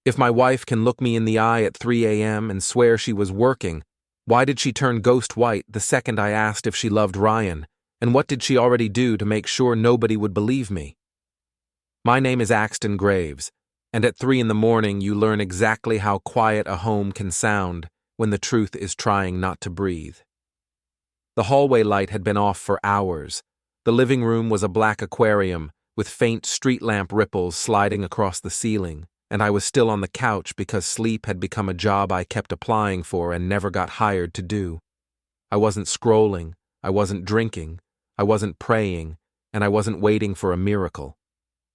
If my wife can look me in the eye at 3 a.m. and swear she was working, why did she turn ghost white the second I asked if she loved Ryan, and what did she already do to make sure nobody would believe me? My name is Axton Graves, and at 3 in the morning you learn exactly how quiet a home can sound when the truth is trying not to breathe. The hallway light had been off for hours. The living room was a black aquarium, with faint street lamp ripples sliding across the ceiling, and I was still on the couch because sleep had become a job I kept applying for and never got hired to do. I wasn't scrolling, I wasn't drinking, I wasn't praying, and I wasn't waiting for a miracle.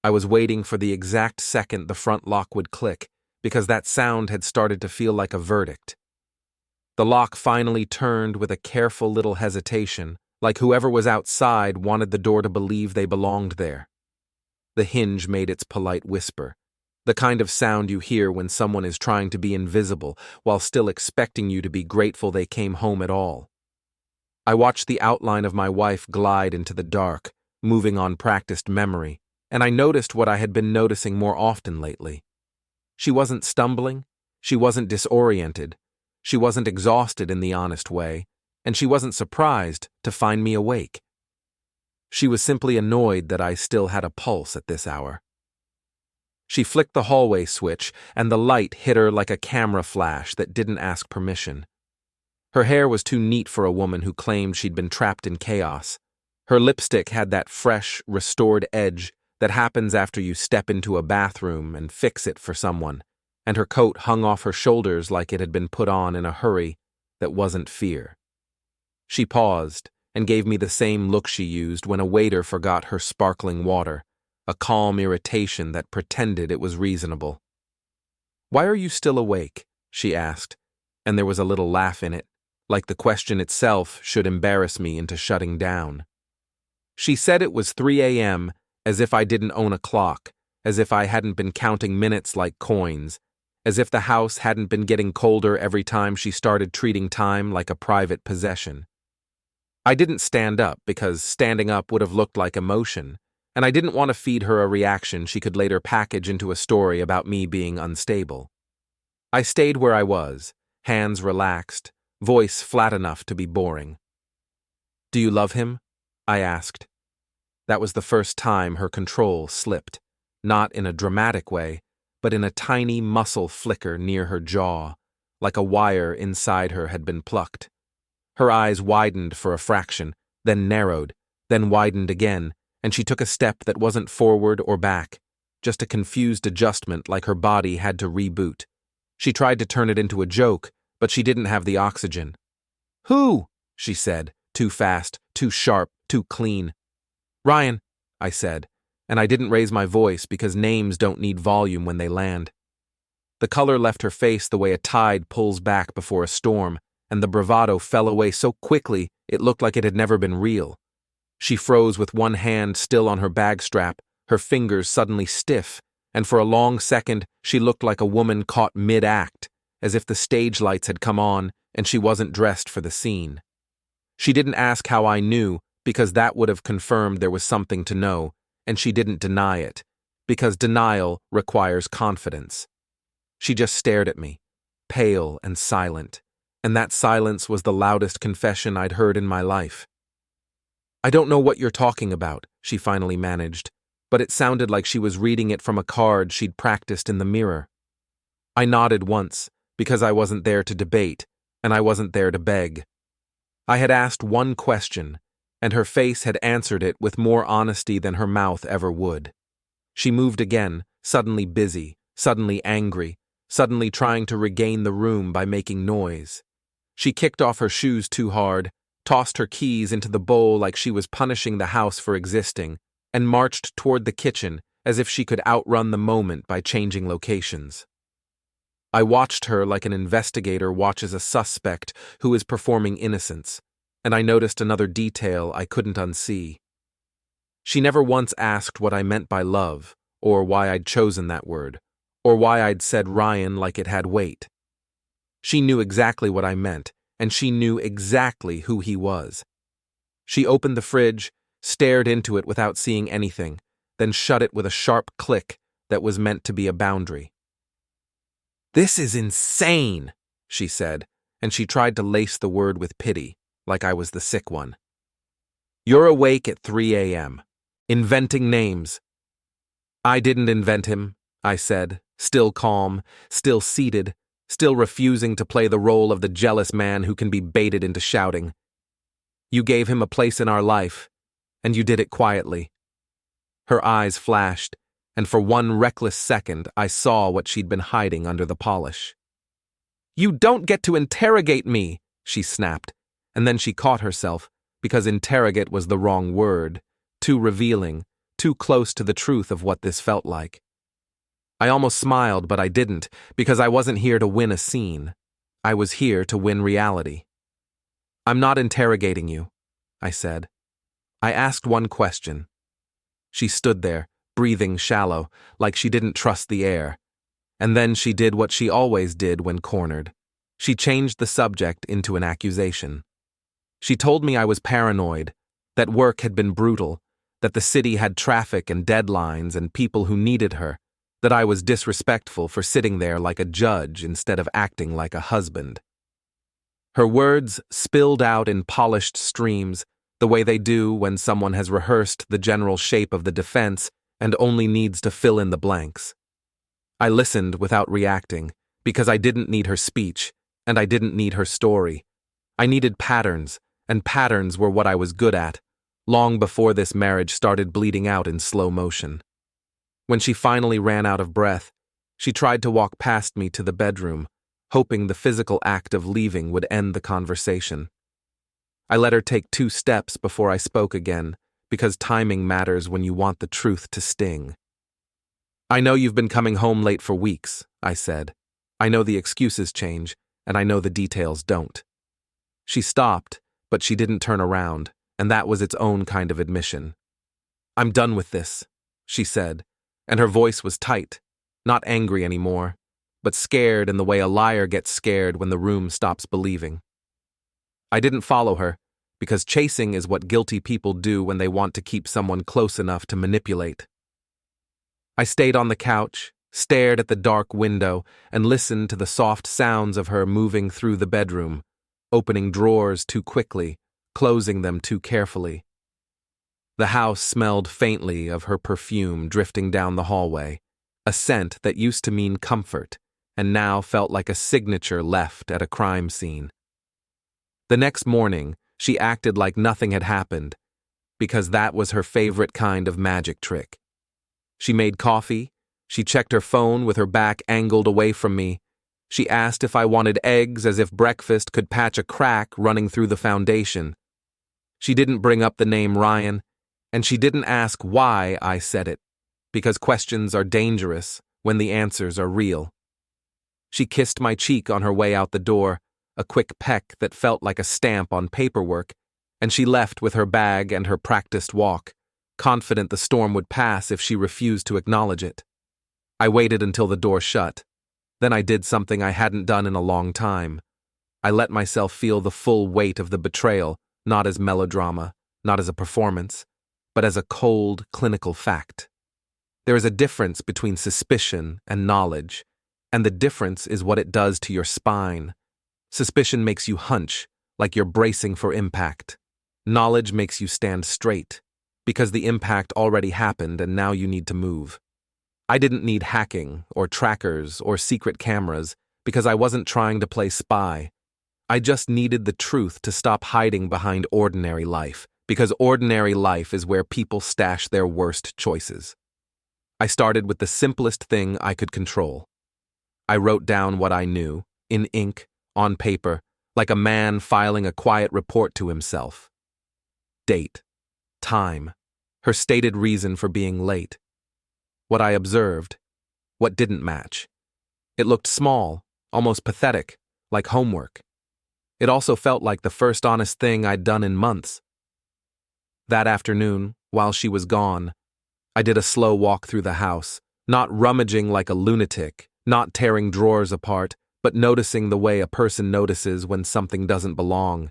I was waiting for the exact second the front lock would click, because that sound had started to feel like a verdict. The lock finally turned with a careful little hesitation, like whoever was outside wanted the door to believe they belonged there. The hinge made its polite whisper, the kind of sound you hear when someone is trying to be invisible while still expecting you to be grateful they came home at all. I watched the outline of my wife glide into the dark, moving on practiced memory, and I noticed what I had been noticing more often lately. She wasn't stumbling, she wasn't disoriented, she wasn't exhausted in the honest way, and she wasn't surprised to find me awake. She was simply annoyed that I still had a pulse at this hour. She flicked the hallway switch, and the light hit her like a camera flash that didn't ask permission. Her hair was too neat for a woman who claimed she'd been trapped in chaos. Her lipstick had that fresh, restored edge that happens after you step into a bathroom and fix it for someone, and her coat hung off her shoulders like it had been put on in a hurry that wasn't fear. She paused and gave me the same look she used when a waiter forgot her sparkling water, a calm irritation that pretended it was reasonable. "Why are you still awake?" she asked, and there was a little laugh in it, like the question itself should embarrass me into shutting down. She said it was 3 a.m., as if I didn't own a clock, as if I hadn't been counting minutes like coins, as if the house hadn't been getting colder every time she started treating time like a private possession. I didn't stand up because standing up would have looked like emotion, and I didn't want to feed her a reaction she could later package into a story about me being unstable. I stayed where I was, hands relaxed, voice flat enough to be boring. "Do you love him?" I asked. That was the first time her control slipped, not in a dramatic way, but in a tiny muscle flicker near her jaw, like a wire inside her had been plucked. Her eyes widened for a fraction, then narrowed, then widened again, and she took a step that wasn't forward or back, just a confused adjustment like her body had to reboot. She tried to turn it into a joke, but she didn't have the oxygen. "Who?" she said, too fast, too sharp, too clean. "Ryan," I said, and I didn't raise my voice because names don't need volume when they land. The color left her face the way a tide pulls back before a storm, and the bravado fell away so quickly it looked like it had never been real. She froze with one hand still on her bag strap, her fingers suddenly stiff, and for a long second she looked like a woman caught mid-act, as if the stage lights had come on and she wasn't dressed for the scene. She didn't ask how I knew, because that would have confirmed there was something to know, and she didn't deny it, because denial requires confidence. She just stared at me, pale and silent, and that silence was the loudest confession I'd heard in my life. "I don't know what you're talking about," she finally managed, but it sounded like she was reading it from a card she'd practiced in the mirror. I nodded once, because I wasn't there to debate, and I wasn't there to beg. I had asked one question, and her face had answered it with more honesty than her mouth ever would. She moved again, suddenly busy, suddenly angry, suddenly trying to regain the room by making noise. She kicked off her shoes too hard, tossed her keys into the bowl like she was punishing the house for existing, and marched toward the kitchen as if she could outrun the moment by changing locations. I watched her like an investigator watches a suspect who is performing innocence, and I noticed another detail I couldn't unsee. She never once asked what I meant by love, or why I'd chosen that word, or why I'd said Ryan like it had weight. She knew exactly what I meant, and she knew exactly who he was. She opened the fridge, stared into it without seeing anything, then shut it with a sharp click that was meant to be a boundary. "This is insane," she said, and she tried to lace the word with pity, like I was the sick one. "You're awake at 3 a.m., inventing names." "I didn't invent him," I said, still calm, still seated, still refusing to play the role of the jealous man who can be baited into shouting. "You gave him a place in our life, and you did it quietly." Her eyes flashed, and for one reckless second I saw what she'd been hiding under the polish. "You don't get to interrogate me," she snapped, and then she caught herself, because interrogate was the wrong word, too revealing, too close to the truth of what this felt like. I almost smiled, but I didn't, because I wasn't here to win a scene. I was here to win reality. "I'm not interrogating you," I said. "I asked one question." She stood there, breathing shallow, like she didn't trust the air. And then she did what she always did when cornered. She changed the subject into an accusation. She told me I was paranoid, that work had been brutal, that the city had traffic and deadlines and people who needed her, that I was disrespectful for sitting there like a judge instead of acting like a husband. Her words spilled out in polished streams, the way they do when someone has rehearsed the general shape of the defense and only needs to fill in the blanks. I listened without reacting, because I didn't need her speech, and I didn't need her story. I needed patterns, and patterns were what I was good at, long before this marriage started bleeding out in slow motion. When she finally ran out of breath, she tried to walk past me to the bedroom, hoping the physical act of leaving would end the conversation. I let her take 2 steps before I spoke again, because timing matters when you want the truth to sting. "I know you've been coming home late for weeks," I said. "I know the excuses change, and I know the details don't." She stopped, but she didn't turn around, and that was its own kind of admission. "I'm done with this," she said, and her voice was tight, not angry anymore, but scared in the way a liar gets scared when the room stops believing. I didn't follow her, because chasing is what guilty people do when they want to keep someone close enough to manipulate. I stayed on the couch, stared at the dark window, and listened to the soft sounds of her moving through the bedroom, opening drawers too quickly, closing them too carefully. The house smelled faintly of her perfume drifting down the hallway, a scent that used to mean comfort, and now felt like a signature left at a crime scene. The next morning, she acted like nothing had happened, because that was her favorite kind of magic trick. She made coffee, she checked her phone with her back angled away from me, she asked if I wanted eggs as if breakfast could patch a crack running through the foundation. She didn't bring up the name Ryan, and she didn't ask why I said it, because questions are dangerous when the answers are real. She kissed my cheek on her way out the door, a quick peck that felt like a stamp on paperwork, and she left with her bag and her practiced walk, confident the storm would pass if she refused to acknowledge it. I waited until the door shut. Then I did something I hadn't done in a long time. I let myself feel the full weight of the betrayal, not as melodrama, not as a performance, but as a cold, clinical fact. There is a difference between suspicion and knowledge, and the difference is what it does to your spine. Suspicion makes you hunch, like you're bracing for impact. Knowledge makes you stand straight, because the impact already happened and now you need to move. I didn't need hacking, or trackers, or secret cameras, because I wasn't trying to play spy. I just needed the truth to stop hiding behind ordinary life, because ordinary life is where people stash their worst choices. I started with the simplest thing I could control. I wrote down what I knew, in ink, on paper, like a man filing a quiet report to himself. Date, time, her stated reason for being late. What I observed, what didn't match. It looked small, almost pathetic, like homework. It also felt like the first honest thing I'd done in months. That afternoon, while she was gone, I did a slow walk through the house, not rummaging like a lunatic, not tearing drawers apart, but noticing the way a person notices when something doesn't belong.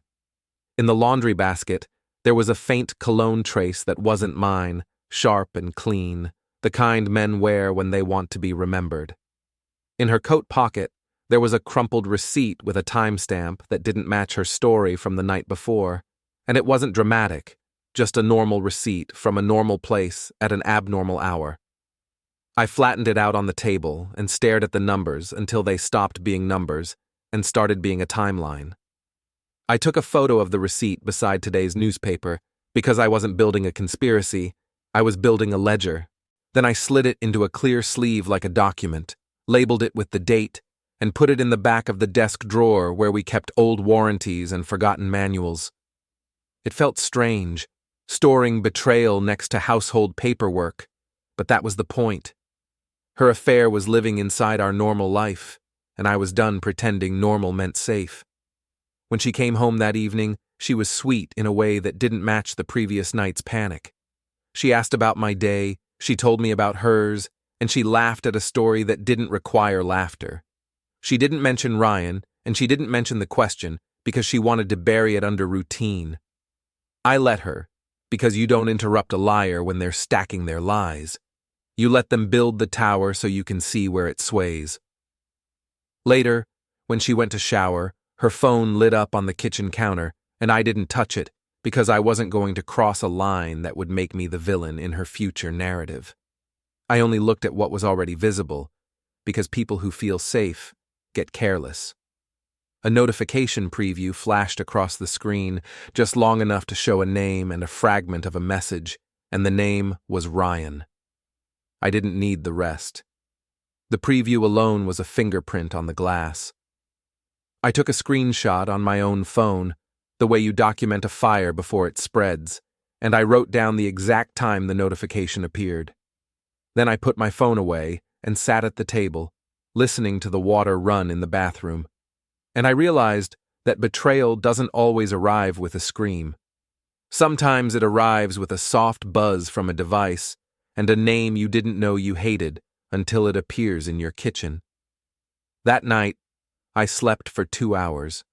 In the laundry basket, there was a faint cologne trace that wasn't mine, sharp and clean, the kind men wear when they want to be remembered. In her coat pocket, There was a crumpled receipt with a timestamp that didn't match her story from the night before, and it wasn't dramatic, just a normal receipt from a normal place at an abnormal hour. I flattened it out on the table and stared at the numbers until they stopped being numbers and started being a timeline. I took a photo of the receipt beside today's newspaper because I wasn't building a conspiracy, I was building a ledger. Then I slid it into a clear sleeve like a document, labeled it with the date, and put it in the back of the desk drawer where we kept old warranties and forgotten manuals. It felt strange, storing betrayal next to household paperwork, but that was the point. Her affair was living inside our normal life, and I was done pretending normal meant safe. When she came home that evening, she was sweet in a way that didn't match the previous night's panic. She asked about my day, she told me about hers, and she laughed at a story that didn't require laughter. She didn't mention Ryan, and she didn't mention the question because she wanted to bury it under routine. I let her, because you don't interrupt a liar when they're stacking their lies. You let them build the tower so you can see where it sways. Later, when she went to shower, her phone lit up on the kitchen counter, and I didn't touch it because I wasn't going to cross a line that would make me the villain in her future narrative. I only looked at what was already visible, because people who feel safe get careless. A notification preview flashed across the screen, just long enough to show a name and a fragment of a message, and the name was Ryan. I didn't need the rest. The preview alone was a fingerprint on the glass. I took a screenshot on my own phone, the way you document a fire before it spreads, and I wrote down the exact time the notification appeared. Then I put my phone away and sat at the table, listening to the water run in the bathroom. And I realized that betrayal doesn't always arrive with a scream. Sometimes it arrives with a soft buzz from a device and a name you didn't know you hated until it appears in your kitchen. That night, I slept for 2 hours,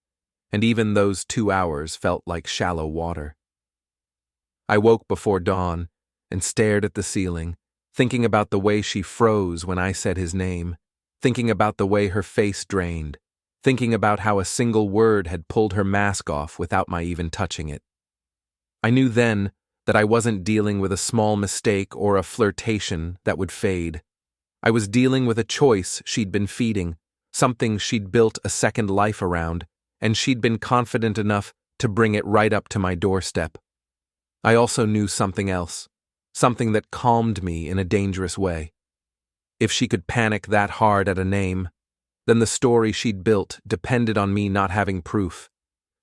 and even those 2 hours felt like shallow water. I woke before dawn and stared at the ceiling, thinking about the way she froze when I said his name, thinking about the way her face drained, thinking about how a single word had pulled her mask off without my even touching it. I knew then that I wasn't dealing with a small mistake or a flirtation that would fade. I was dealing with a choice she'd been feeding, something she'd built a second life around, and she'd been confident enough to bring it right up to my doorstep. I also knew something else, something that calmed me in a dangerous way. If she could panic that hard at a name, then the story she'd built depended on me not having proof.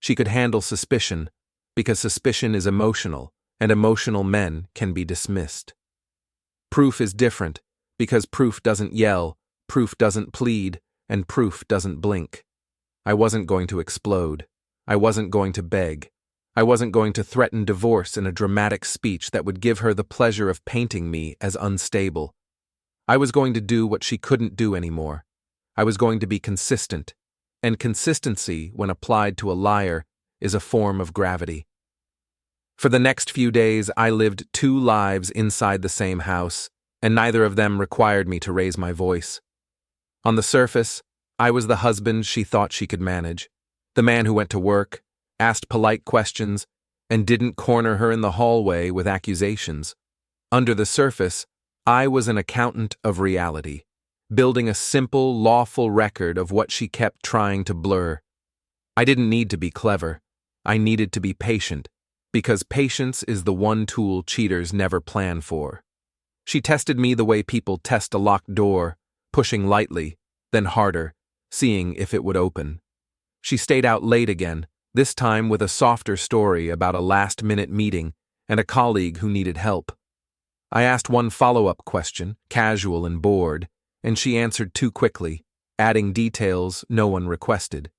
She could handle suspicion, because suspicion is emotional, and emotional men can be dismissed. Proof is different, because proof doesn't yell, proof doesn't plead, and proof doesn't blink. I wasn't going to explode. I wasn't going to beg. I wasn't going to threaten divorce in a dramatic speech that would give her the pleasure of painting me as unstable. I was going to do what she couldn't do anymore. I was going to be consistent, and consistency, when applied to a liar, is a form of gravity. For the next few days, I lived 2 lives inside the same house, and neither of them required me to raise my voice. On the surface, I was the husband she thought she could manage, the man who went to work, asked polite questions, and didn't corner her in the hallway with accusations. Under the surface, I was an accountant of reality, building a simple, lawful record of what she kept trying to blur. I didn't need to be clever. I needed to be patient, because patience is the one tool cheaters never plan for. She tested me the way people test a locked door, pushing lightly, then harder, seeing if it would open. She stayed out late again, this time with a softer story about a last-minute meeting and a colleague who needed help. I asked one follow-up question, casual and bored, and she answered too quickly, adding details no one requested.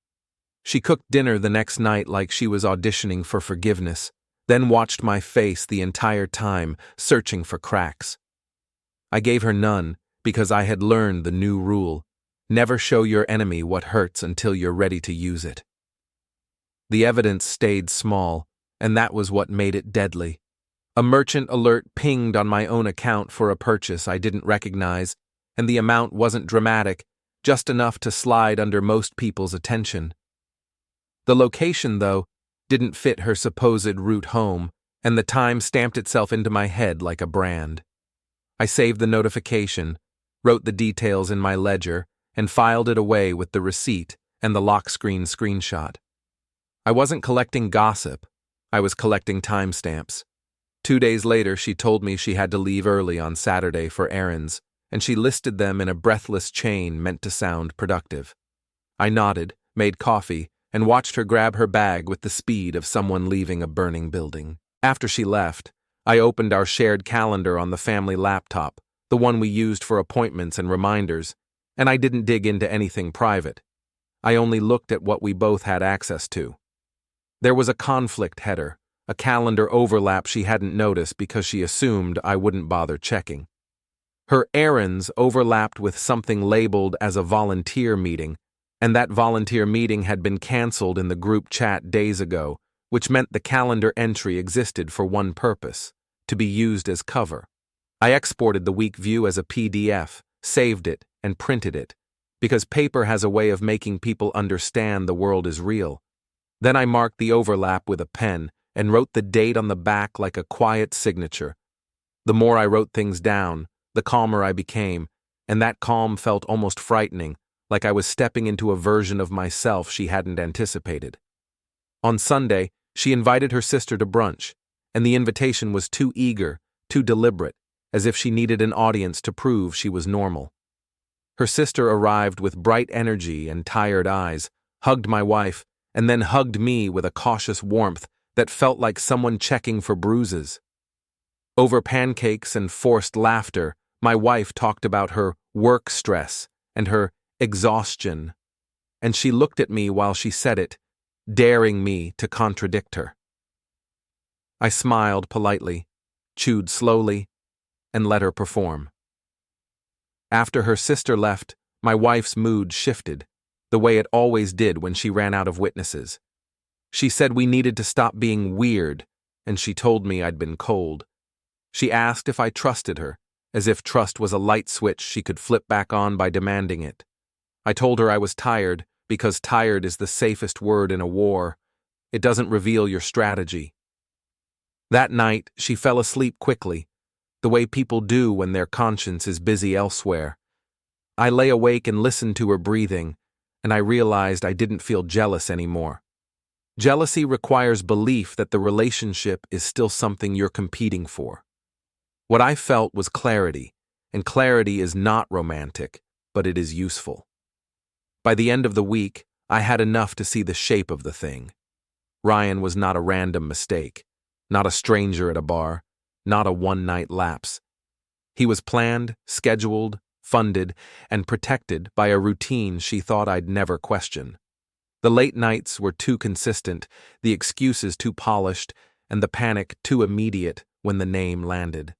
She cooked dinner the next night like she was auditioning for forgiveness, then watched my face the entire time, searching for cracks. I gave her none because I had learned the new rule: never show your enemy what hurts until you're ready to use it. The evidence stayed small, and that was what made it deadly. A merchant alert pinged on my own account for a purchase I didn't recognize, and the amount wasn't dramatic, just enough to slide under most people's attention. The location, though, didn't fit her supposed route home, and the time stamped itself into my head like a brand. I saved the notification, wrote the details in my ledger, and filed it away with the receipt and the lock screen screenshot. I wasn't collecting gossip, I was collecting timestamps. 2 days later, she told me she had to leave early on Saturday for errands, and she listed them in a breathless chain meant to sound productive. I nodded, made coffee, and watched her grab her bag with the speed of someone leaving a burning building. After she left, I opened our shared calendar on the family laptop, the one we used for appointments and reminders, and I didn't dig into anything private. I only looked at what we both had access to. There was a conflict header, a calendar overlap she hadn't noticed because she assumed I wouldn't bother checking. Her errands overlapped with something labeled as a volunteer meeting, and that volunteer meeting had been canceled in the group chat days ago, which meant the calendar entry existed for one purpose, to be used as cover. I exported the week view as a PDF, saved it, and printed it, because paper has a way of making people understand the world is real. Then I marked the overlap with a pen and wrote the date on the back like a quiet signature. The more I wrote things down, the calmer I became, and that calm felt almost frightening, like I was stepping into a version of myself she hadn't anticipated. On Sunday, she invited her sister to brunch, and the invitation was too eager, too deliberate, as if she needed an audience to prove she was normal. Her sister arrived with bright energy and tired eyes, hugged my wife, and then hugged me with a cautious warmth that felt like someone checking for bruises. Over pancakes and forced laughter, my wife talked about her work stress and her exhaustion, and she looked at me while she said it, daring me to contradict her. I smiled politely, chewed slowly, and let her perform. After her sister left, my wife's mood shifted, the way it always did when she ran out of witnesses. She said we needed to stop being weird, and she told me I'd been cold. She asked if I trusted her, as if trust was a light switch she could flip back on by demanding it. I told her I was tired, because tired is the safest word in a war. It doesn't reveal your strategy. That night, she fell asleep quickly, the way people do when their conscience is busy elsewhere. I lay awake and listened to her breathing, and I realized I didn't feel jealous anymore. Jealousy requires belief that the relationship is still something you're competing for. What I felt was clarity, and clarity is not romantic, but it is useful. By the end of the week, I had enough to see the shape of the thing. Ryan was not a random mistake, not a stranger at a bar, not a one-night lapse. He was planned, scheduled, funded, and protected by a routine she thought I'd never question. The late nights were too consistent, the excuses too polished, and the panic too immediate when the name landed.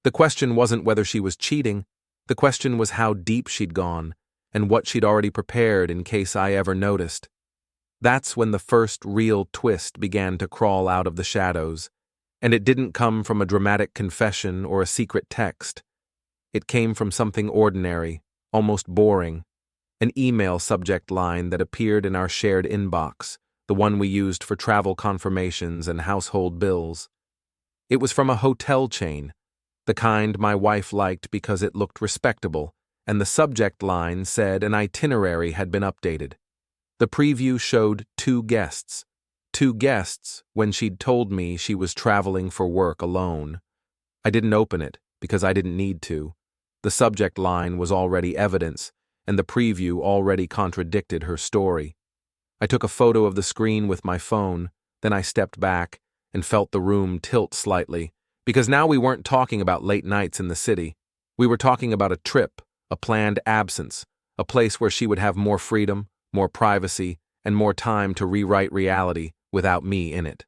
The question wasn't whether she was cheating, the question was how deep she'd gone, and what she'd already prepared in case I ever noticed. That's when the first real twist began to crawl out of the shadows, and it didn't come from a dramatic confession or a secret text. It came from something ordinary, almost boring, an email subject line that appeared in our shared inbox, the one we used for travel confirmations and household bills. It was from a hotel chain, the kind my wife liked because it looked respectable, and the subject line said an itinerary had been updated. The preview showed two guests when she'd told me she was traveling for work alone. I didn't open it because I didn't need to. The subject line was already evidence, and the preview already contradicted her story. I took a photo of the screen with my phone, then I stepped back and felt the room tilt slightly, because now we weren't talking about late nights in the city. We were talking about a trip, a planned absence, a place where she would have more freedom, more privacy, and more time to rewrite reality without me in it.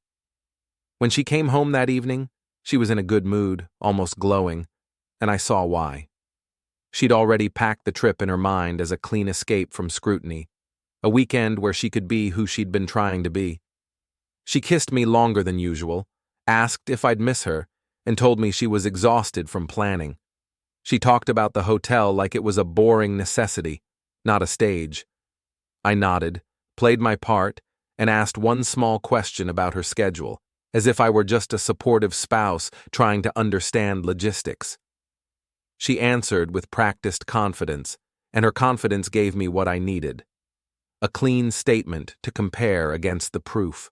When she came home that evening, she was in a good mood, almost glowing, and I saw why. She'd already packed the trip in her mind as a clean escape from scrutiny, a weekend where she could be who she'd been trying to be. She kissed me longer than usual, asked if I'd miss her, and told me she was exhausted from planning. She talked about the hotel like it was a boring necessity, not a stage. I nodded, played my part, and asked one small question about her schedule, as if I were just a supportive spouse trying to understand logistics. She answered with practiced confidence, and her confidence gave me what I needed: a clean statement to compare against the proof.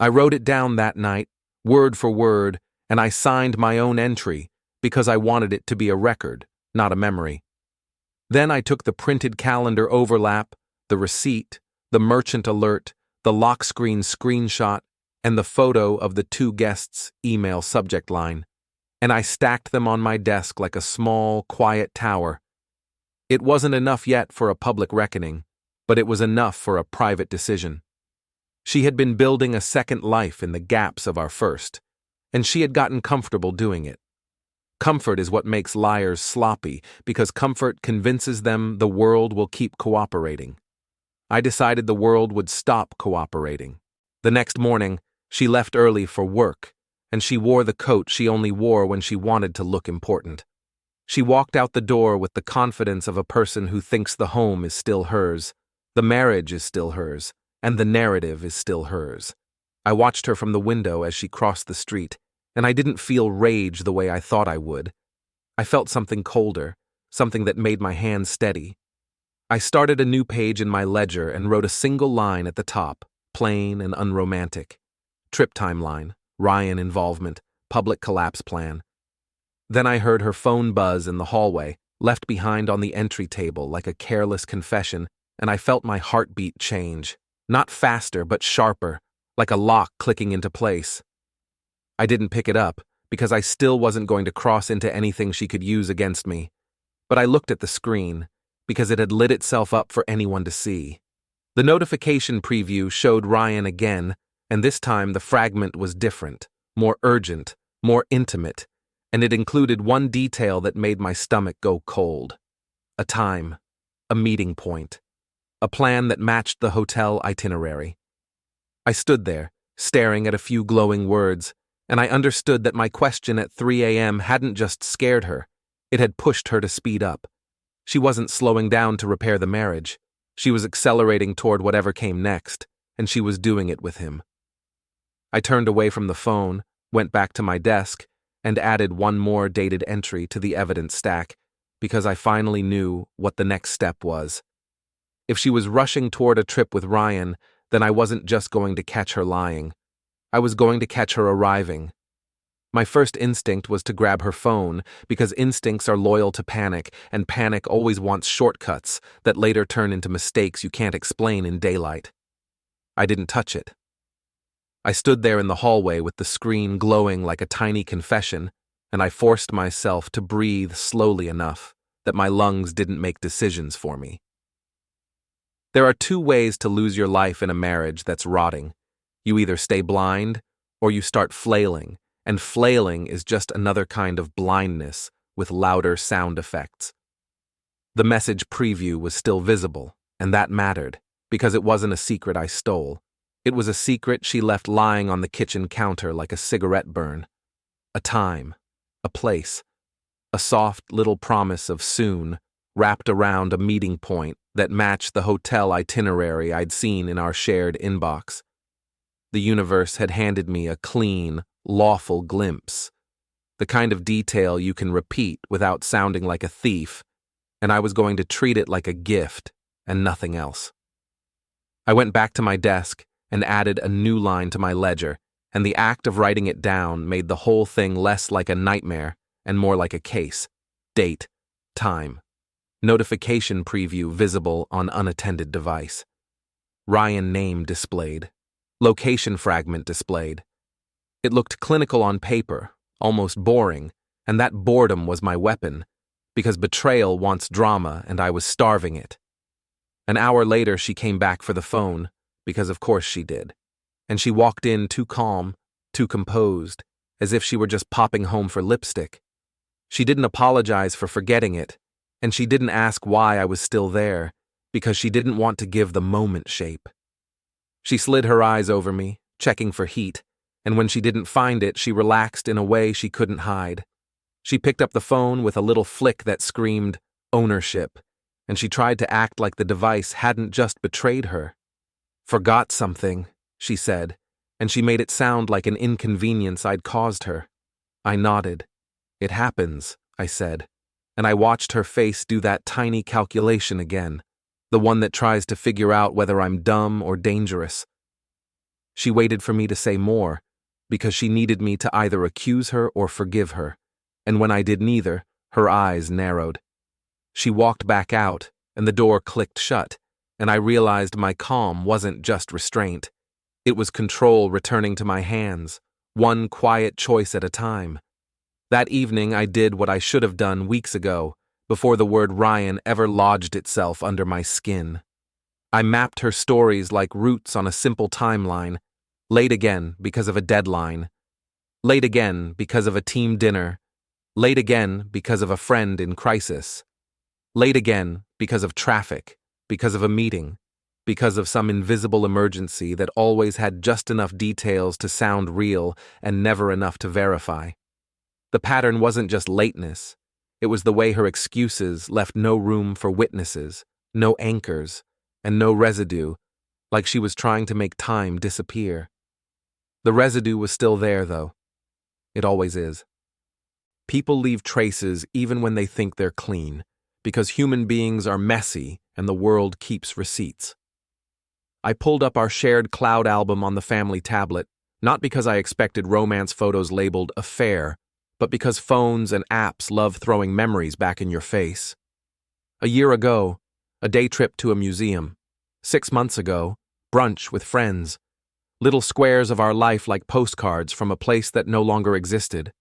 I wrote it down that night, word for word, and I signed my own entry because I wanted it to be a record, not a memory. Then I took the printed calendar overlap, the receipt, the merchant alert, the lock screen screenshot, and the photo of the two guests' email subject line, and I stacked them on my desk like a small, quiet tower. It wasn't enough yet for a public reckoning, but it was enough for a private decision. She had been building a second life in the gaps of our first, and she had gotten comfortable doing it. Comfort is what makes liars sloppy, because comfort convinces them the world will keep cooperating. I decided the world would stop cooperating. The next morning, she left early for work, and she wore the coat she only wore when she wanted to look important. She walked out the door with the confidence of a person who thinks the home is still hers, the marriage is still hers, and the narrative is still hers. I watched her from the window as she crossed the street, and I didn't feel rage the way I thought I would. I felt something colder, something that made my hands steady. I started a new page in my ledger and wrote a single line at the top, plain and unromantic. Trip timeline, Ryan involvement, public collapse plan. Then I heard her phone buzz in the hallway, left behind on the entry table like a careless confession, and I felt my heartbeat change. Not faster, but sharper, like a lock clicking into place. I didn't pick it up, because I still wasn't going to cross into anything she could use against me. But I looked at the screen, because it had lit itself up for anyone to see. The notification preview showed Ryan again, and this time the fragment was different, more urgent, more intimate, and it included one detail that made my stomach go cold. A time, a meeting point, a plan that matched the hotel itinerary. I stood there, staring at a few glowing words, and I understood that my question at 3 a.m. hadn't just scared her, it had pushed her to speed up. She wasn't slowing down to repair the marriage. She was accelerating toward whatever came next, and she was doing it with him. I turned away from the phone, went back to my desk, and added one more dated entry to the evidence stack, because I finally knew what the next step was. If she was rushing toward a trip with Ryan, then I wasn't just going to catch her lying. I was going to catch her arriving. My first instinct was to grab her phone, because instincts are loyal to panic, and panic always wants shortcuts that later turn into mistakes you can't explain in daylight. I didn't touch it. I stood there in the hallway with the screen glowing like a tiny confession, and I forced myself to breathe slowly enough that my lungs didn't make decisions for me. There are two ways to lose your life in a marriage that's rotting. You either stay blind, or you start flailing, and flailing is just another kind of blindness with louder sound effects. The message preview was still visible, and that mattered, because it wasn't a secret I stole. It was a secret she left lying on the kitchen counter like a cigarette burn. A time, a place, a soft little promise of soon, wrapped around a meeting point that matched the hotel itinerary I'd seen in our shared inbox. The universe had handed me a clean, lawful glimpse, the kind of detail you can repeat without sounding like a thief, and I was going to treat it like a gift and nothing else. I went back to my desk and added a new line to my ledger, and the act of writing it down made the whole thing less like a nightmare and more like a case. Date, time, notification preview visible on unattended device. Ryan name displayed. Location fragment displayed. It looked clinical on paper, almost boring, and that boredom was my weapon, because betrayal wants drama and I was starving it. An hour later she came back for the phone, because of course she did, and she walked in too calm, too composed, as if she were just popping home for lipstick. She didn't apologize for forgetting it, and she didn't ask why I was still there, because she didn't want to give the moment shape. She slid her eyes over me, checking for heat, and when she didn't find it, she relaxed in a way she couldn't hide. She picked up the phone with a little flick that screamed, ownership, and she tried to act like the device hadn't just betrayed her. "Forgot something," she said, and she made it sound like an inconvenience I'd caused her. I nodded. "It happens," I said, and I watched her face do that tiny calculation again, the one that tries to figure out whether I'm dumb or dangerous. She waited for me to say more, because she needed me to either accuse her or forgive her, and when I did neither, her eyes narrowed. She walked back out, and the door clicked shut, and I realized my calm wasn't just restraint. It was control returning to my hands, one quiet choice at a time. That evening I did what I should have done weeks ago, before the word Ryan ever lodged itself under my skin. I mapped her stories like routes on a simple timeline, late again because of a deadline, late again because of a team dinner, late again because of a friend in crisis, late again because of traffic, because of a meeting, because of some invisible emergency that always had just enough details to sound real and never enough to verify. The pattern wasn't just lateness, it was the way her excuses left no room for witnesses, no anchors, and no residue, like she was trying to make time disappear. The residue was still there, though. It always is. People leave traces even when they think they're clean, because human beings are messy and the world keeps receipts. I pulled up our shared cloud album on the family tablet, not because I expected romance photos labeled affair, but because phones and apps love throwing memories back in your face. A year ago, a day trip to a museum. 6 months ago, brunch with friends. Little squares of our life like postcards from a place that no longer existed.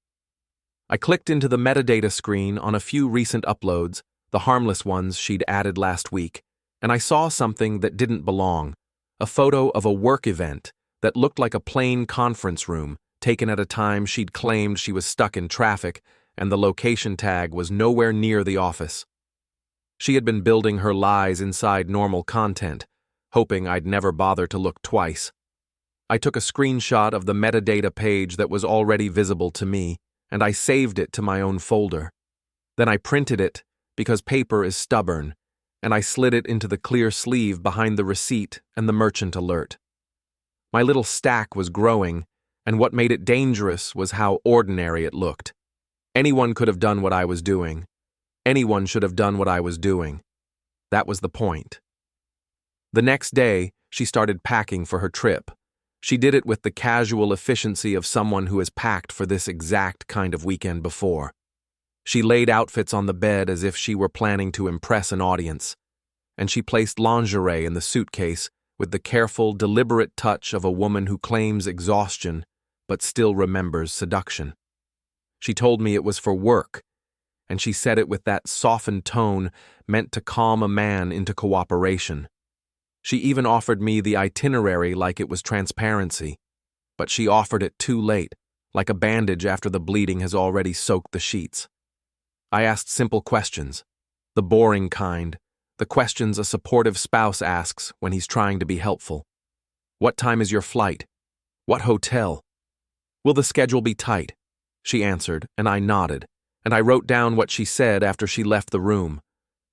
I clicked into the metadata screen on a few recent uploads, the harmless ones she'd added last week, and I saw something that didn't belong, a photo of a work event that looked like a plain conference room, taken at a time she'd claimed she was stuck in traffic, and the location tag was nowhere near the office. She had been building her lies inside normal content, hoping I'd never bother to look twice. I took a screenshot of the metadata page that was already visible to me, and I saved it to my own folder. Then I printed it, because paper is stubborn, and I slid it into the clear sleeve behind the receipt and the merchant alert. My little stack was growing, and what made it dangerous was how ordinary it looked. Anyone could have done what I was doing. Anyone should have done what I was doing. That was the point. The next day, she started packing for her trip. She did it with the casual efficiency of someone who has packed for this exact kind of weekend before. She laid outfits on the bed as if she were planning to impress an audience, and she placed lingerie in the suitcase with the careful, deliberate touch of a woman who claims exhaustion but still remembers seduction. She told me it was for work, and she said it with that softened tone meant to calm a man into cooperation. She even offered me the itinerary like it was transparency, but she offered it too late, like a bandage after the bleeding has already soaked the sheets. I asked simple questions, the boring kind, the questions a supportive spouse asks when he's trying to be helpful. What time is your flight? What hotel? Will the schedule be tight? She answered, and I nodded, and I wrote down what she said after she left the room.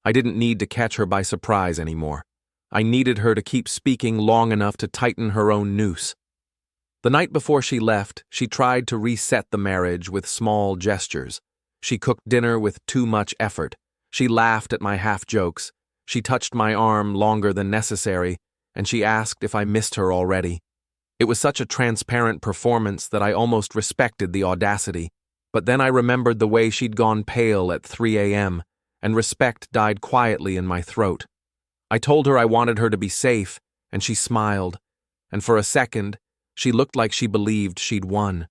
I didn't need to catch her by surprise anymore. I needed her to keep speaking long enough to tighten her own noose. The night before she left, she tried to reset the marriage with small gestures. She cooked dinner with too much effort. She laughed at my half-jokes. She touched my arm longer than necessary, and she asked if I missed her already. It was such a transparent performance that I almost respected the audacity, but then I remembered the way she'd gone pale at 3 a.m., and respect died quietly in my throat. I told her I wanted her to be safe, and she smiled, and for a second, she looked like she believed she'd won.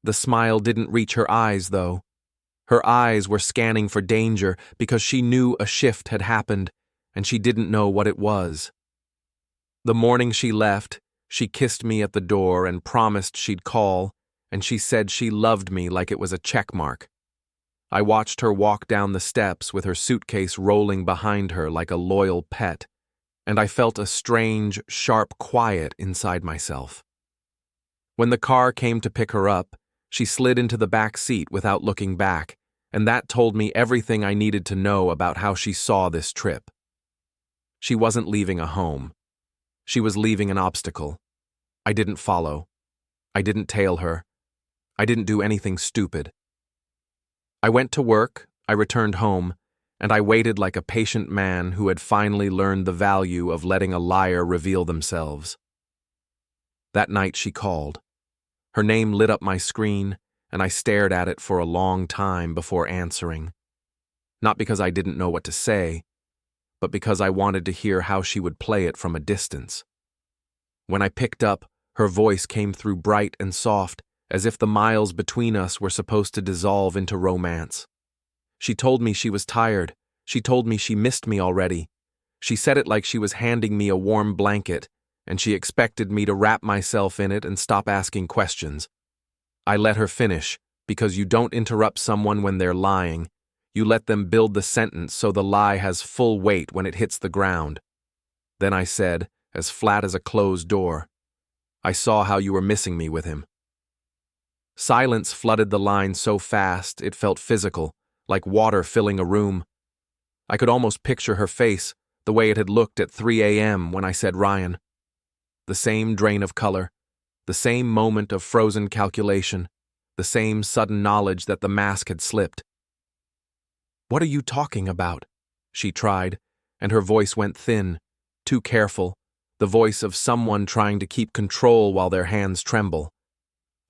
The smile didn't reach her eyes, though. Her eyes were scanning for danger because she knew a shift had happened, and she didn't know what it was. The morning she left, she kissed me at the door and promised she'd call, and she said she loved me like it was a checkmark. I watched her walk down the steps with her suitcase rolling behind her like a loyal pet, and I felt a strange, sharp quiet inside myself. When the car came to pick her up, she slid into the back seat without looking back, and that told me everything I needed to know about how she saw this trip. She wasn't leaving a home. She was leaving an obstacle. I didn't follow. I didn't tail her. I didn't do anything stupid. I went to work, I returned home, and I waited like a patient man who had finally learned the value of letting a liar reveal themselves. That night she called. Her name lit up my screen, and I stared at it for a long time before answering. Not because I didn't know what to say, but because I wanted to hear how she would play it from a distance. When I picked up, her voice came through bright and soft, as if the miles between us were supposed to dissolve into romance. She told me she was tired. She told me she missed me already. She said it like she was handing me a warm blanket, and she expected me to wrap myself in it and stop asking questions. I let her finish, because you don't interrupt someone when they're lying. You let them build the sentence so the lie has full weight when it hits the ground. Then I said, as flat as a closed door, "I saw how you were missing me with him." Silence flooded the line so fast it felt physical, like water filling a room. I could almost picture her face, the way it had looked at 3 a.m. when I said Ryan. The same drain of color, the same moment of frozen calculation, the same sudden knowledge that the mask had slipped. "What are you talking about?" she tried, and her voice went thin, too careful, the voice of someone trying to keep control while their hands tremble.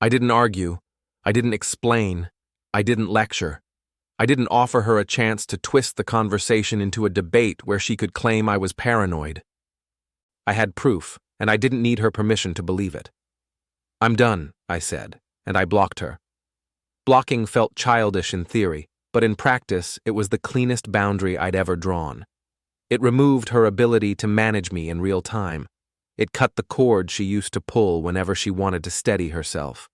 I didn't argue. I didn't explain. I didn't lecture. I didn't offer her a chance to twist the conversation into a debate where she could claim I was paranoid. I had proof, and I didn't need her permission to believe it. "I'm done," I said, and I blocked her. Blocking felt childish in theory, but in practice it was the cleanest boundary I'd ever drawn. It removed her ability to manage me in real time. It cut the cord she used to pull whenever she wanted to steady herself.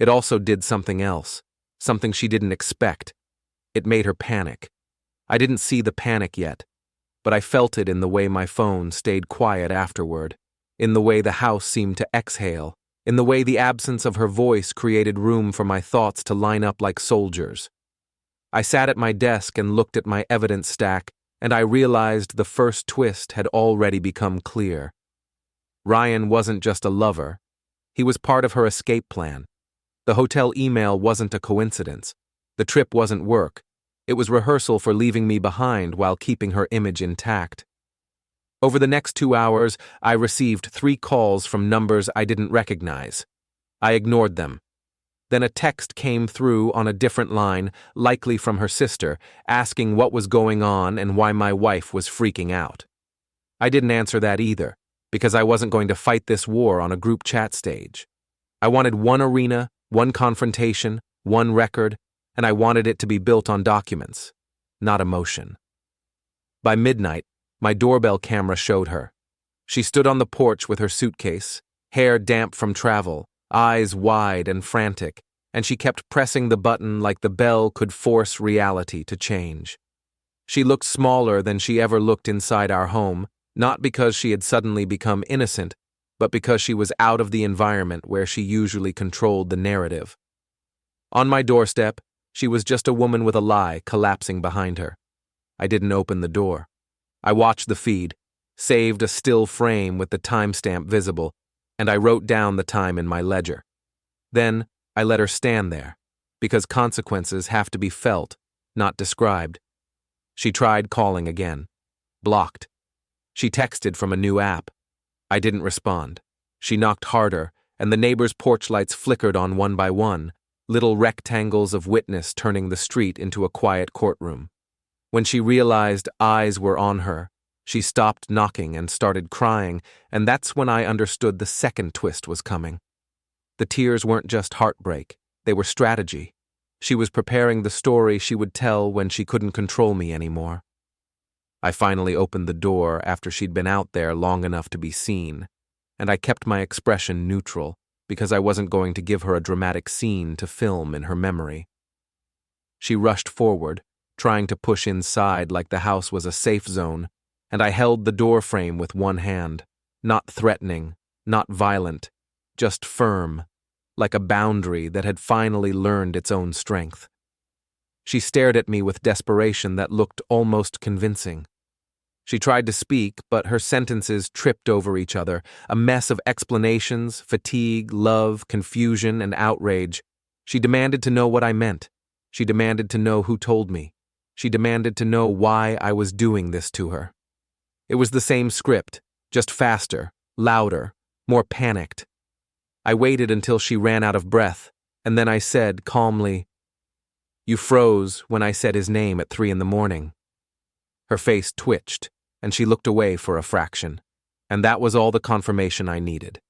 It also did something else, something she didn't expect. It made her panic. I didn't see the panic yet, but I felt it in the way my phone stayed quiet afterward, in the way the house seemed to exhale, in the way the absence of her voice created room for my thoughts to line up like soldiers. I sat at my desk and looked at my evidence stack, and I realized the first twist had already become clear. Ryan wasn't just a lover. He was part of her escape plan. The hotel email wasn't a coincidence. The trip wasn't work. It was rehearsal for leaving me behind while keeping her image intact. Over the next 2 hours, I received 3 calls from numbers I didn't recognize. I ignored them. Then a text came through on a different line, likely from her sister, asking what was going on and why my wife was freaking out. I didn't answer that either, because I wasn't going to fight this war on a group chat stage. I wanted one arena, one confrontation, one record, and I wanted it to be built on documents, not emotion. By midnight, my doorbell camera showed her. She stood on the porch with her suitcase, hair damp from travel, eyes wide and frantic, and she kept pressing the button like the bell could force reality to change. She looked smaller than she ever looked inside our home, not because she had suddenly become innocent, but because she was out of the environment where she usually controlled the narrative. On my doorstep, she was just a woman with a lie collapsing behind her. I didn't open the door. I watched the feed, saved a still frame with the timestamp visible, and I wrote down the time in my ledger. Then I let her stand there, because consequences have to be felt, not described. She tried calling again. Blocked. She texted from a new app. I didn't respond. She knocked harder, and the neighbors' porch lights flickered on one by one, little rectangles of witness turning the street into a quiet courtroom. When she realized eyes were on her, she stopped knocking and started crying, and that's when I understood the second twist was coming. The tears weren't just heartbreak, they were strategy. She was preparing the story she would tell when she couldn't control me anymore. I finally opened the door after she'd been out there long enough to be seen, and I kept my expression neutral because I wasn't going to give her a dramatic scene to film in her memory. She rushed forward, trying to push inside like the house was a safe zone, and I held the door frame with one hand, not threatening, not violent, just firm, like a boundary that had finally learned its own strength. She stared at me with desperation that looked almost convincing. She tried to speak, but her sentences tripped over each other, a mess of explanations, fatigue, love, confusion, and outrage. She demanded to know what I meant. She demanded to know who told me. She demanded to know why I was doing this to her. It was the same script, just faster, louder, more panicked. I waited until she ran out of breath, and then I said calmly, "You froze when I said his name at 3 a.m. Her face twitched, and she looked away for a fraction, and that was all the confirmation I needed.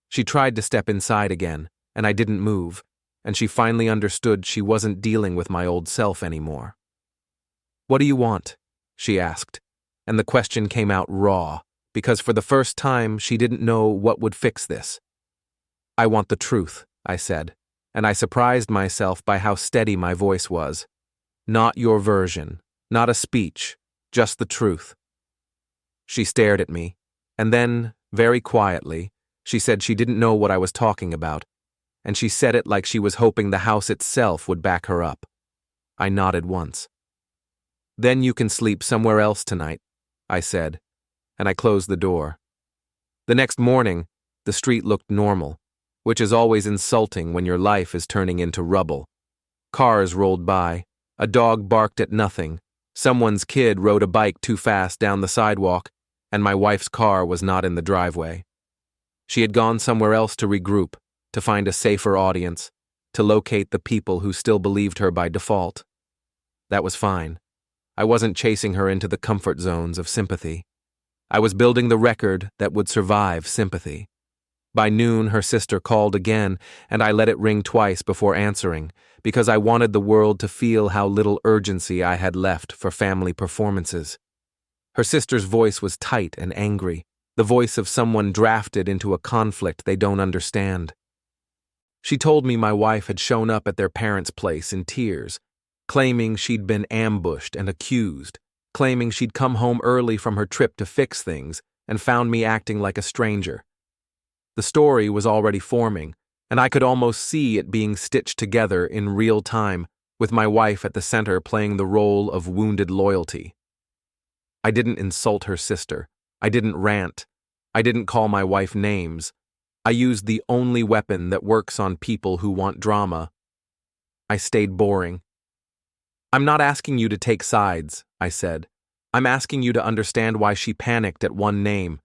She tried to step inside again, and I didn't move, and she finally understood she wasn't dealing with my old self anymore. "What do you want?" she asked, and the question came out raw, because for the first time she didn't know what would fix this. "I want the truth," I said, and I surprised myself by how steady my voice was. "Not your version, not a speech, just the truth." She stared at me, and then, very quietly, she said she didn't know what I was talking about, and she said it like she was hoping the house itself would back her up. I nodded once. "Then you can sleep somewhere else tonight," I said, and I closed the door. The next morning, the street looked normal, which is always insulting when your life is turning into rubble. Cars rolled by, a dog barked at nothing, someone's kid rode a bike too fast down the sidewalk, and my wife's car was not in the driveway. She had gone somewhere else to regroup, to find a safer audience, to locate the people who still believed her by default. That was fine. I wasn't chasing her into the comfort zones of sympathy. I was building the record that would survive sympathy. By noon, her sister called again, and I let it ring twice before answering, because I wanted the world to feel how little urgency I had left for family performances. Her sister's voice was tight and angry, the voice of someone drafted into a conflict they don't understand. She told me my wife had shown up at their parents' place in tears, claiming she'd been ambushed and accused, claiming she'd come home early from her trip to fix things and found me acting like a stranger. The story was already forming, and I could almost see it being stitched together in real time, with my wife at the center playing the role of wounded loyalty. I didn't insult her sister. I didn't rant. I didn't call my wife names. I used the only weapon that works on people who want drama. I stayed boring. "I'm not asking you to take sides," I said. "I'm asking you to understand why she panicked at one name."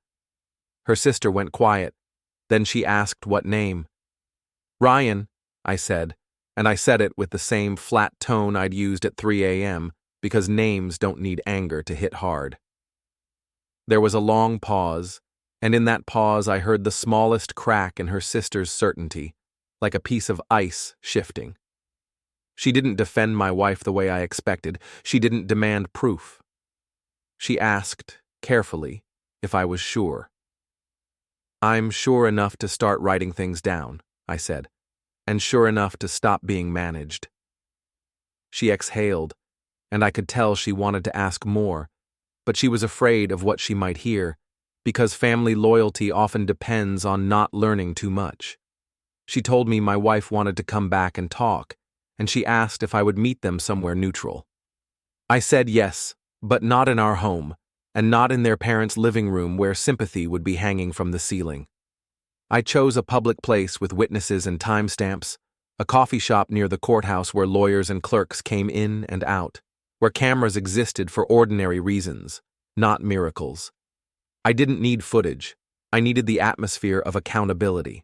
Her sister went quiet. Then she asked what name. "Ryan," I said, and I said it with the same flat tone I'd used at 3 a.m., because names don't need anger to hit hard. There was a long pause, and in that pause I heard the smallest crack in her sister's certainty, like a piece of ice shifting. She didn't defend my wife the way I expected. She didn't demand proof. She asked, carefully, if I was sure. "I'm sure enough to start writing things down," I said, "and sure enough to stop being managed." She exhaled, and I could tell she wanted to ask more, but she was afraid of what she might hear, because family loyalty often depends on not learning too much. She told me my wife wanted to come back and talk, and she asked if I would meet them somewhere neutral. I said yes, but not in our home, and not in their parents' living room where sympathy would be hanging from the ceiling. I chose a public place with witnesses and timestamps, a coffee shop near the courthouse where lawyers and clerks came in and out, where cameras existed for ordinary reasons, not miracles. I didn't need footage. I needed the atmosphere of accountability.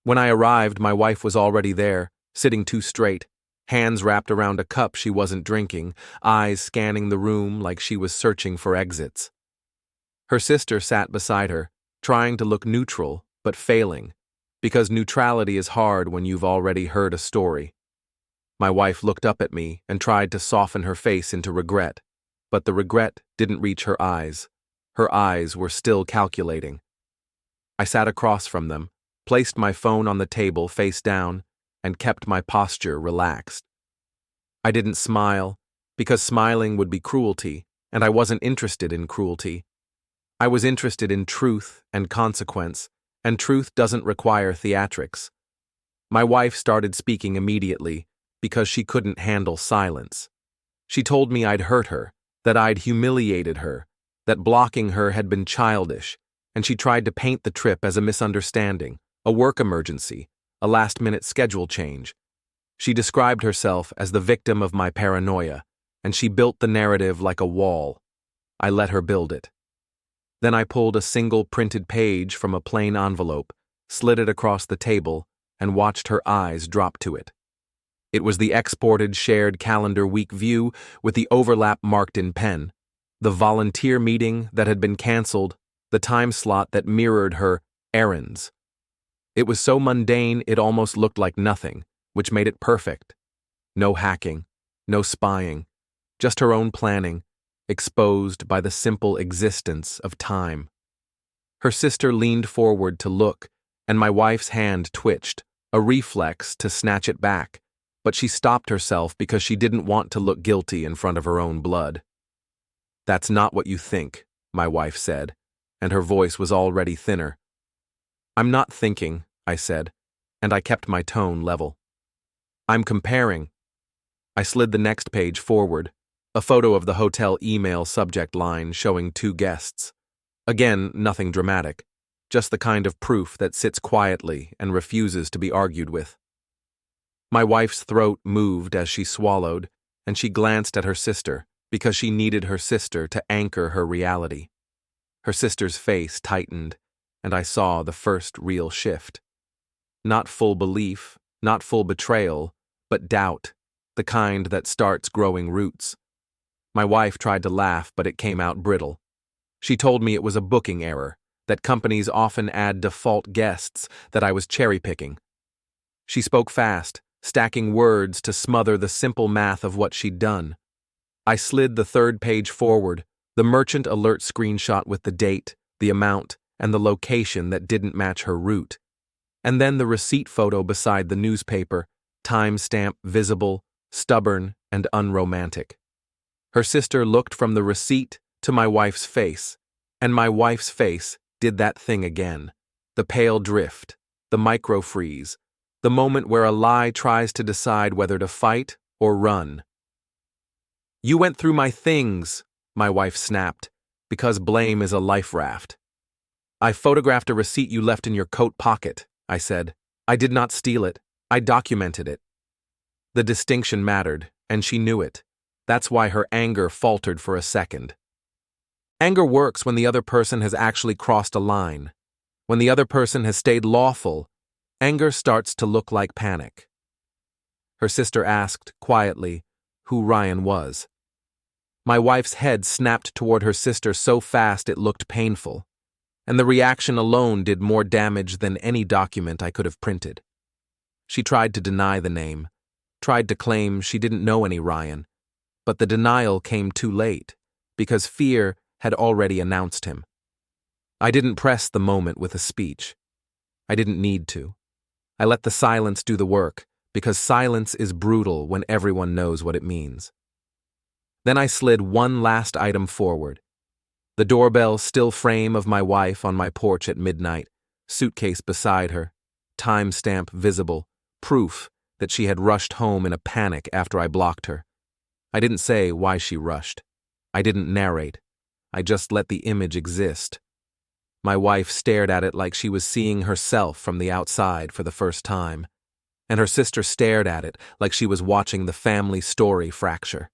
When I arrived, my wife was already there, sitting too straight, hands wrapped around a cup she wasn't drinking, eyes scanning the room like she was searching for exits. Her sister sat beside her, trying to look neutral, but failing, because neutrality is hard when you've already heard a story. My wife looked up at me and tried to soften her face into regret, but the regret didn't reach her eyes. Her eyes were still calculating. I sat across from them, placed my phone on the table face down, and kept my posture relaxed. I didn't smile, because smiling would be cruelty, and I wasn't interested in cruelty. I was interested in truth and consequence, and truth doesn't require theatrics. My wife started speaking immediately, because she couldn't handle silence. She told me I'd hurt her, that I'd humiliated her, that blocking her had been childish, and she tried to paint the trip as a misunderstanding, a work emergency, a last-minute schedule change. She described herself as the victim of my paranoia, and she built the narrative like a wall. I let her build it. Then I pulled a single printed page from a plain envelope, slid it across the table, and watched her eyes drop to it. It was the exported shared calendar week view with the overlap marked in pen, the volunteer meeting that had been canceled, the time slot that mirrored her errands. It was so mundane it almost looked like nothing, which made it perfect. No hacking, no spying, just her own planning, exposed by the simple existence of time. Her sister leaned forward to look, and my wife's hand twitched, a reflex to snatch it back, but she stopped herself because she didn't want to look guilty in front of her own blood. "That's not what you think," my wife said, and her voice was already thinner. "I'm not thinking," I said, and I kept my tone level. "I'm comparing." I slid the next page forward, a photo of the hotel email subject line showing 2 guests. Again, nothing dramatic, just the kind of proof that sits quietly and refuses to be argued with. My wife's throat moved as she swallowed, and she glanced at her sister because she needed her sister to anchor her reality. Her sister's face tightened, and I saw the first real shift. Not full belief, not full betrayal, but doubt, the kind that starts growing roots. My wife tried to laugh, but it came out brittle. She told me it was a booking error, that companies often add default guests, that I was cherry-picking. She spoke fast, stacking words to smother the simple math of what she'd done. I slid the 3rd page forward, the merchant alert screenshot with the date, the amount, and the location that didn't match her route. And then the receipt photo beside the newspaper, timestamp visible, stubborn, and unromantic. Her sister looked from the receipt to my wife's face, and my wife's face did that thing again. The pale drift, the micro-freeze, the moment where a lie tries to decide whether to fight or run. "You went through my things," my wife snapped, because blame is a life raft. "I photographed a receipt you left in your coat pocket," I said. "I did not steal it. I documented it." The distinction mattered, and she knew it. That's why her anger faltered for a second. Anger works when the other person has actually crossed a line. When the other person has stayed lawful, anger starts to look like panic. Her sister asked, quietly, who Ryan was. My wife's head snapped toward her sister so fast it looked painful, and the reaction alone did more damage than any document I could have printed. She tried to deny the name, tried to claim she didn't know any Ryan, but the denial came too late, because fear had already announced him. I didn't press the moment with a speech. I didn't need to. I let the silence do the work, because silence is brutal when everyone knows what it means. Then I slid one last item forward. The doorbell still frame of my wife on my porch at midnight, suitcase beside her, timestamp visible, proof that she had rushed home in a panic after I blocked her. I didn't say why she rushed. I didn't narrate. I just let the image exist. My wife stared at it like she was seeing herself from the outside for the first time, and her sister stared at it like she was watching the family story fracture.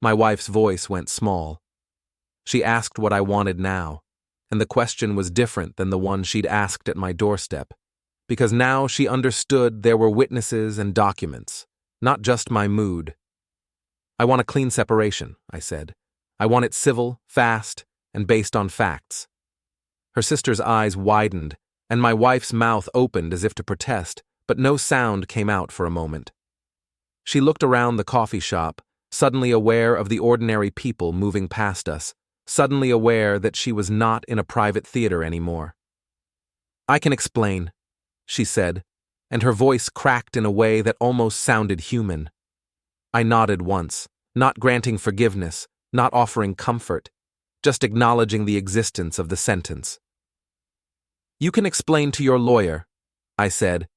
My wife's voice went small. She asked what I wanted now, and the question was different than the one she'd asked at my doorstep, because now she understood there were witnesses and documents, not just my mood. "I want a clean separation," I said. "I want it civil, fast, and based on facts." Her sister's eyes widened, and my wife's mouth opened as if to protest, but no sound came out for a moment. She looked around the coffee shop, suddenly aware of the ordinary people moving past us, suddenly aware that she was not in a private theater anymore. "I can explain," she said, and her voice cracked in a way that almost sounded human. I nodded once, not granting forgiveness, not offering comfort, just acknowledging the existence of the sentence. "You can explain to your lawyer," I said,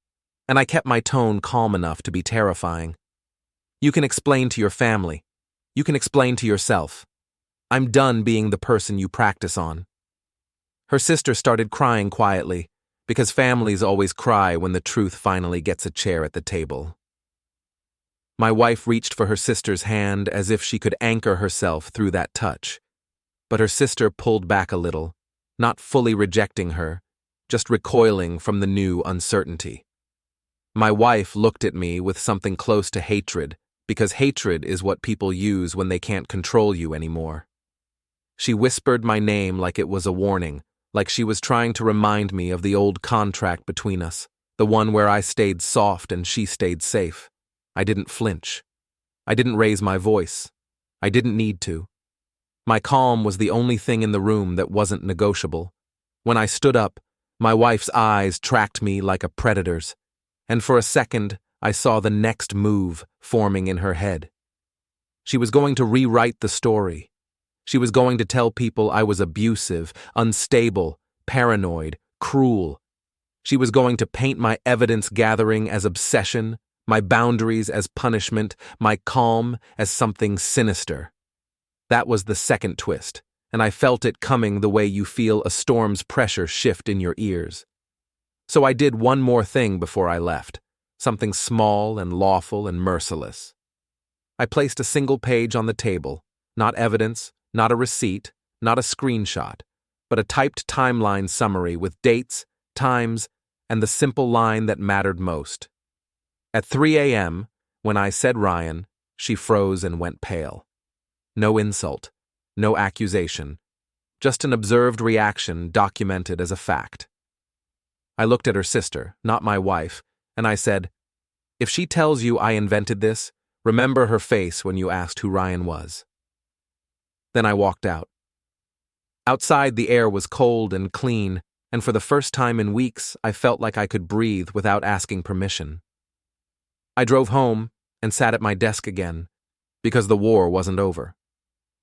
and I kept my tone calm enough to be terrifying. You can explain to your family. You can explain to yourself. I'm done being the person you practice on. Her sister started crying quietly, because families always cry when the truth finally gets a chair at the table. My wife reached for her sister's hand as if she could anchor herself through that touch, but her sister pulled back a little, not fully rejecting her, just recoiling from the new uncertainty. My wife looked at me with something close to hatred, because hatred is what people use when they can't control you anymore. She whispered my name like it was a warning, like she was trying to remind me of the old contract between us, the one where I stayed soft and she stayed safe. I didn't flinch. I didn't raise my voice. I didn't need to. My calm was the only thing in the room that wasn't negotiable. When I stood up, my wife's eyes tracked me like a predator's, and for a second I saw the next move forming in her head. She was going to rewrite the story. She was going to tell people I was abusive, unstable, paranoid, cruel. She was going to paint my evidence gathering as obsession, my boundaries as punishment, my calm as something sinister. That was the second twist, and I felt it coming the way you feel a storm's pressure shift in your ears. So I did one more thing before I left, something small and lawful and merciless. I placed a single page on the table, not evidence, not a receipt, not a screenshot, but a typed timeline summary with dates, times, and the simple line that mattered most. At 3 a.m., when I said Ryan, she froze and went pale. No insult, no accusation, just an observed reaction documented as a fact. I looked at her sister, not my wife, and I said, "If she tells you I invented this, remember her face when you asked who Ryan was." Then I walked out. Outside, the air was cold and clean, and for the first time in weeks, I felt like I could breathe without asking permission. I drove home and sat at my desk again, because the war wasn't over.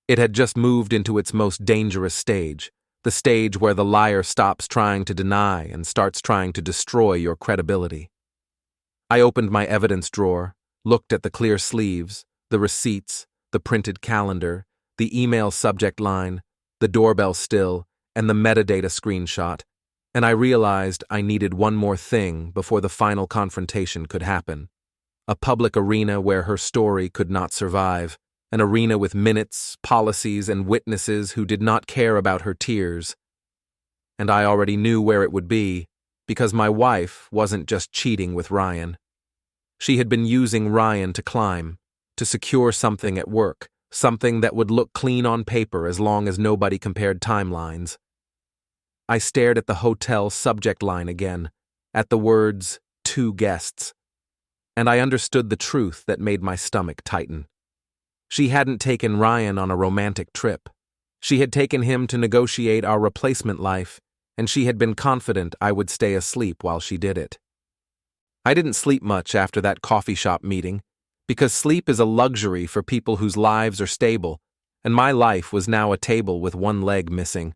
It had just moved into its most dangerous stage, the stage where the liar stops trying to deny and starts trying to destroy your credibility. I opened my evidence drawer, looked at the clear sleeves, the receipts, the printed calendar, the email subject line, the doorbell still, and the metadata screenshot, and I realized I needed one more thing before the final confrontation could happen. A public arena where her story could not survive, an arena with minutes, policies, and witnesses who did not care about her tears. And I already knew where it would be, because my wife wasn't just cheating with Ryan. She had been using Ryan to climb, to secure something at work, something that would look clean on paper as long as nobody compared timelines. I stared at the hotel subject line again, at the words, 2 guests, and I understood the truth that made my stomach tighten. She hadn't taken Ryan on a romantic trip. She had taken him to negotiate our replacement life, and she had been confident I would stay asleep while she did it. I didn't sleep much after that coffee shop meeting, because sleep is a luxury for people whose lives are stable, and my life was now a table with one leg missing.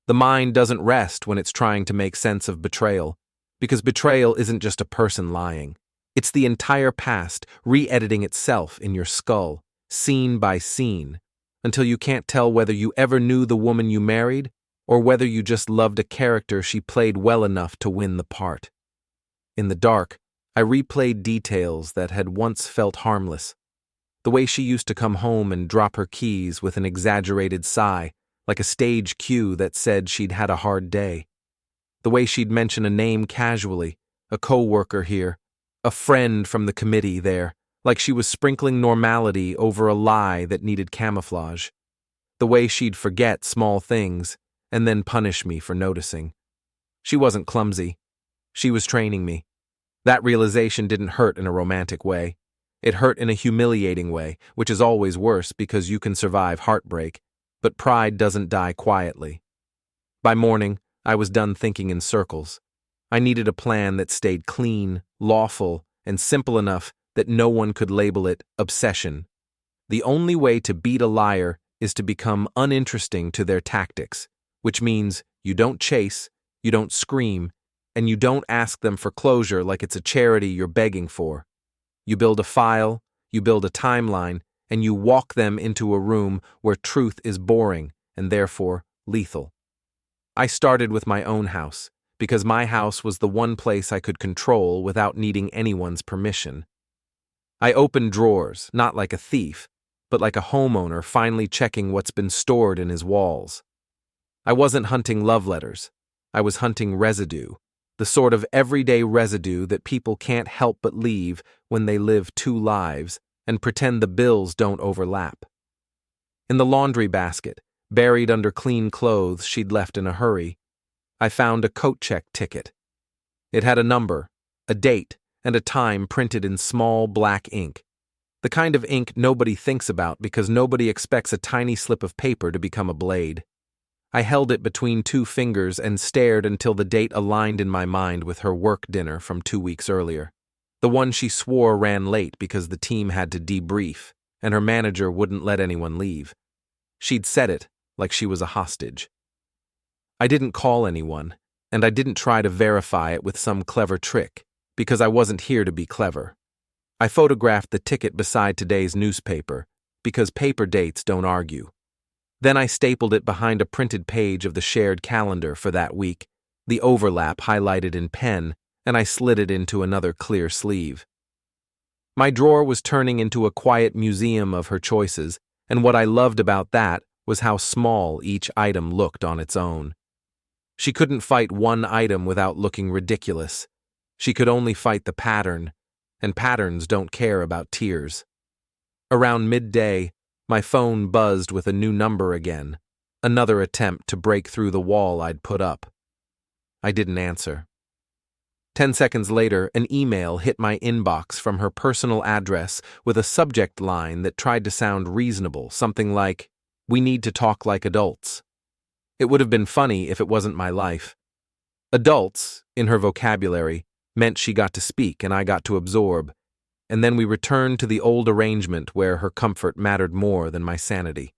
The mind doesn't rest when it's trying to make sense of betrayal, because betrayal isn't just a person lying. It's the entire past re-editing itself in your skull, scene by scene, until you can't tell whether you ever knew the woman you married or whether you just loved a character she played well enough to win the part. In the dark, I replayed details that had once felt harmless. The way she used to come home and drop her keys with an exaggerated sigh, like a stage cue that said she'd had a hard day. The way she'd mention a name casually, a co-worker here, a friend from the committee there, like she was sprinkling normality over a lie that needed camouflage. The way she'd forget small things and then punish me for noticing. She wasn't clumsy. She was training me. That realization didn't hurt in a romantic way. It hurt in a humiliating way, which is always worse because you can survive heartbreak, but pride doesn't die quietly. By morning, I was done thinking in circles. I needed a plan that stayed clean, lawful, and simple enough that no one could label it obsession. The only way to beat a liar is to become uninteresting to their tactics, which means you don't chase, you don't scream, and you don't ask them for closure like it's a charity you're begging for. You build a file, you build a timeline, and you walk them into a room where truth is boring and therefore lethal. I started with my own house, because my house was the one place I could control without needing anyone's permission. I opened drawers, not like a thief, but like a homeowner finally checking what's been stored in his walls. I wasn't hunting love letters. I was hunting residue, the sort of everyday residue that people can't help but leave when they live two lives and pretend the bills don't overlap. In the laundry basket, buried under clean clothes she'd left in a hurry, I found a coat check ticket. It had a number, a date, and a time printed in small black ink. The kind of ink nobody thinks about because nobody expects a tiny slip of paper to become a blade. I held it between two fingers and stared until the date aligned in my mind with her work dinner from 2 weeks earlier. The one she swore ran late because the team had to debrief, and her manager wouldn't let anyone leave. She'd said it like she was a hostage. I didn't call anyone, and I didn't try to verify it with some clever trick, because I wasn't here to be clever. I photographed the ticket beside today's newspaper, because paper dates don't argue. Then I stapled it behind a printed page of the shared calendar for that week, the overlap highlighted in pen, and I slid it into another clear sleeve. My drawer was turning into a quiet museum of her choices, and what I loved about that was how small each item looked on its own. She couldn't fight one item without looking ridiculous. She could only fight the pattern, and patterns don't care about tears. Around midday, my phone buzzed with a new number again, another attempt to break through the wall I'd put up. I didn't answer. 10 seconds later, an email hit my inbox from her personal address with a subject line that tried to sound reasonable, something like, "We need to talk like adults." It would have been funny if it wasn't my life. Adults, in her vocabulary, meant she got to speak and I got to absorb, and then we returned to the old arrangement where her comfort mattered more than my sanity.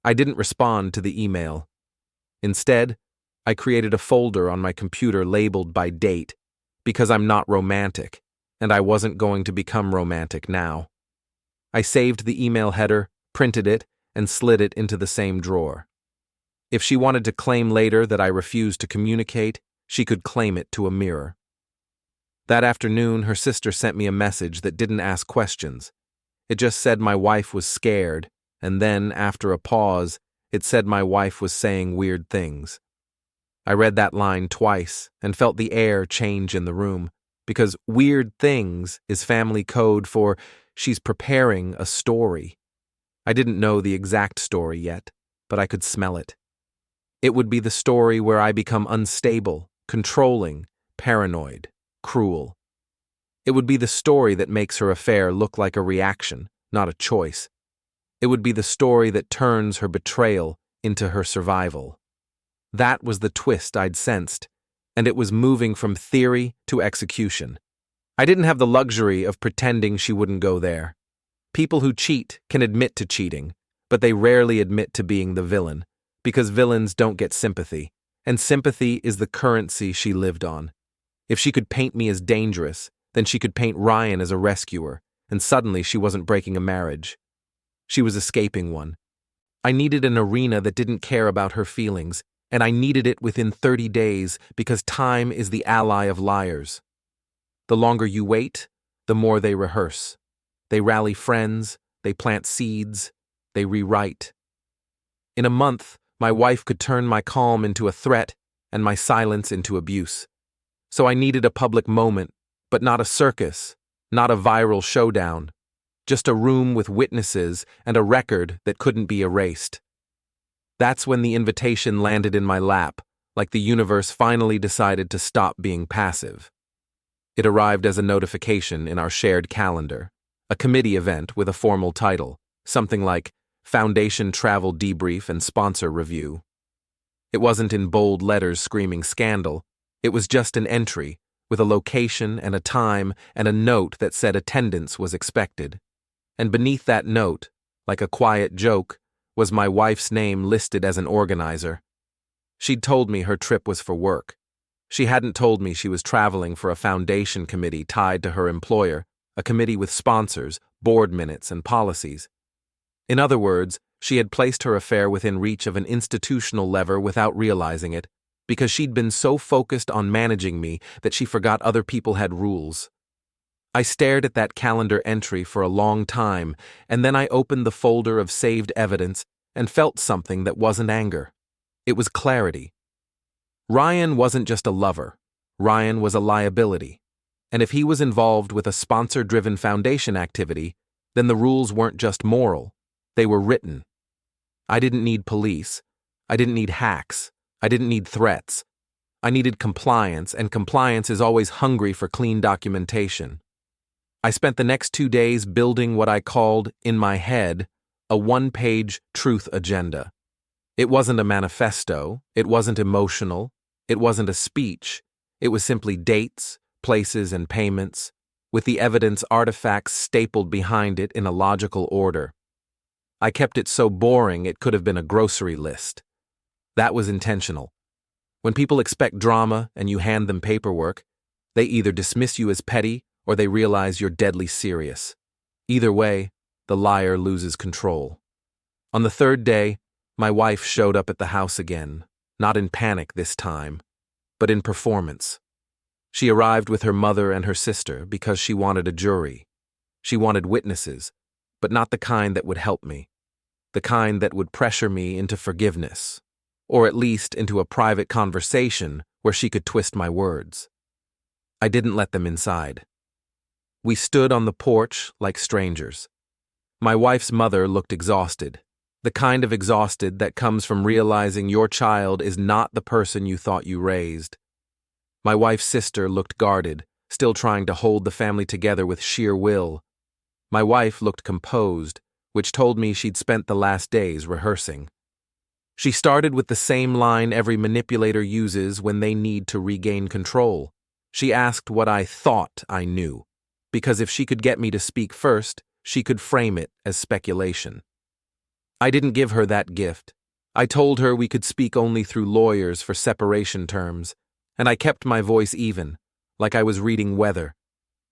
I didn't respond to the email. Instead, I created a folder on my computer labeled by date, because I'm not romantic, and I wasn't going to become romantic now. I saved the email header, printed it, and slid it into the same drawer. If she wanted to claim later that I refused to communicate, she could claim it to a mirror. That afternoon, her sister sent me a message that didn't ask questions. It just said my wife was scared, and then, after a pause, it said my wife was saying weird things. I read that line twice and felt the air change in the room, because weird things is family code for she's preparing a story. I didn't know the exact story yet, but I could smell it. It would be the story where I become unstable, controlling, paranoid, cruel. It would be the story that makes her affair look like a reaction, not a choice. It would be the story that turns her betrayal into her survival. That was the twist I'd sensed, and it was moving from theory to execution. I didn't have the luxury of pretending she wouldn't go there. People who cheat can admit to cheating, but they rarely admit to being the villain, because villains don't get sympathy, and sympathy is the currency she lived on. If she could paint me as dangerous, then she could paint Ryan as a rescuer, and suddenly she wasn't breaking a marriage. She was escaping one. I needed an arena that didn't care about her feelings, and I needed it within 30 days because time is the ally of liars. The longer you wait, the more they rehearse. They rally friends, they plant seeds, they rewrite. In a month, my wife could turn my calm into a threat and my silence into abuse. So I needed a public moment, but not a circus, not a viral showdown, just a room with witnesses and a record that couldn't be erased. That's when the invitation landed in my lap, like the universe finally decided to stop being passive. It arrived as a notification in our shared calendar, a committee event with a formal title, something like Foundation Travel Debrief and Sponsor Review. It wasn't in bold letters screaming scandal. It was just an entry, with a location and a time and a note that said attendance was expected. And beneath that note, like a quiet joke, was my wife's name listed as an organizer. She'd told me her trip was for work. She hadn't told me she was traveling for a foundation committee tied to her employer, a committee with sponsors, board minutes, and policies. In other words, she had placed her affair within reach of an institutional lever without realizing it, because she'd been so focused on managing me that she forgot other people had rules. I stared at that calendar entry for a long time, and then I opened the folder of saved evidence and felt something that wasn't anger. It was clarity. Ryan wasn't just a lover. Ryan was a liability. And if he was involved with a sponsor-driven foundation activity, then the rules weren't just moral. They were written. I didn't need police. I didn't need hacks. I didn't need threats. I needed compliance, and compliance is always hungry for clean documentation. I spent the next 2 days building what I called, in my head, a one-page truth agenda. It wasn't a manifesto, it wasn't emotional, it wasn't a speech, it was simply dates, places, and payments, with the evidence artifacts stapled behind it in a logical order. I kept it so boring it could have been a grocery list. That was intentional. When people expect drama and you hand them paperwork, they either dismiss you as petty or they realize you're deadly serious. Either way, the liar loses control. On the 3rd day, my wife showed up at the house again, not in panic this time, but in performance. She arrived with her mother and her sister because she wanted a jury. She wanted witnesses, but not the kind that would help me, the kind that would pressure me into forgiveness, or at least into a private conversation where she could twist my words. I didn't let them inside. We stood on the porch like strangers. My wife's mother looked exhausted, the kind of exhausted that comes from realizing your child is not the person you thought you raised. My wife's sister looked guarded, still trying to hold the family together with sheer will. My wife looked composed, which told me she'd spent the last days rehearsing. She started with the same line every manipulator uses when they need to regain control. She asked what I thought I knew, because if she could get me to speak first, she could frame it as speculation. I didn't give her that gift. I told her we could speak only through lawyers for separation terms, and I kept my voice even, like I was reading weather.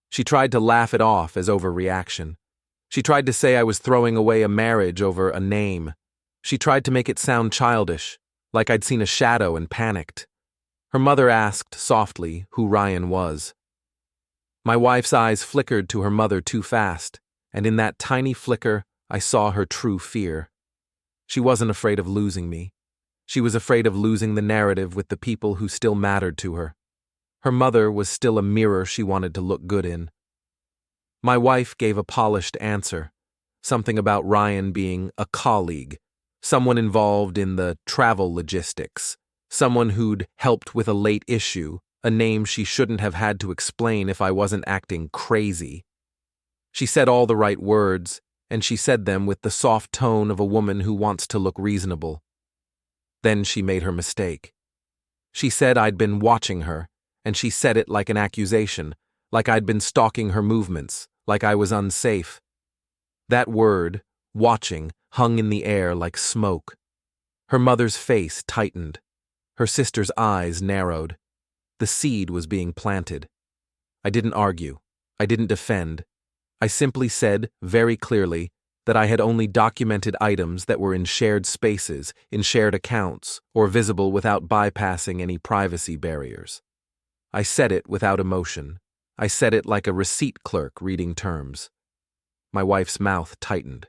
She tried to laugh it off as overreaction. She tried to say I was throwing away a marriage over a name. She tried to make it sound childish, like I'd seen a shadow and panicked. Her mother asked softly who Ryan was. My wife's eyes flickered to her mother too fast, and in that tiny flicker, I saw her true fear. She wasn't afraid of losing me. She was afraid of losing the narrative with the people who still mattered to her. Her mother was still a mirror she wanted to look good in. My wife gave a polished answer, something about Ryan being a colleague, someone involved in the travel logistics, someone who'd helped with a late issue, a name she shouldn't have had to explain if I wasn't acting crazy. She said all the right words, and she said them with the soft tone of a woman who wants to look reasonable. Then she made her mistake. She said I'd been watching her, and she said it like an accusation, like I'd been stalking her movements, like I was unsafe. That word, watching, hung in the air like smoke. Her mother's face tightened. Her sister's eyes narrowed. The seed was being planted. I didn't argue. I didn't defend. I simply said, very clearly, that I had only documented items that were in shared spaces, in shared accounts, or visible without bypassing any privacy barriers. I said it without emotion. I said it like a receipt clerk reading terms. My wife's mouth tightened.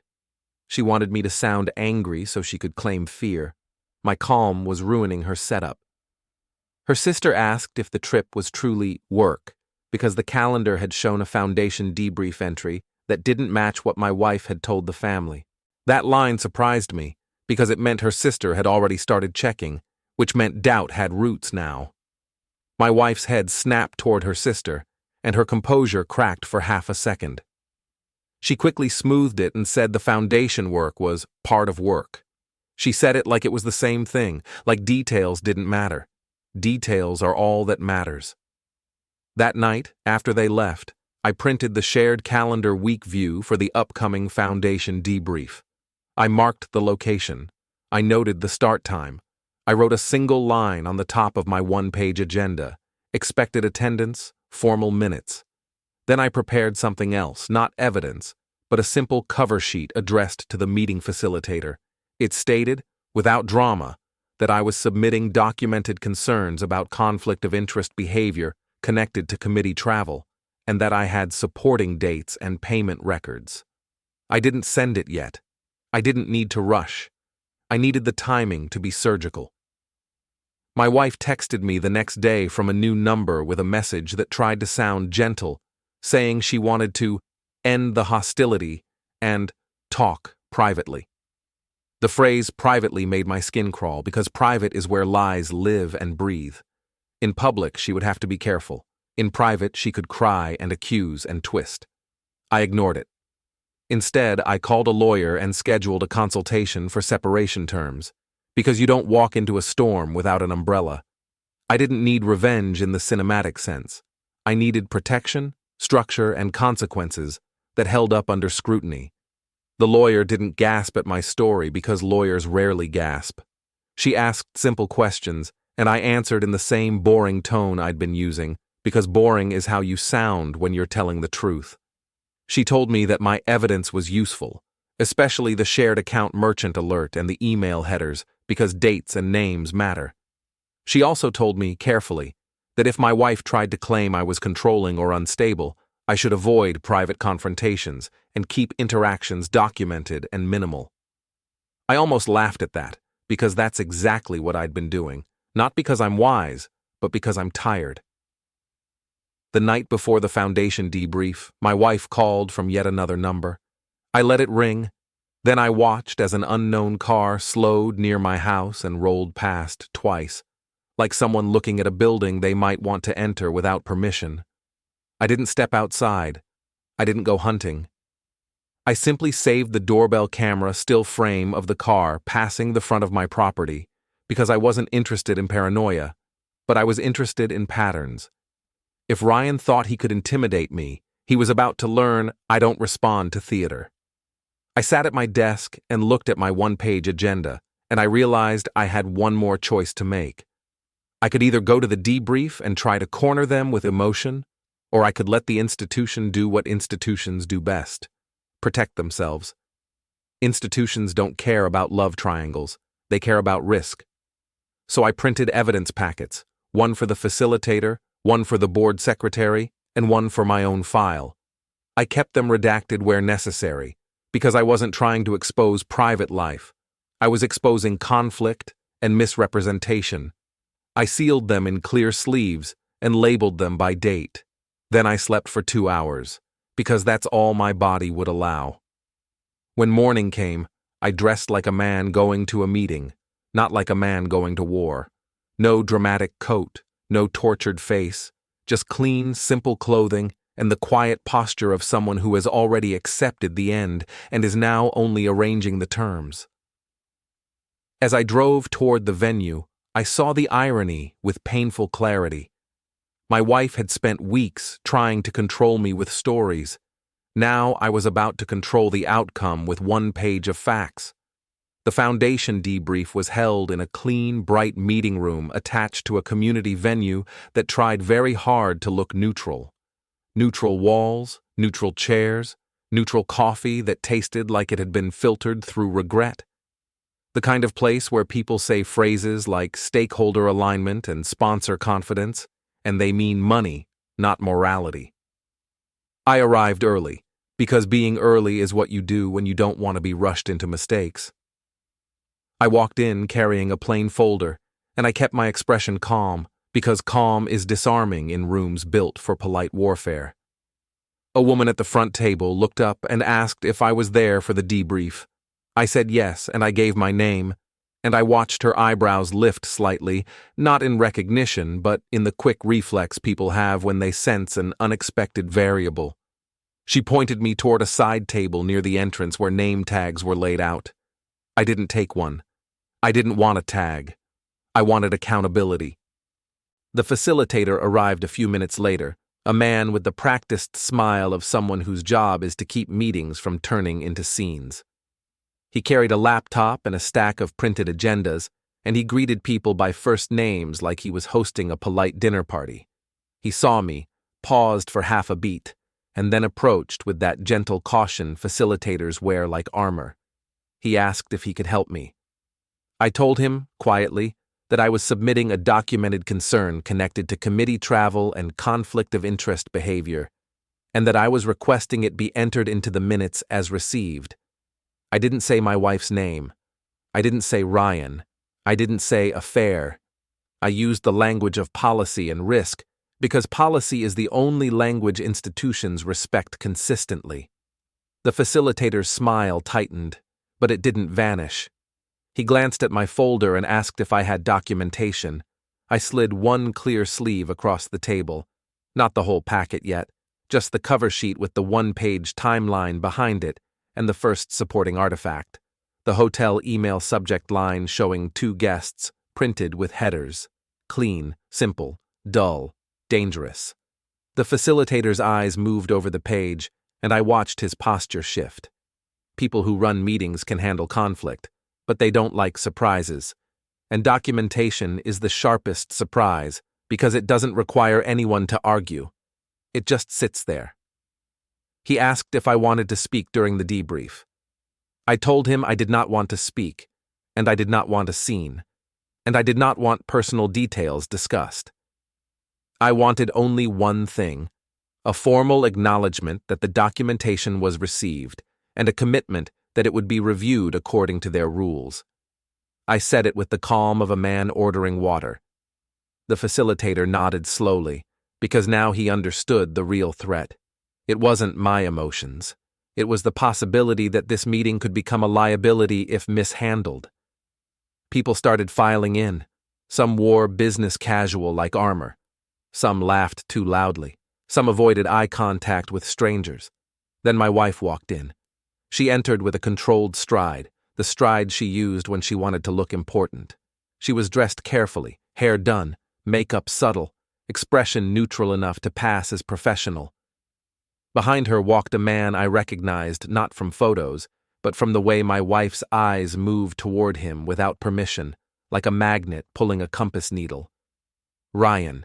She wanted me to sound angry so she could claim fear. My calm was ruining her setup. Her sister asked if the trip was truly work, because the calendar had shown a foundation debrief entry that didn't match what my wife had told the family. That line surprised me, because it meant her sister had already started checking, which meant doubt had roots now. My wife's head snapped toward her sister, and her composure cracked for half a second. She quickly smoothed it and said the foundation work was part of work. She said it like it was the same thing, like details didn't matter. Details are all that matters. That night, after they left, I printed the shared calendar week view for the upcoming foundation debrief. I marked the location. I noted the start time. I wrote a single line on the top of my one-page agenda, expected attendance, formal minutes. Then I prepared something else, not evidence, but a simple cover sheet addressed to the meeting facilitator. It stated, without drama, that I was submitting documented concerns about conflict of interest behavior connected to committee travel, and that I had supporting dates and payment records. I didn't send it yet. I didn't need to rush. I needed the timing to be surgical. My wife texted me the next day from a new number with a message that tried to sound gentle, saying she wanted to end the hostility and talk privately. The phrase privately made my skin crawl because private is where lies live and breathe. In public, she would have to be careful. In private, she could cry and accuse and twist. I ignored it. Instead, I called a lawyer and scheduled a consultation for separation terms, because you don't walk into a storm without an umbrella. I didn't need revenge in the cinematic sense. I needed protection, structure, and consequences that held up under scrutiny. The lawyer didn't gasp at my story because lawyers rarely gasp. She asked simple questions, and I answered in the same boring tone I'd been using, because boring is how you sound when you're telling the truth. She told me that my evidence was useful, especially the shared account merchant alert and the email headers, because dates and names matter. She also told me, carefully, that if my wife tried to claim I was controlling or unstable, I should avoid private confrontations and keep interactions documented and minimal. I almost laughed at that, because that's exactly what I'd been doing, not because I'm wise, but because I'm tired. The night before the foundation debrief, my wife called from yet another number. I let it ring. Then I watched as an unknown car slowed near my house and rolled past twice, like someone looking at a building they might want to enter without permission. I didn't step outside. I didn't go hunting. I simply saved the doorbell camera still frame of the car passing the front of my property, because I wasn't interested in paranoia, but I was interested in patterns. If Ryan thought he could intimidate me, he was about to learn I don't respond to theater. I sat at my desk and looked at my one-page agenda, and I realized I had one more choice to make. I could either go to the debrief and try to corner them with emotion, or I could let the institution do what institutions do best: protect themselves. Institutions don't care about love triangles, they care about risk. So I printed evidence packets, one for the facilitator, one for the board secretary, and one for my own file. I kept them redacted where necessary, because I wasn't trying to expose private life. I was exposing conflict and misrepresentation. I sealed them in clear sleeves and labeled them by date. Then I slept for 2 hours, because that's all my body would allow. When morning came, I dressed like a man going to a meeting, not like a man going to war. No dramatic coat, no tortured face, just clean, simple clothing and the quiet posture of someone who has already accepted the end and is now only arranging the terms. As I drove toward the venue, I saw the irony with painful clarity. My wife had spent weeks trying to control me with stories. Now I was about to control the outcome with one page of facts. The foundation debrief was held in a clean, bright meeting room attached to a community venue that tried very hard to look neutral. Neutral walls, neutral chairs, neutral coffee that tasted like it had been filtered through regret. The kind of place where people say phrases like stakeholder alignment and sponsor confidence, and they mean money, not morality. I arrived early, because being early is what you do when you don't want to be rushed into mistakes. I walked in carrying a plain folder, and I kept my expression calm, because calm is disarming in rooms built for polite warfare. A woman at the front table looked up and asked if I was there for the debrief. I said yes, and I gave my name, and I watched her eyebrows lift slightly, not in recognition, but in the quick reflex people have when they sense an unexpected variable. She pointed me toward a side table near the entrance where name tags were laid out. I didn't take one. I didn't want a tag. I wanted accountability. The facilitator arrived a few minutes later, a man with the practiced smile of someone whose job is to keep meetings from turning into scenes. He carried a laptop and a stack of printed agendas, and he greeted people by first names like he was hosting a polite dinner party. He saw me, paused for half a beat, and then approached with that gentle caution facilitators wear like armor. He asked if he could help me. I told him, quietly, that I was submitting a documented concern connected to committee travel and conflict of interest behavior, and that I was requesting it be entered into the minutes as received. I didn't say my wife's name. I didn't say Ryan. I didn't say affair. I used the language of policy and risk because policy is the only language institutions respect consistently. The facilitator's smile tightened, but it didn't vanish. He glanced at my folder and asked if I had documentation. I slid one clear sleeve across the table. Not the whole packet yet, just the cover sheet with the one-page timeline behind it and the first supporting artifact, the hotel email subject line showing 2 guests, printed with headers. Clean, simple, dull, dangerous. The facilitator's eyes moved over the page, and I watched his posture shift. People who run meetings can handle conflict, but they don't like surprises. And documentation is the sharpest surprise because it doesn't require anyone to argue. It just sits there. He asked if I wanted to speak during the debrief. I told him I did not want to speak, and I did not want a scene, and I did not want personal details discussed. I wanted only one thing: a formal acknowledgement that the documentation was received, and a commitment that it would be reviewed according to their rules. I said it with the calm of a man ordering water. The facilitator nodded slowly, because now he understood the real threat. It wasn't my emotions. It was the possibility that this meeting could become a liability if mishandled. People started filing in. Some wore business casual like armor. Some laughed too loudly. Some avoided eye contact with strangers. Then my wife walked in. She entered with a controlled stride, the stride she used when she wanted to look important. She was dressed carefully, hair done, makeup subtle, expression neutral enough to pass as professional. Behind her walked a man I recognized not from photos, but from the way my wife's eyes moved toward him without permission, like a magnet pulling a compass needle. Ryan.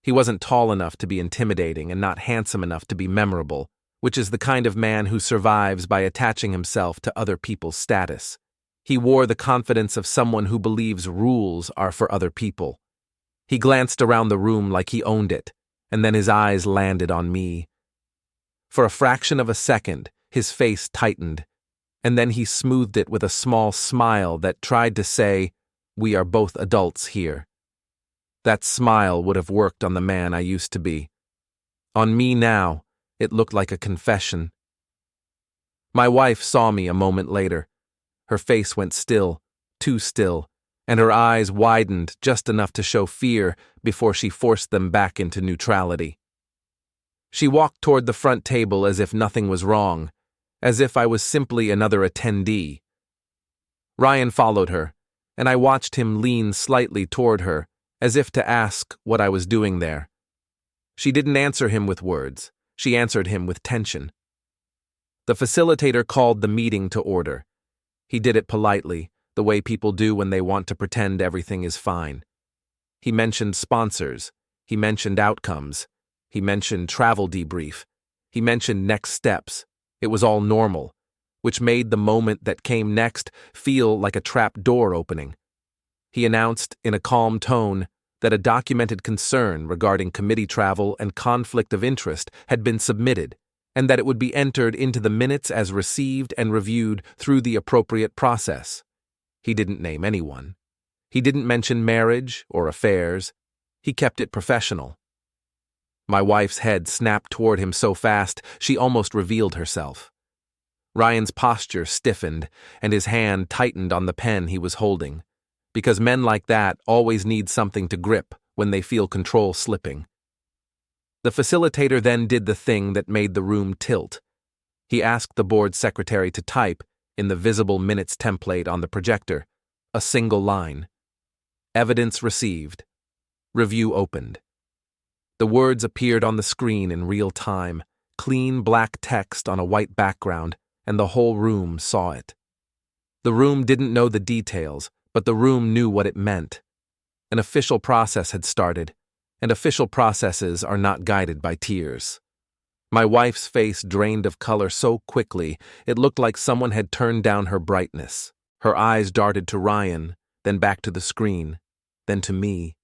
He wasn't tall enough to be intimidating and not handsome enough to be memorable, which is the kind of man who survives by attaching himself to other people's status. He wore the confidence of someone who believes rules are for other people. He glanced around the room like he owned it, and then his eyes landed on me. For a fraction of a second, his face tightened, and then he smoothed it with a small smile that tried to say, "We are both adults here." That smile would have worked on the man I used to be. On me now, it looked like a confession. My wife saw me a moment later. Her face went still, too still, and her eyes widened just enough to show fear before she forced them back into neutrality. She walked toward the front table as if nothing was wrong, as if I was simply another attendee. Ryan followed her, and I watched him lean slightly toward her, as if to ask what I was doing there. She didn't answer him with words. She answered him with tension. The facilitator called the meeting to order. He did it politely, the way people do when they want to pretend everything is fine. He mentioned sponsors. He mentioned outcomes. He mentioned travel debrief. He mentioned next steps. It was all normal, which made the moment that came next feel like a trap door opening. He announced, in a calm tone, that a documented concern regarding committee travel and conflict of interest had been submitted, and that it would be entered into the minutes as received and reviewed through the appropriate process. He didn't name anyone. He didn't mention marriage or affairs. He kept it professional. My wife's head snapped toward him so fast she almost revealed herself. Ryan's posture stiffened, and his hand tightened on the pen he was holding, because men like that always need something to grip when they feel control slipping. The facilitator then did the thing that made the room tilt. He asked the board secretary to type, in the visible minutes template on the projector, a single line. Evidence received. Review opened. The words appeared on the screen in real time, clean black text on a white background, and the whole room saw it. The room didn't know the details, but the room knew what it meant. An official process had started, and official processes are not guided by tears. My wife's face drained of color so quickly it looked like someone had turned down her brightness. Her eyes darted to Ryan, then back to the screen, then to me,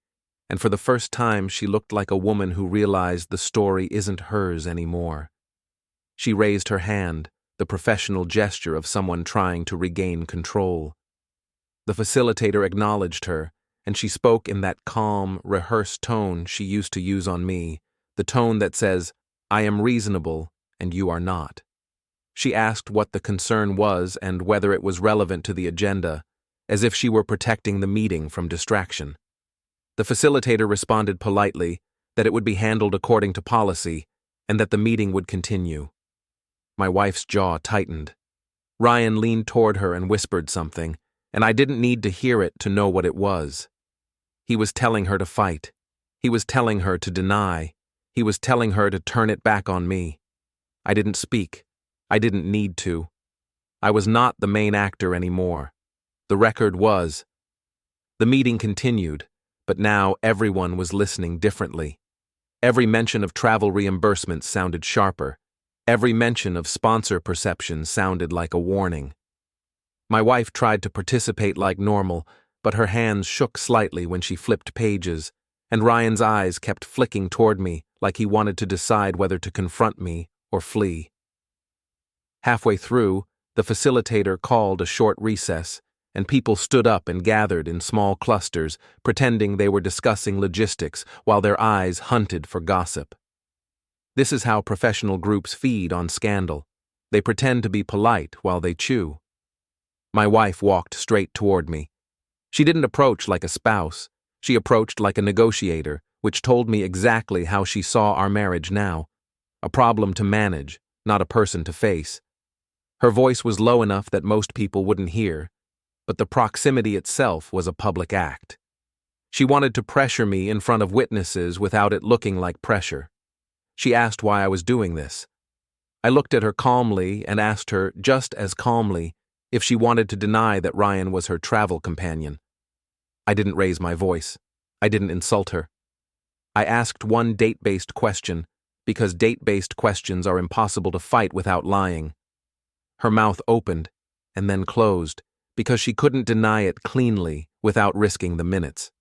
and for the first time she looked like a woman who realized the story isn't hers anymore. She raised her hand, the professional gesture of someone trying to regain control. The facilitator acknowledged her, and she spoke in that calm, rehearsed tone she used to use on me, the tone that says, "I am reasonable, and you are not." She asked what the concern was and whether it was relevant to the agenda, as if she were protecting the meeting from distraction. The facilitator responded politely that it would be handled according to policy and that the meeting would continue. My wife's jaw tightened. Ryan leaned toward her and whispered something, and I didn't need to hear it to know what it was. He was telling her to fight. He was telling her to deny. He was telling her to turn it back on me. I didn't speak. I didn't need to. I was not the main actor anymore. The record was. The meeting continued, but now everyone was listening differently. Every mention of travel reimbursements sounded sharper. Every mention of sponsor perception sounded like a warning. My wife tried to participate like normal, but her hands shook slightly when she flipped pages, and Ryan's eyes kept flicking toward me like he wanted to decide whether to confront me or flee. Halfway through, the facilitator called a short recess, and people stood up and gathered in small clusters, pretending they were discussing logistics while their eyes hunted for gossip. This is how professional groups feed on scandal. They pretend to be polite while they chew. My wife walked straight toward me. She didn't approach like a spouse. She approached like a negotiator, which told me exactly how she saw our marriage now. A problem to manage, not a person to face. Her voice was low enough that most people wouldn't hear, but the proximity itself was a public act. She wanted to pressure me in front of witnesses without it looking like pressure. She asked why I was doing this. I looked at her calmly and asked her, just as calmly, if she wanted to deny that Ryan was her travel companion. I didn't raise my voice. I didn't insult her. I asked one date-based question, because date-based questions are impossible to fight without lying. Her mouth opened, and then closed, because she couldn't deny it cleanly without risking the minutes.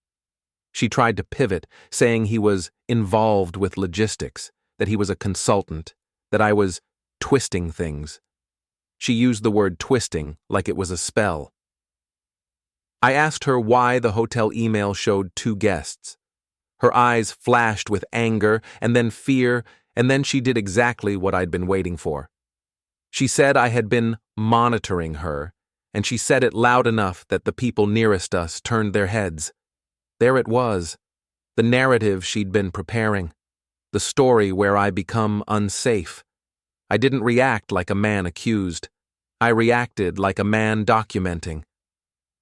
She tried to pivot, saying he was involved with logistics, that he was a consultant, that I was twisting things. She used the word twisting like it was a spell. I asked her why the hotel email showed 2 guests. Her eyes flashed with anger and then fear, and then she did exactly what I'd been waiting for. She said I had been monitoring her, and she said it loud enough that the people nearest us turned their heads. There it was, the narrative she'd been preparing, the story where I become unsafe. I didn't react like a man accused. I reacted like a man documenting.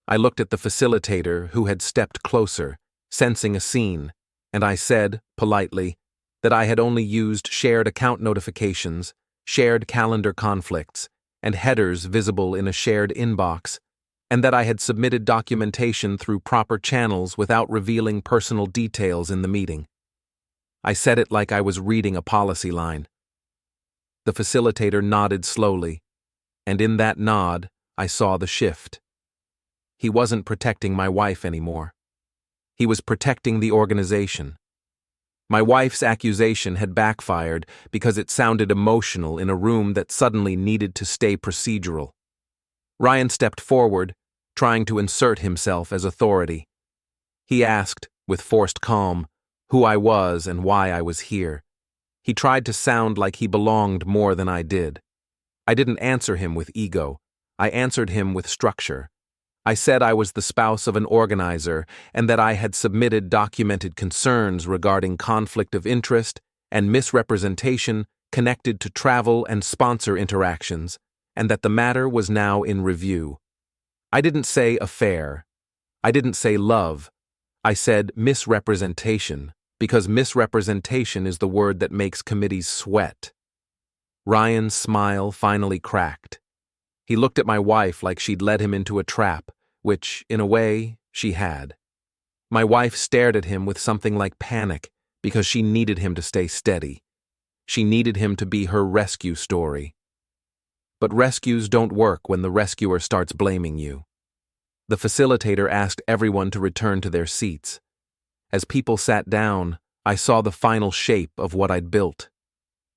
I looked at the facilitator who had stepped closer, sensing a scene, and I said, politely, that I had only used shared account notifications, shared calendar conflicts, and headers visible in a shared inbox, and that I had submitted documentation through proper channels without revealing personal details in the meeting. I said it like I was reading a policy line. The facilitator nodded slowly, and in that nod, I saw the shift. He wasn't protecting my wife anymore. He was protecting the organization. My wife's accusation had backfired because it sounded emotional in a room that suddenly needed to stay procedural. Ryan stepped forward, trying to insert himself as authority. He asked, with forced calm, who I was and why I was here. He tried to sound like he belonged more than I did. I didn't answer him with ego. I answered him with structure. I said I was the spouse of an organizer and that I had submitted documented concerns regarding conflict of interest and misrepresentation connected to travel and sponsor interactions, and that the matter was now in review. I didn't say affair. I didn't say love. I said misrepresentation, because misrepresentation is the word that makes committees sweat. Ryan's smile finally cracked. He looked at my wife like she'd led him into a trap, which, in a way, she had. My wife stared at him with something like panic, because she needed him to stay steady. She needed him to be her rescue story. But rescues don't work when the rescuer starts blaming you. The facilitator asked everyone to return to their seats. As people sat down, I saw the final shape of what I'd built.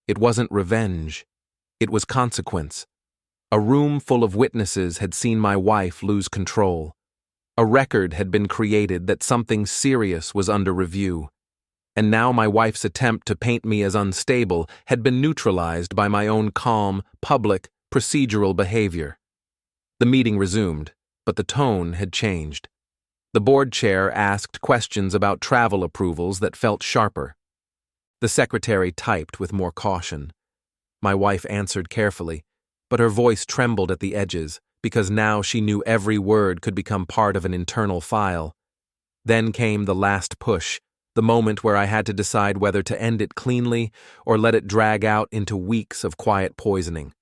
It wasn't revenge. It was consequence. A room full of witnesses had seen my wife lose control. A record had been created that something serious was under review. And now my wife's attempt to paint me as unstable had been neutralized by my own calm, public, procedural behavior. The meeting resumed, but the tone had changed. The board chair asked questions about travel approvals that felt sharper. The secretary typed with more caution. My wife answered carefully, but her voice trembled at the edges, because now she knew every word could become part of an internal file. Then came the last push, the moment where I had to decide whether to end it cleanly or let it drag out into weeks of quiet poisoning.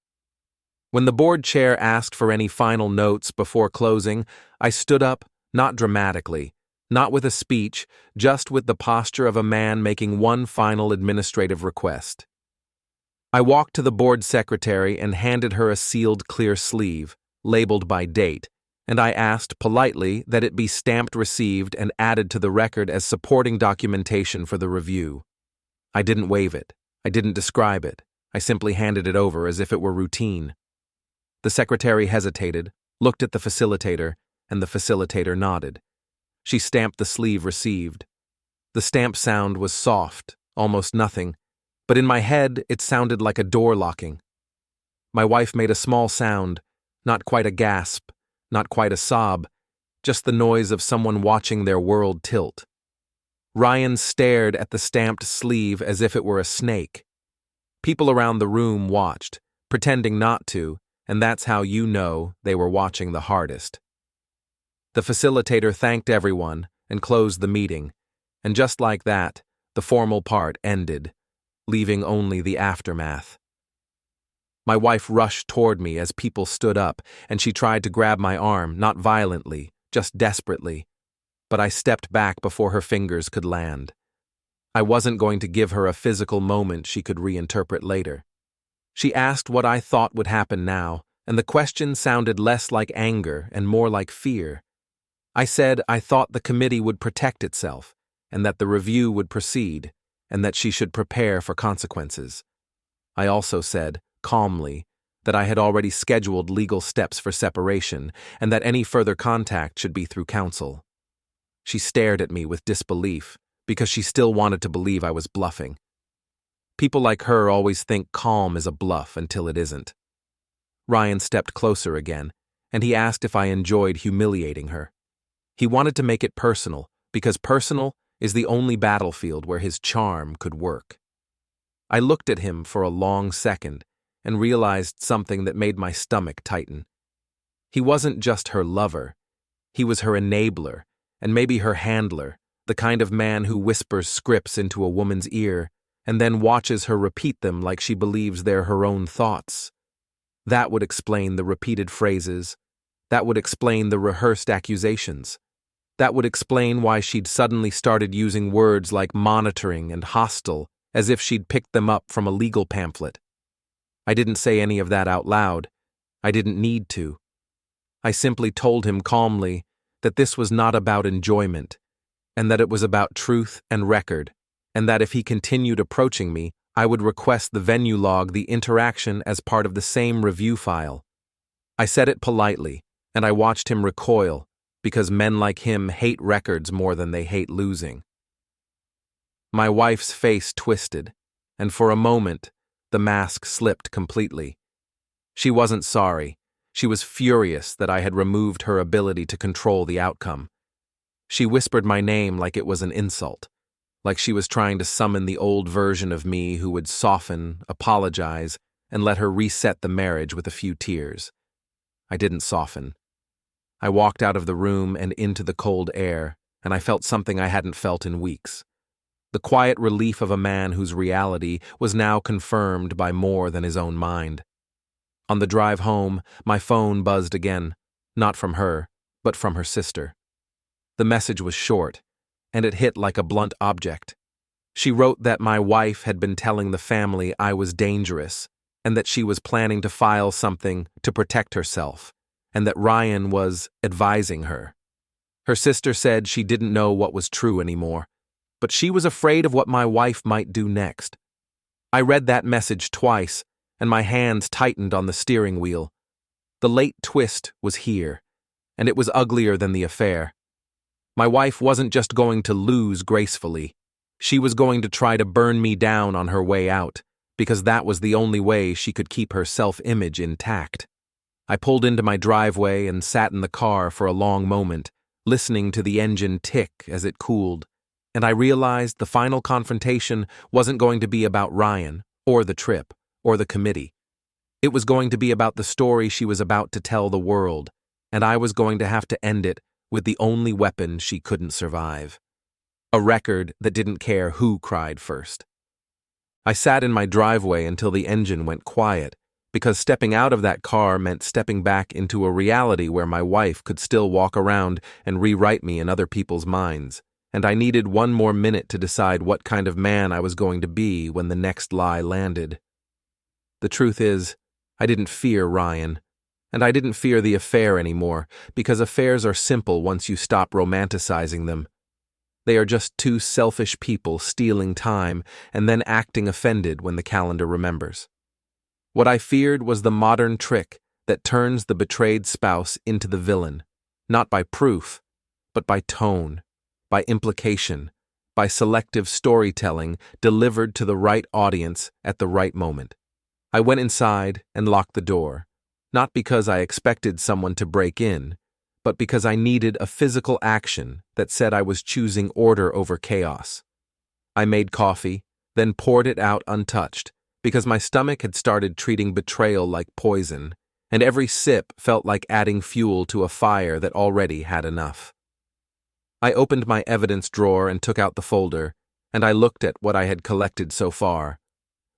When the board chair asked for any final notes before closing, I stood up, not dramatically, not with a speech, just with the posture of a man making one final administrative request. I walked to the board secretary and handed her a sealed clear sleeve, labeled by date, and I asked politely that it be stamped received and added to the record as supporting documentation for the review. I didn't waive it. I didn't describe it. I simply handed it over as if it were routine. The secretary hesitated, looked at the facilitator, and the facilitator nodded. She stamped the sleeve received. The stamp sound was soft, almost nothing, but in my head it sounded like a door locking. My wife made a small sound, not quite a gasp, not quite a sob, just the noise of someone watching their world tilt. Ryan stared at the stamped sleeve as if it were a snake. People around the room watched, pretending not to, and that's how you know they were watching the hardest. The facilitator thanked everyone and closed the meeting, and just like that, the formal part ended, leaving only the aftermath. My wife rushed toward me as people stood up, and she tried to grab my arm, not violently, just desperately, but I stepped back before her fingers could land. I wasn't going to give her a physical moment she could reinterpret later. She asked what I thought would happen now, and the question sounded less like anger and more like fear. I said I thought the committee would protect itself, and that the review would proceed, and that she should prepare for consequences. I also said, calmly, that I had already scheduled legal steps for separation, and that any further contact should be through counsel. She stared at me with disbelief, because she still wanted to believe I was bluffing. People like her always think calm is a bluff until it isn't. Ryan stepped closer again, and he asked if I enjoyed humiliating her. He wanted to make it personal, because personal is the only battlefield where his charm could work. I looked at him for a long second and realized something that made my stomach tighten. He wasn't just her lover. He was her enabler, and maybe her handler, the kind of man who whispers scripts into a woman's ear and then watches her repeat them like she believes they're her own thoughts. That would explain the repeated phrases. That would explain the rehearsed accusations. That would explain why she'd suddenly started using words like monitoring and hostile, as if she'd picked them up from a legal pamphlet. I didn't say any of that out loud. I didn't need to. I simply told him calmly that this was not about enjoyment, and that it was about truth and record, and that if he continued approaching me, I would request the venue log the interaction as part of the same review file. I said it politely, and I watched him recoil, because men like him hate records more than they hate losing. My wife's face twisted, and for a moment, the mask slipped completely. She wasn't sorry. She was furious that I had removed her ability to control the outcome. She whispered my name like it was an insult, like she was trying to summon the old version of me who would soften, apologize, and let her reset the marriage with a few tears. I didn't soften. I walked out of the room and into the cold air, and I felt something I hadn't felt in weeks. The quiet relief of a man whose reality was now confirmed by more than his own mind. On the drive home, my phone buzzed again, not from her, but from her sister. The message was short, and it hit like a blunt object. She wrote that my wife had been telling the family I was dangerous, and that she was planning to file something to protect herself, and that Ryan was advising her. Her sister said she didn't know what was true anymore, but she was afraid of what my wife might do next. I read that message twice, and my hands tightened on the steering wheel. The late twist was here, and it was uglier than the affair. My wife wasn't just going to lose gracefully. She was going to try to burn me down on her way out, because that was the only way she could keep her self-image intact. I pulled into my driveway and sat in the car for a long moment, listening to the engine tick as it cooled, and I realized the final confrontation wasn't going to be about Ryan, or the trip, or the committee. It was going to be about the story she was about to tell the world, and I was going to have to end it with the only weapon she couldn't survive. A record that didn't care who cried first. I sat in my driveway until the engine went quiet, because stepping out of that car meant stepping back into a reality where my wife could still walk around and rewrite me in other people's minds, and I needed one more minute to decide what kind of man I was going to be when the next lie landed. The truth is, I didn't fear Ryan, and I didn't fear the affair anymore, because affairs are simple once you stop romanticizing them. They are just two selfish people stealing time and then acting offended when the calendar remembers. What I feared was the modern trick that turns the betrayed spouse into the villain, not by proof, but by tone, by implication, by selective storytelling delivered to the right audience at the right moment. I went inside and locked the door, not because I expected someone to break in, but because I needed a physical action that said I was choosing order over chaos. I made coffee, then poured it out untouched, because my stomach had started treating betrayal like poison, and every sip felt like adding fuel to a fire that already had enough. I opened my evidence drawer and took out the folder, and I looked at what I had collected so far.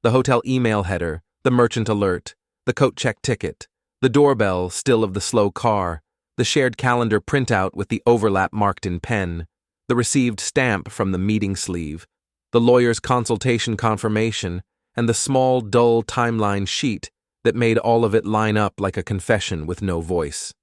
The hotel email header, the merchant alert, the coat check ticket, the doorbell still of the slow car, the shared calendar printout with the overlap marked in pen, the received stamp from the meeting sleeve, the lawyer's consultation confirmation, and the small, dull timeline sheet that made all of it line up like a confession with no voice.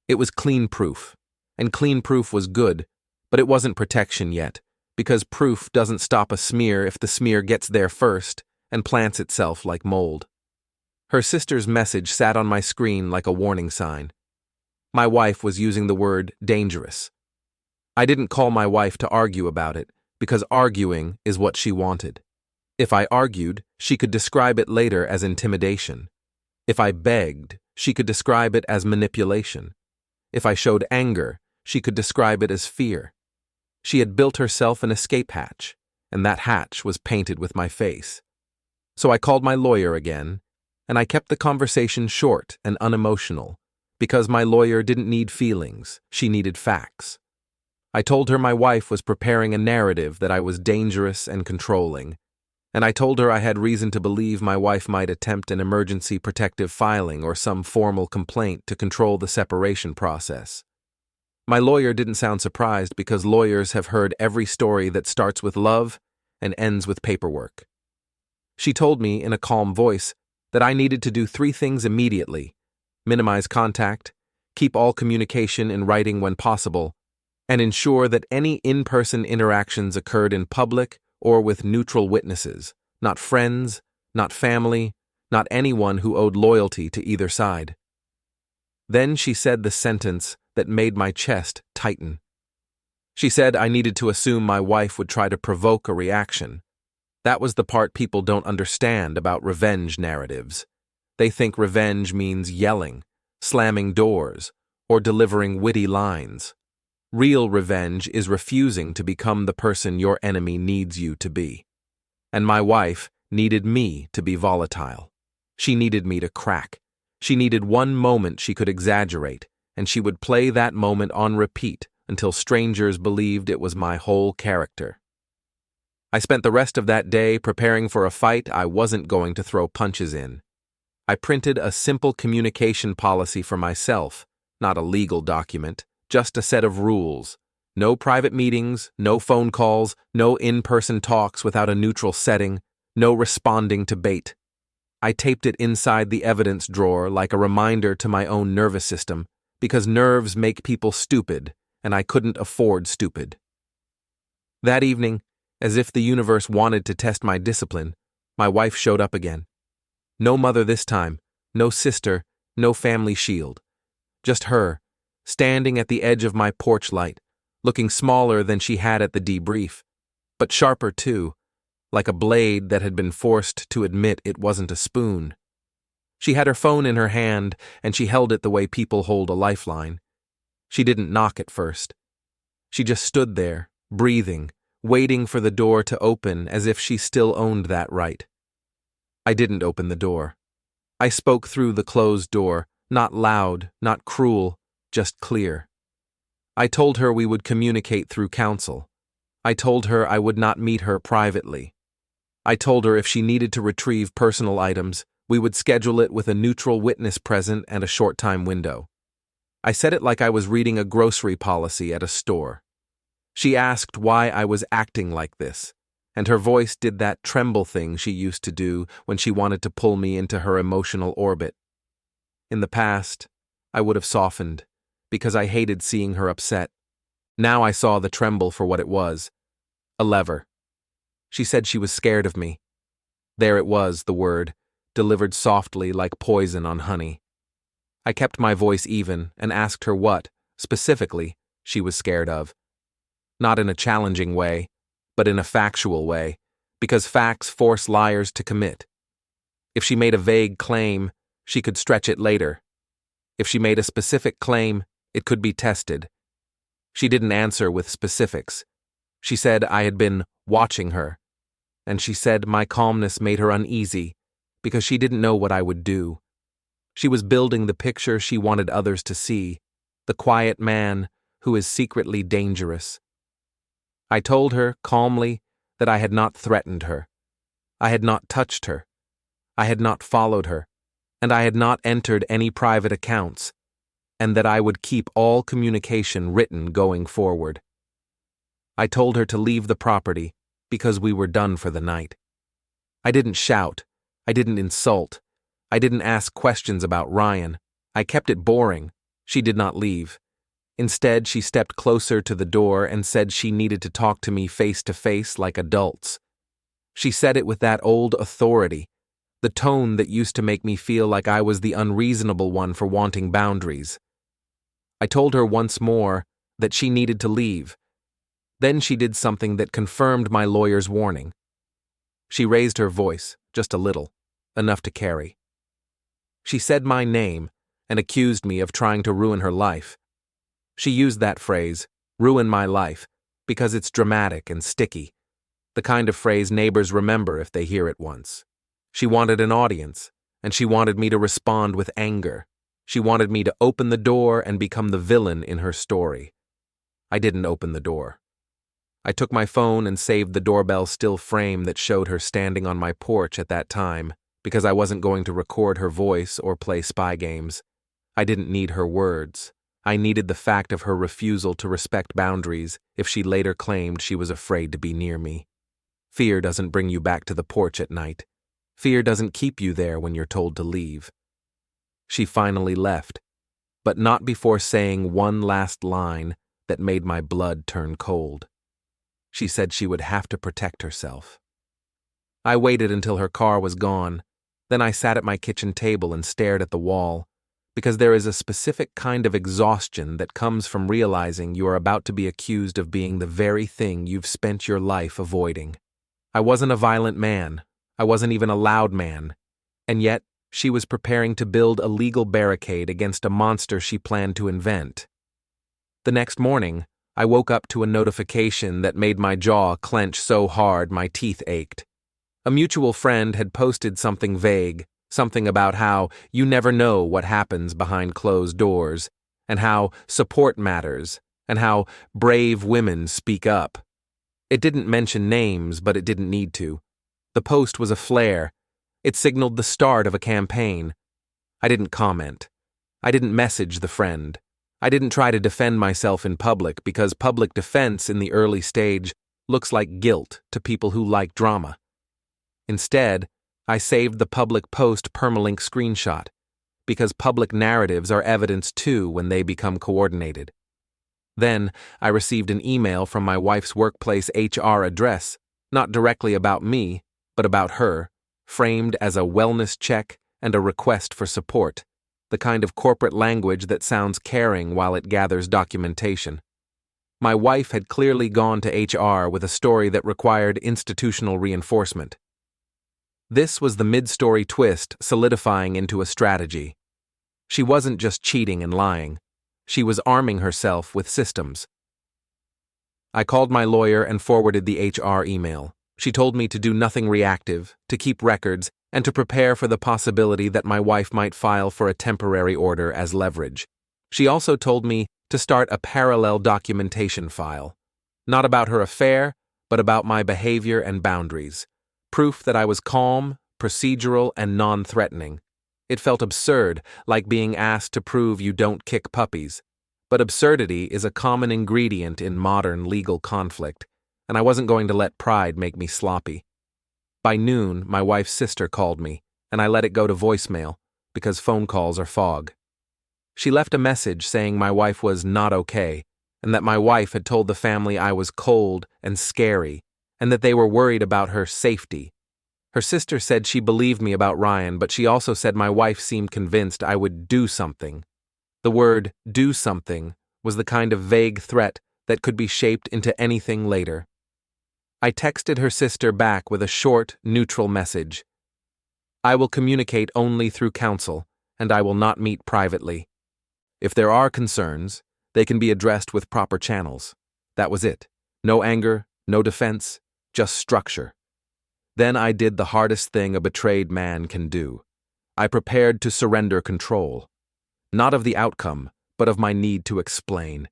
It was clean proof, and clean proof was good, but it wasn't protection yet, because proof doesn't stop a smear if the smear gets there first and plants itself like mold. Her sister's message sat on my screen like a warning sign. My wife was using the word dangerous. I didn't call my wife to argue about it, because arguing is what she wanted. If I argued, she could describe it later as intimidation. If I begged, she could describe it as manipulation. If I showed anger, she could describe it as fear. She had built herself an escape hatch, and that hatch was painted with my face. So I called my lawyer again, and I kept the conversation short and unemotional, because my lawyer didn't need feelings, she needed facts. I told her my wife was preparing a narrative that I was dangerous and controlling, and I told her I had reason to believe my wife might attempt an emergency protective filing or some formal complaint to control the separation process. My lawyer didn't sound surprised because lawyers have heard every story that starts with love and ends with paperwork. She told me in a calm voice that I needed to do 3 things immediately: minimize contact, keep all communication in writing when possible, and ensure that any in-person interactions occurred in public or with neutral witnesses, not friends, not family, not anyone who owed loyalty to either side. Then she said the sentence that made my chest tighten. She said I needed to assume my wife would try to provoke a reaction. That was the part people don't understand about revenge narratives. They think revenge means yelling, slamming doors, or delivering witty lines. Real revenge is refusing to become the person your enemy needs you to be. And my wife needed me to be volatile. She needed me to crack. She needed one moment she could exaggerate, and she would play that moment on repeat until strangers believed it was my whole character. I spent the rest of that day preparing for a fight I wasn't going to throw punches in. I printed a simple communication policy for myself, not a legal document, just a set of rules, No private meetings, no phone calls, no in-person talks without a neutral setting, no responding to bait. I taped it inside the evidence drawer like a reminder to my own nervous system, because nerves make people stupid, and I couldn't afford stupid. That evening, as if the universe wanted to test my discipline, my wife showed up again. No mother this time, no sister, no family shield. Just her, standing at the edge of my porch light, looking smaller than she had at the debrief, but sharper too, like a blade that had been forced to admit it wasn't a spoon. She had her phone in her hand, and she held it the way people hold a lifeline. She didn't knock at first. She just stood there, breathing, waiting for the door to open as if she still owned that right. I didn't open the door. I spoke through the closed door, not loud, not cruel, just clear. I told her we would communicate through counsel. I told her I would not meet her privately. I told her if she needed to retrieve personal items, we would schedule it with a neutral witness present and a short time window. I said it like I was reading a grocery policy at a store. She asked why I was acting like this, and her voice did that tremble thing she used to do when she wanted to pull me into her emotional orbit. In the past, I would have softened, because I hated seeing her upset. Now I saw the tremble for what it was, a lever. She said she was scared of me. There it was, the word, delivered softly like poison on honey. I kept my voice even and asked her what, specifically, she was scared of. Not in a challenging way, but in a factual way, because facts force liars to commit. If she made a vague claim, she could stretch it later. If she made a specific claim, it could be tested. She didn't answer with specifics. She said I had been watching her, and she said my calmness made her uneasy because she didn't know what I would do. She was building the picture she wanted others to see, the quiet man who is secretly dangerous. I told her, calmly, that I had not threatened her. I had not touched her. I had not followed her, and I had not entered any private accounts, and that I would keep all communication written going forward. I told her to leave the property because we were done for the night. I didn't shout. I didn't insult. I didn't ask questions about Ryan. I kept it boring. She did not leave. Instead, she stepped closer to the door and said she needed to talk to me face to face like adults. She said it with that old authority, the tone that used to make me feel like I was the unreasonable one for wanting boundaries. I told her once more that she needed to leave. Then she did something that confirmed my lawyer's warning. She raised her voice, just a little, enough to carry. She said my name and accused me of trying to ruin her life. She used that phrase, ruin my life, because it's dramatic and sticky, the kind of phrase neighbors remember if they hear it once. She wanted an audience, and she wanted me to respond with anger. She wanted me to open the door and become the villain in her story. I didn't open the door. I took my phone and saved the doorbell still frame that showed her standing on my porch at that time, because I wasn't going to record her voice or play spy games. I didn't need her words. I needed the fact of her refusal to respect boundaries if she later claimed she was afraid to be near me. Fear doesn't bring you back to the porch at night. Fear doesn't keep you there when you're told to leave. She finally left, but not before saying one last line that made my blood turn cold. She said she would have to protect herself. I waited until her car was gone. Then I sat at my kitchen table and stared at the wall, because there is a specific kind of exhaustion that comes from realizing you are about to be accused of being the very thing you've spent your life avoiding. I wasn't a violent man. I wasn't even a loud man. And yet, she was preparing to build a legal barricade against a monster she planned to invent. The next morning, I woke up to a notification that made my jaw clench so hard my teeth ached. A mutual friend had posted something vague, something about how you never know what happens behind closed doors, and how support matters, and how brave women speak up. It didn't mention names, but it didn't need to. The post was a flare. It signaled the start of a campaign. I didn't comment. I didn't message the friend. I didn't try to defend myself in public because public defense in the early stage looks like guilt to people who like drama. Instead, I saved the public post permalink screenshot because public narratives are evidence too when they become coordinated. Then, I received an email from my wife's workplace HR address, not directly about me, but about her, framed as a wellness check and a request for support, the kind of corporate language that sounds caring while it gathers documentation. My wife had clearly gone to HR with a story that required institutional reinforcement. This was the mid-story twist solidifying into a strategy. She wasn't just cheating and lying. She was arming herself with systems. I called my lawyer and forwarded the HR email. She told me to do nothing reactive, to keep records, and to prepare for the possibility that my wife might file for a temporary order as leverage. She also told me to start a parallel documentation file, not about her affair, but about my behavior and boundaries. Proof that I was calm, procedural, and non-threatening. It felt absurd, like being asked to prove you don't kick puppies. But absurdity is a common ingredient in modern legal conflict, and I wasn't going to let pride make me sloppy. By noon, my wife's sister called me, and I let it go to voicemail, because phone calls are fog. She left a message saying my wife was not okay, and that my wife had told the family I was cold and scary, and that they were worried about her safety. Her sister said she believed me about Ryan, but she also said my wife seemed convinced I would do something. The word do something was the kind of vague threat that could be shaped into anything later. I texted her sister back with a short, neutral message. I will communicate only through counsel, and I will not meet privately. If there are concerns, they can be addressed with proper channels. That was it. No anger, no defense, just structure. Then I did the hardest thing a betrayed man can do. I prepared to surrender control. Not of the outcome, but of my need to explain.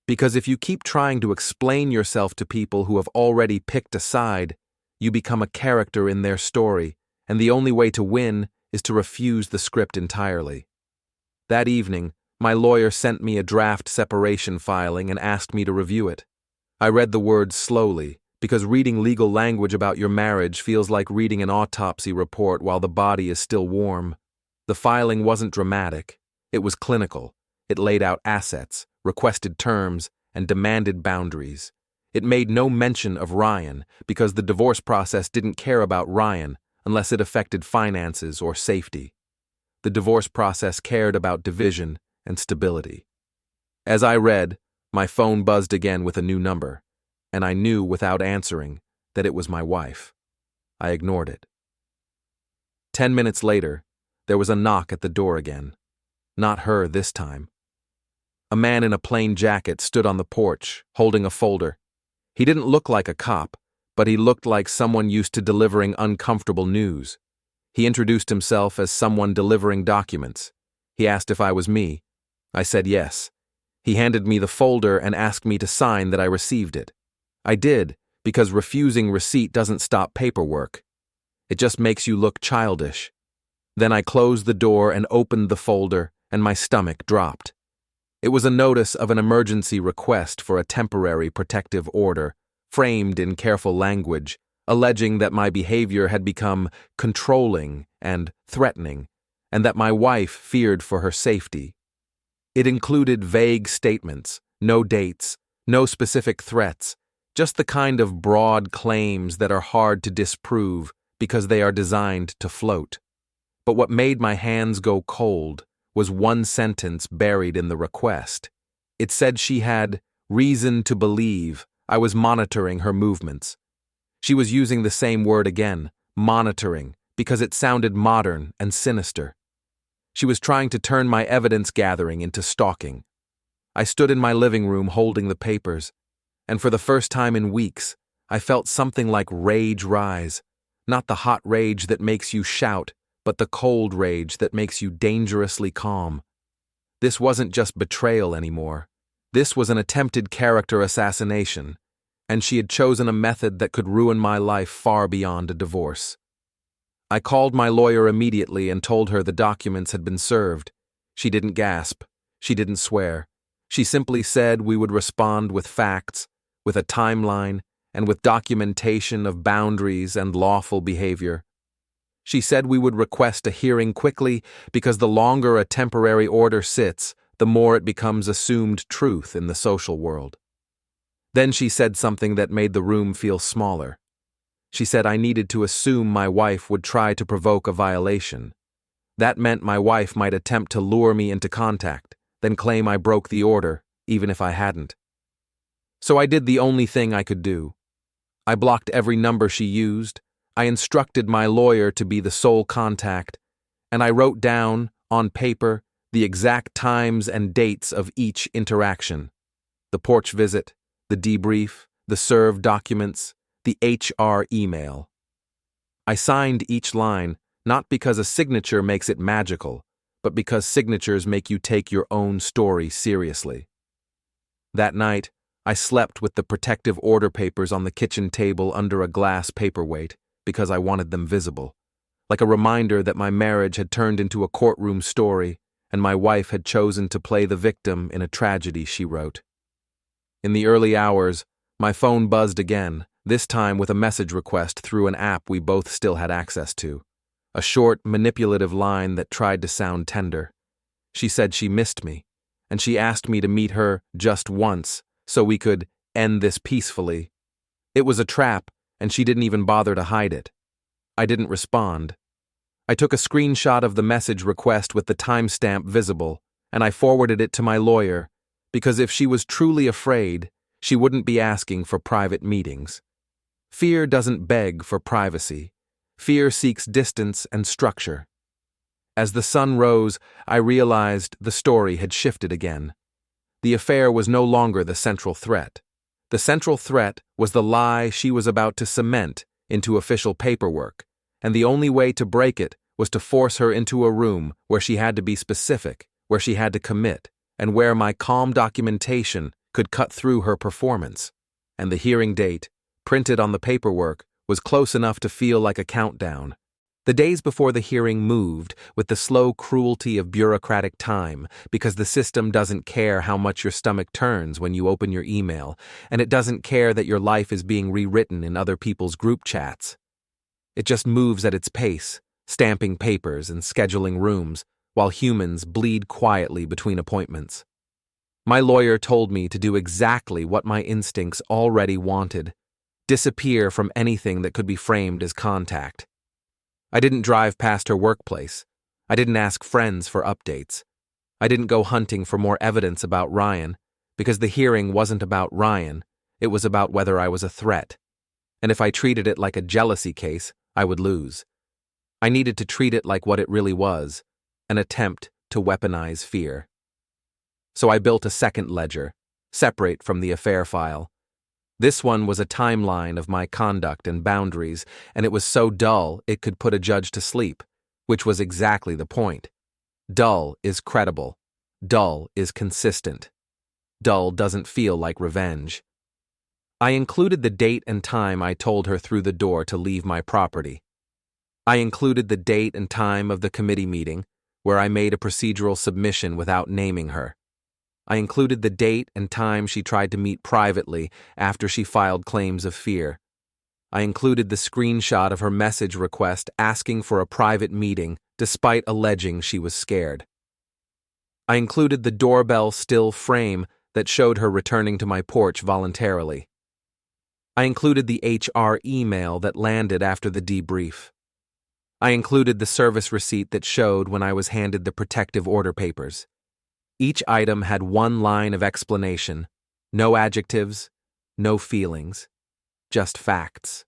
Because if you keep trying to explain yourself to people who have already picked a side, you become a character in their story, and the only way to win is to refuse the script entirely. That evening, my lawyer sent me a draft separation filing and asked me to review it. I read the words slowly, because reading legal language about your marriage feels like reading an autopsy report while the body is still warm. The filing wasn't dramatic. It was clinical. It laid out assets, requested terms, and demanded boundaries. It made no mention of Ryan because the divorce process didn't care about Ryan unless it affected finances or safety. The divorce process cared about division and stability. As I read, my phone buzzed again with a new number, and I knew without answering that it was my wife. I ignored it. 10 minutes later, there was a knock at the door again. Not her this time. A man in a plain jacket stood on the porch, holding a folder. He didn't look like a cop, but he looked like someone used to delivering uncomfortable news. He introduced himself as someone delivering documents. He asked if I was me. I said yes. He handed me the folder and asked me to sign that I received it. I did, because refusing receipt doesn't stop paperwork. It just makes you look childish. Then I closed the door and opened the folder, and my stomach dropped. It was a notice of an emergency request for a temporary protective order, framed in careful language, alleging that my behavior had become controlling and threatening, and that my wife feared for her safety. It included vague statements, no dates, no specific threats, just the kind of broad claims that are hard to disprove because they are designed to float. But what made my hands go cold was one sentence buried in the request. It said she had reason to believe I was monitoring her movements. She was using the same word again, monitoring, because it sounded modern and sinister. She was trying to turn my evidence gathering into stalking. I stood in my living room holding the papers, and for the first time in weeks, I felt something like rage rise, not the hot rage that makes you shout, but the cold rage that makes you dangerously calm. This wasn't just betrayal anymore. This was an attempted character assassination, and she had chosen a method that could ruin my life far beyond a divorce. I called my lawyer immediately and told her the documents had been served. She didn't gasp. She didn't swear. She simply said we would respond with facts, with a timeline, and with documentation of boundaries and lawful behavior. She said we would request a hearing quickly because the longer a temporary order sits, the more it becomes assumed truth in the social world. Then she said something that made the room feel smaller. She said I needed to assume my wife would try to provoke a violation. That meant my wife might attempt to lure me into contact, then claim I broke the order, even if I hadn't. So I did the only thing I could do. I blocked every number she used, I instructed my lawyer to be the sole contact, and I wrote down, on paper, the exact times and dates of each interaction. The porch visit, the debrief, the served documents, the HR email. I signed each line, not because a signature makes it magical, but because signatures make you take your own story seriously. That night, I slept with the protective order papers on the kitchen table under a glass paperweight because I wanted them visible, like a reminder that my marriage had turned into a courtroom story and my wife had chosen to play the victim in a tragedy she wrote. In the early hours, my phone buzzed again, this time with a message request through an app we both still had access to. A short, manipulative line that tried to sound tender. She said she missed me, and she asked me to meet her just once so we could end this peacefully. It was a trap, and she didn't even bother to hide it. I didn't respond. I took a screenshot of the message request with the timestamp visible, and I forwarded it to my lawyer, because if she was truly afraid, she wouldn't be asking for private meetings. Fear doesn't beg for privacy. Fear seeks distance and structure. As the sun rose, I realized the story had shifted again. The affair was no longer the central threat. The central threat was the lie she was about to cement into official paperwork, and the only way to break it was to force her into a room where she had to be specific, where she had to commit, and where my calm documentation could cut through her performance. And the hearing date, printed on the paperwork, was close enough to feel like a countdown. The days before the hearing moved with the slow cruelty of bureaucratic time because the system doesn't care how much your stomach turns when you open your email, and it doesn't care that your life is being rewritten in other people's group chats. It just moves at its pace, stamping papers and scheduling rooms, while humans bleed quietly between appointments. My lawyer told me to do exactly what my instincts already wanted: disappear from anything that could be framed as contact. I didn't drive past her workplace. I didn't ask friends for updates. I didn't go hunting for more evidence about Ryan, because the hearing wasn't about Ryan, it was about whether I was a threat. And if I treated it like a jealousy case, I would lose. I needed to treat it like what it really was, an attempt to weaponize fear. So I built a second ledger, separate from the affair file. This one was a timeline of my conduct and boundaries, and it was so dull it could put a judge to sleep, which was exactly the point. Dull is credible. Dull is consistent. Dull doesn't feel like revenge. I included the date and time I told her through the door to leave my property. I included the date and time of the committee meeting, where I made a procedural submission without naming her. I included the date and time she tried to meet privately after she filed claims of fear. I included the screenshot of her message request asking for a private meeting despite alleging she was scared. I included the doorbell still frame that showed her returning to my porch voluntarily. I included the HR email that landed after the debrief. I included the service receipt that showed when I was handed the protective order papers. Each item had one line of explanation, no adjectives, no feelings, just facts.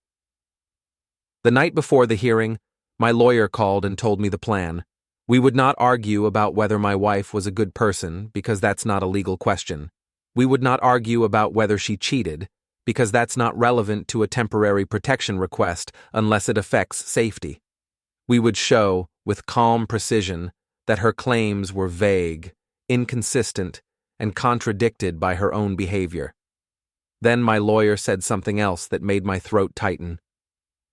The night before the hearing, my lawyer called and told me the plan. We would not argue about whether my wife was a good person, because that's not a legal question. We would not argue about whether she cheated, because that's not relevant to a temporary protection request unless it affects safety. We would show, with calm precision, that her claims were vague, inconsistent, and contradicted by her own behavior. Then my lawyer said something else that made my throat tighten.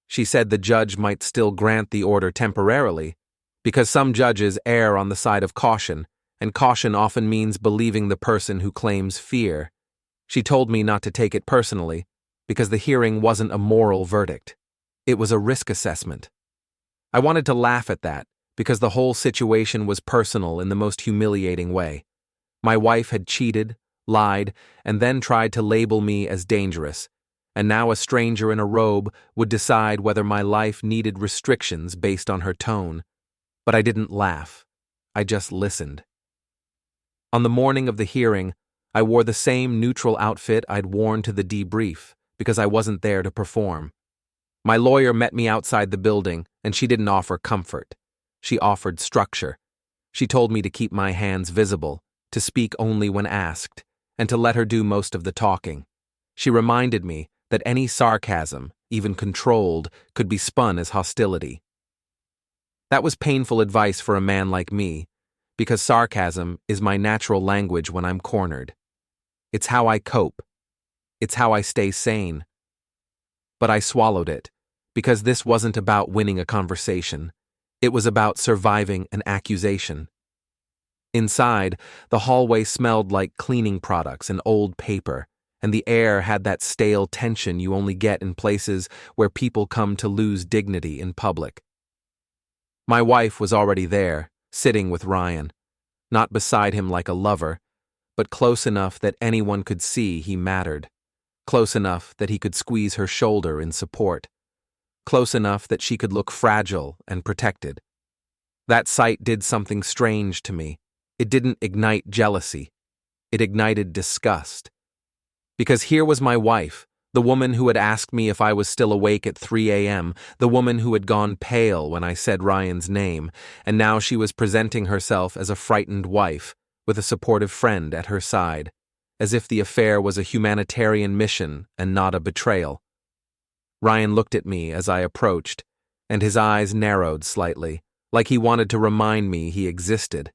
She said the judge might still grant the order temporarily, because some judges err on the side of caution, and caution often means believing the person who claims fear. She told me not to take it personally, because the hearing wasn't a moral verdict. It was a risk assessment. I wanted to laugh at that, because the whole situation was personal in the most humiliating way. My wife had cheated, lied, and then tried to label me as dangerous, and now a stranger in a robe would decide whether my life needed restrictions based on her tone. But I didn't laugh. I just listened. On the morning of the hearing, I wore the same neutral outfit I'd worn to the debrief, because I wasn't there to perform. My lawyer met me outside the building, and she didn't offer comfort. She offered structure. She told me to keep my hands visible, to speak only when asked, and to let her do most of the talking. She reminded me that any sarcasm, even controlled, could be spun as hostility. That was painful advice for a man like me, because sarcasm is my natural language when I'm cornered. It's how I cope. It's how I stay sane. But I swallowed it, because this wasn't about winning a conversation. It was about surviving an accusation. Inside, the hallway smelled like cleaning products and old paper, and the air had that stale tension you only get in places where people come to lose dignity in public. My wife was already there, sitting with Ryan, not beside him like a lover, but close enough that anyone could see he mattered, close enough that he could squeeze her shoulder in support, close enough that she could look fragile and protected. That sight did something strange to me. It didn't ignite jealousy. It ignited disgust. Because here was my wife, the woman who had asked me if I was still awake at 3 a.m., the woman who had gone pale when I said Ryan's name, and now she was presenting herself as a frightened wife, with a supportive friend at her side, as if the affair was a humanitarian mission and not a betrayal. Ryan looked at me as I approached, and his eyes narrowed slightly, like he wanted to remind me he existed.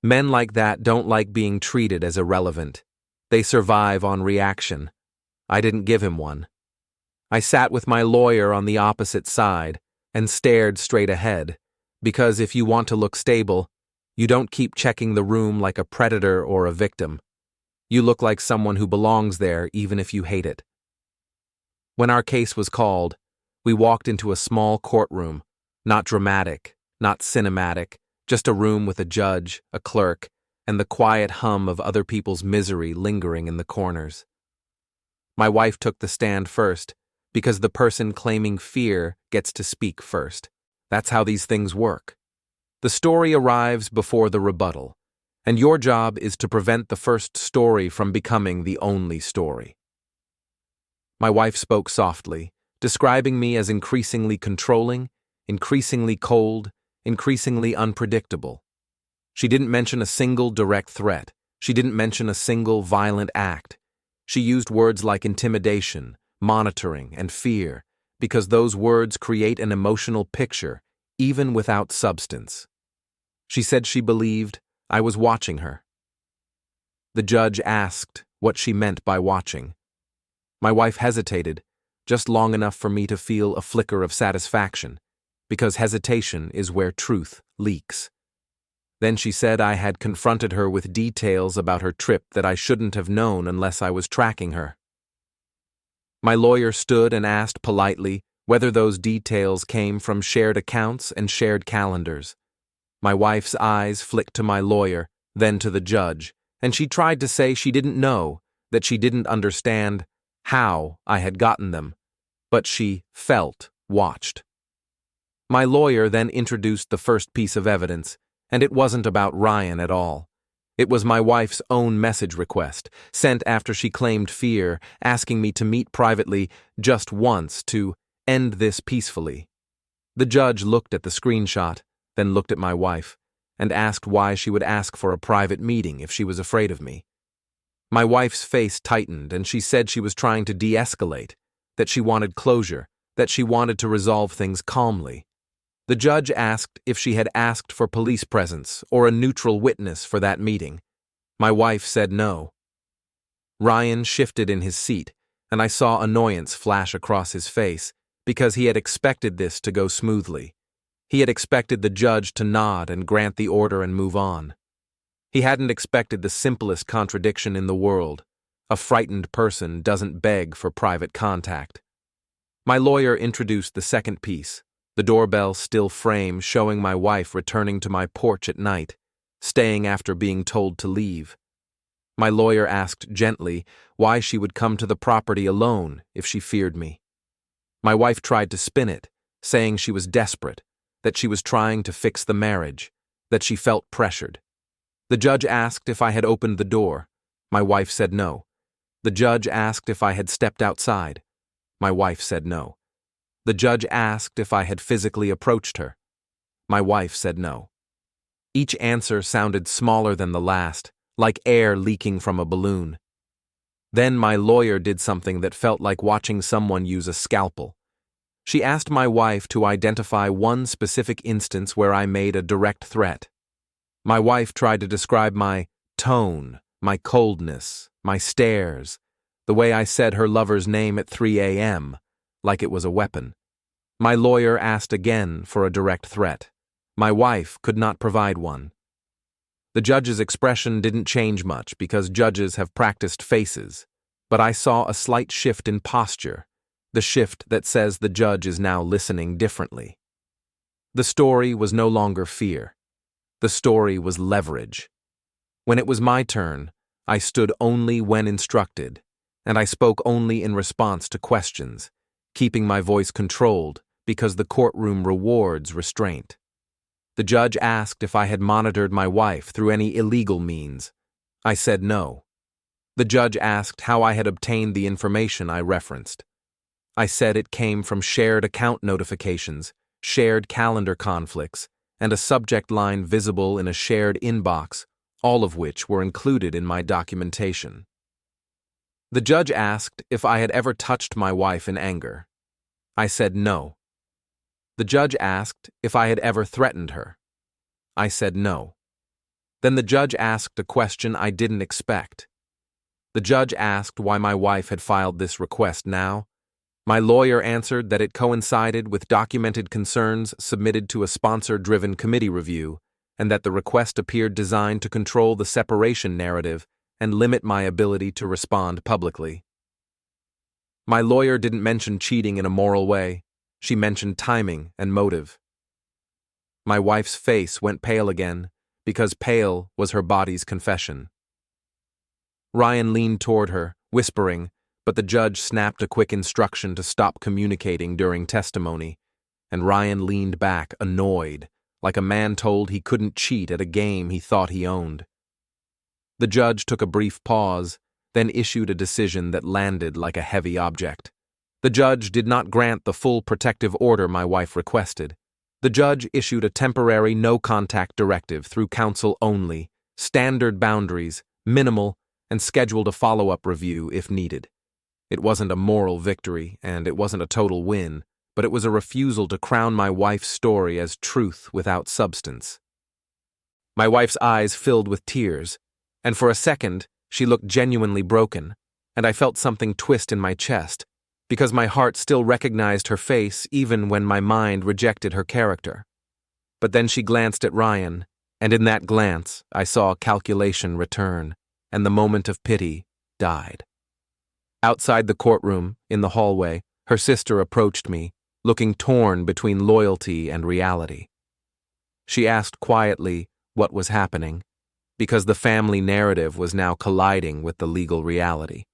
Men like that don't like being treated as irrelevant. They survive on reaction. I didn't give him one. I sat with my lawyer on the opposite side and stared straight ahead, because if you want to look stable, you don't keep checking the room like a predator or a victim. You look like someone who belongs there even if you hate it. When our case was called, we walked into a small courtroom, not dramatic, not cinematic, just a room with a judge, a clerk, and the quiet hum of other people's misery lingering in the corners. My wife took the stand first, because the person claiming fear gets to speak first. That's how these things work. The story arrives before the rebuttal, and your job is to prevent the first story from becoming the only story. My wife spoke softly, describing me as increasingly controlling, increasingly cold, increasingly unpredictable. She didn't mention a single direct threat. She didn't mention a single violent act. She used words like intimidation, monitoring, and fear, because those words create an emotional picture, even without substance. She said she believed I was watching her. The judge asked what she meant by watching. My wife hesitated, just long enough for me to feel a flicker of satisfaction, because hesitation is where truth leaks. Then she said I had confronted her with details about her trip that I shouldn't have known unless I was tracking her. My lawyer stood and asked politely whether those details came from shared accounts and shared calendars. My wife's eyes flicked to my lawyer, then to the judge, and she tried to say she didn't know, that she didn't understand how I had gotten them, but she felt watched. My lawyer then introduced the first piece of evidence, and it wasn't about Ryan at all. It was my wife's own message request, sent after she claimed fear, asking me to meet privately just once to end this peacefully. The judge looked at the screenshot, then looked at my wife, and asked why she would ask for a private meeting if she was afraid of me. My wife's face tightened, and she said she was trying to de-escalate, that she wanted closure, that she wanted to resolve things calmly. The judge asked if she had asked for police presence or a neutral witness for that meeting. My wife said no. Ryan shifted in his seat, and I saw annoyance flash across his face, because he had expected this to go smoothly. He had expected the judge to nod and grant the order and move on. He hadn't expected the simplest contradiction in the world. A frightened person doesn't beg for private contact. My lawyer introduced the second piece, the doorbell still frame showing my wife returning to my porch at night, staying after being told to leave. My lawyer asked gently why she would come to the property alone if she feared me. My wife tried to spin it, saying she was desperate, that she was trying to fix the marriage, that she felt pressured. The judge asked if I had opened the door. My wife said no. The judge asked if I had stepped outside. My wife said no. The judge asked if I had physically approached her. My wife said no. Each answer sounded smaller than the last, like air leaking from a balloon. Then my lawyer did something that felt like watching someone use a scalpel. She asked my wife to identify one specific instance where I made a direct threat. My wife tried to describe my tone, my coldness, my stares, the way I said her lover's name at 3 a.m., like it was a weapon. My lawyer asked again for a direct threat. My wife could not provide one. The judge's expression didn't change much because judges have practiced faces, but I saw a slight shift in posture, the shift that says the judge is now listening differently. The story was no longer fear. The story was leverage. When it was my turn, I stood only when instructed, and I spoke only in response to questions, keeping my voice controlled because the courtroom rewards restraint. The judge asked if I had monitored my wife through any illegal means. I said no. The judge asked how I had obtained the information I referenced. I said it came from shared account notifications, shared calendar conflicts, and a subject line visible in a shared inbox, all of which were included in my documentation. The judge asked if I had ever touched my wife in anger. I said no. The judge asked if I had ever threatened her. I said no. Then the judge asked a question I didn't expect. The judge asked why my wife had filed this request now. My lawyer answered that it coincided with documented concerns submitted to a sponsor-driven committee review, and that the request appeared designed to control the separation narrative and limit my ability to respond publicly. My lawyer didn't mention cheating in a moral way. She mentioned timing and motive. My wife's face went pale again, because pale was her body's confession. Ryan leaned toward her, whispering, but the judge snapped a quick instruction to stop communicating during testimony, and Ryan leaned back, annoyed, like a man told he couldn't cheat at a game he thought he owned. The judge took a brief pause, then issued a decision that landed like a heavy object. The judge did not grant the full protective order my wife requested. The judge issued a temporary no-contact directive through counsel only, standard boundaries, minimal, and scheduled a follow-up review if needed. It wasn't a moral victory, and it wasn't a total win, but it was a refusal to crown my wife's story as truth without substance. My wife's eyes filled with tears, and for a second, she looked genuinely broken, and I felt something twist in my chest, because my heart still recognized her face even when my mind rejected her character. But then she glanced at Ryan, and in that glance I saw calculation return, and the moment of pity died. Outside the courtroom, in the hallway, her sister approached me, looking torn between loyalty and reality. She asked quietly what was happening, because the family narrative was now colliding with the legal reality.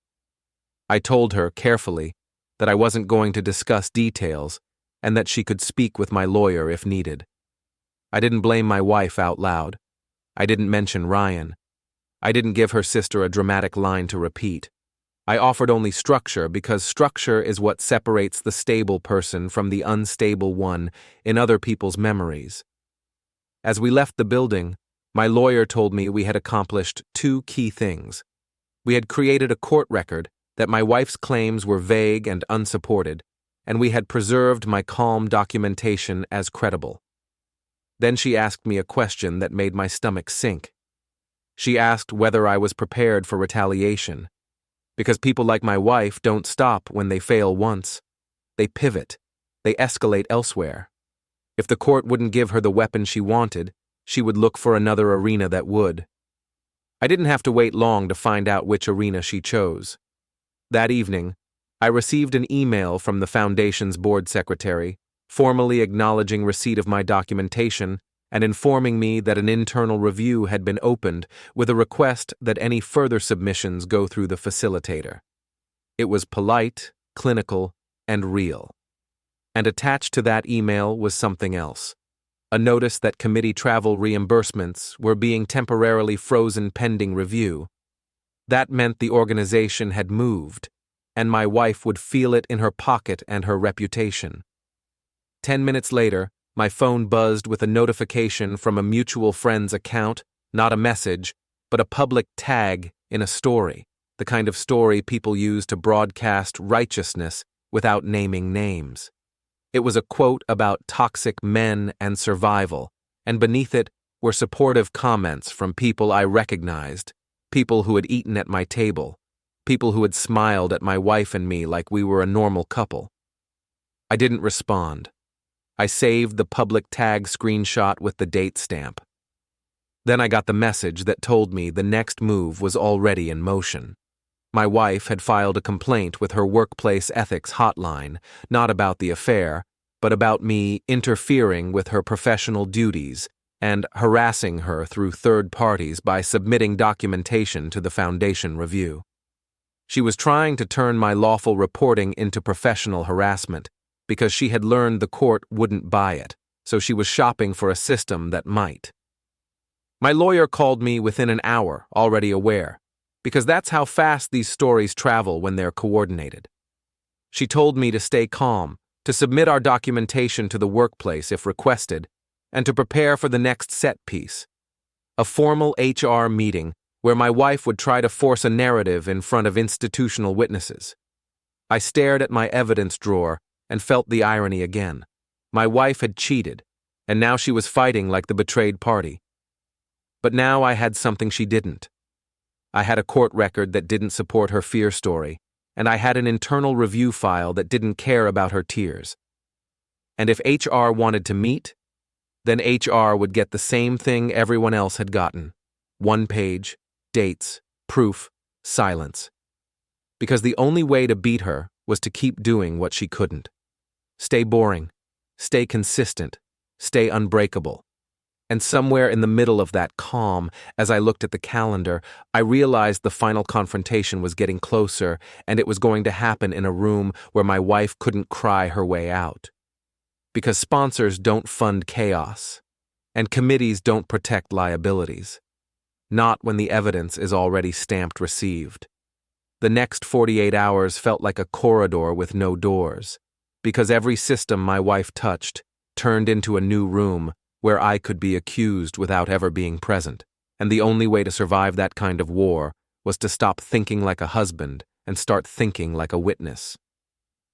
I told her carefully that I wasn't going to discuss details and that she could speak with my lawyer if needed. I didn't blame my wife out loud. I didn't mention Ryan. I didn't give her sister a dramatic line to repeat. I offered only structure because structure is what separates the stable person from the unstable one in other people's memories. As we left the building, my lawyer told me we had accomplished two key things. We had created a court record that my wife's claims were vague and unsupported, and we had preserved my calm documentation as credible. Then she asked me a question that made my stomach sink. She asked whether I was prepared for retaliation, because people like my wife don't stop when they fail once. They pivot. They escalate elsewhere. If the court wouldn't give her the weapon she wanted, she would look for another arena that would. I didn't have to wait long to find out which arena she chose. That evening, I received an email from the Foundation's board secretary, formally acknowledging receipt of my documentation and informing me that an internal review had been opened with a request that any further submissions go through the facilitator. It was polite, clinical, and real. And attached to that email was something else. A notice that committee travel reimbursements were being temporarily frozen pending review. That meant the organization had moved, and my wife would feel it in her pocket and her reputation. 10 minutes later, my phone buzzed with a notification from a mutual friend's account, not a message, but a public tag in a story, the kind of story people use to broadcast righteousness without naming names. It was a quote about toxic men and survival, and beneath it were supportive comments from people I recognized, people who had eaten at my table, people who had smiled at my wife and me like we were a normal couple. I didn't respond. I saved the public tag screenshot with the date stamp. Then I got the message that told me the next move was already in motion. My wife had filed a complaint with her workplace ethics hotline, not about the affair, but about me interfering with her professional duties and harassing her through third parties by submitting documentation to the Foundation review. She was trying to turn my lawful reporting into professional harassment because she had learned the court wouldn't buy it, so she was shopping for a system that might. My lawyer called me within an hour, already aware, because that's how fast these stories travel when they're coordinated. She told me to stay calm, to submit our documentation to the workplace if requested, and to prepare for the next set piece, a formal HR meeting where my wife would try to force a narrative in front of institutional witnesses. I stared at my evidence drawer and felt the irony again. My wife had cheated, and now she was fighting like the betrayed party. But now I had something she didn't. I had a court record that didn't support her fear story, and I had an internal review file that didn't care about her tears. And if HR wanted to meet, then HR would get the same thing everyone else had gotten: 1 page, dates, proof, silence. Because the only way to beat her was to keep doing what she couldn't. Stay boring, stay consistent, stay unbreakable. And somewhere in the middle of that calm, as I looked at the calendar, I realized the final confrontation was getting closer, and it was going to happen in a room where my wife couldn't cry her way out. Because sponsors don't fund chaos, and committees don't protect liabilities. Not when the evidence is already stamped received. The next 48 hours felt like a corridor with no doors, because every system my wife touched turned into a new room where I could be accused without ever being present, and the only way to survive that kind of war was to stop thinking like a husband and start thinking like a witness.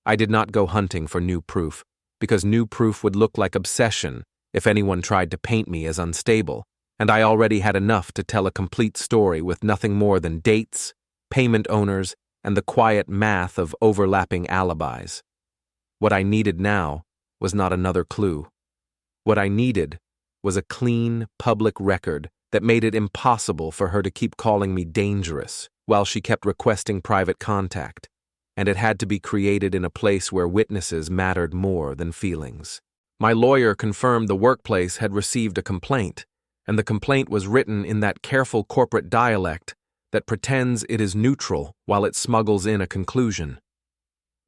I did not go hunting for new proof, because new proof would look like obsession if anyone tried to paint me as unstable, and I already had enough to tell a complete story with nothing more than dates, payment owners, and the quiet math of overlapping alibis. What I needed now was not another clue. What I needed was a clean, public record that made it impossible for her to keep calling me dangerous while she kept requesting private contact, and it had to be created in a place where witnesses mattered more than feelings. My lawyer confirmed the workplace had received a complaint, and the complaint was written in that careful corporate dialect that pretends it is neutral while it smuggles in a conclusion.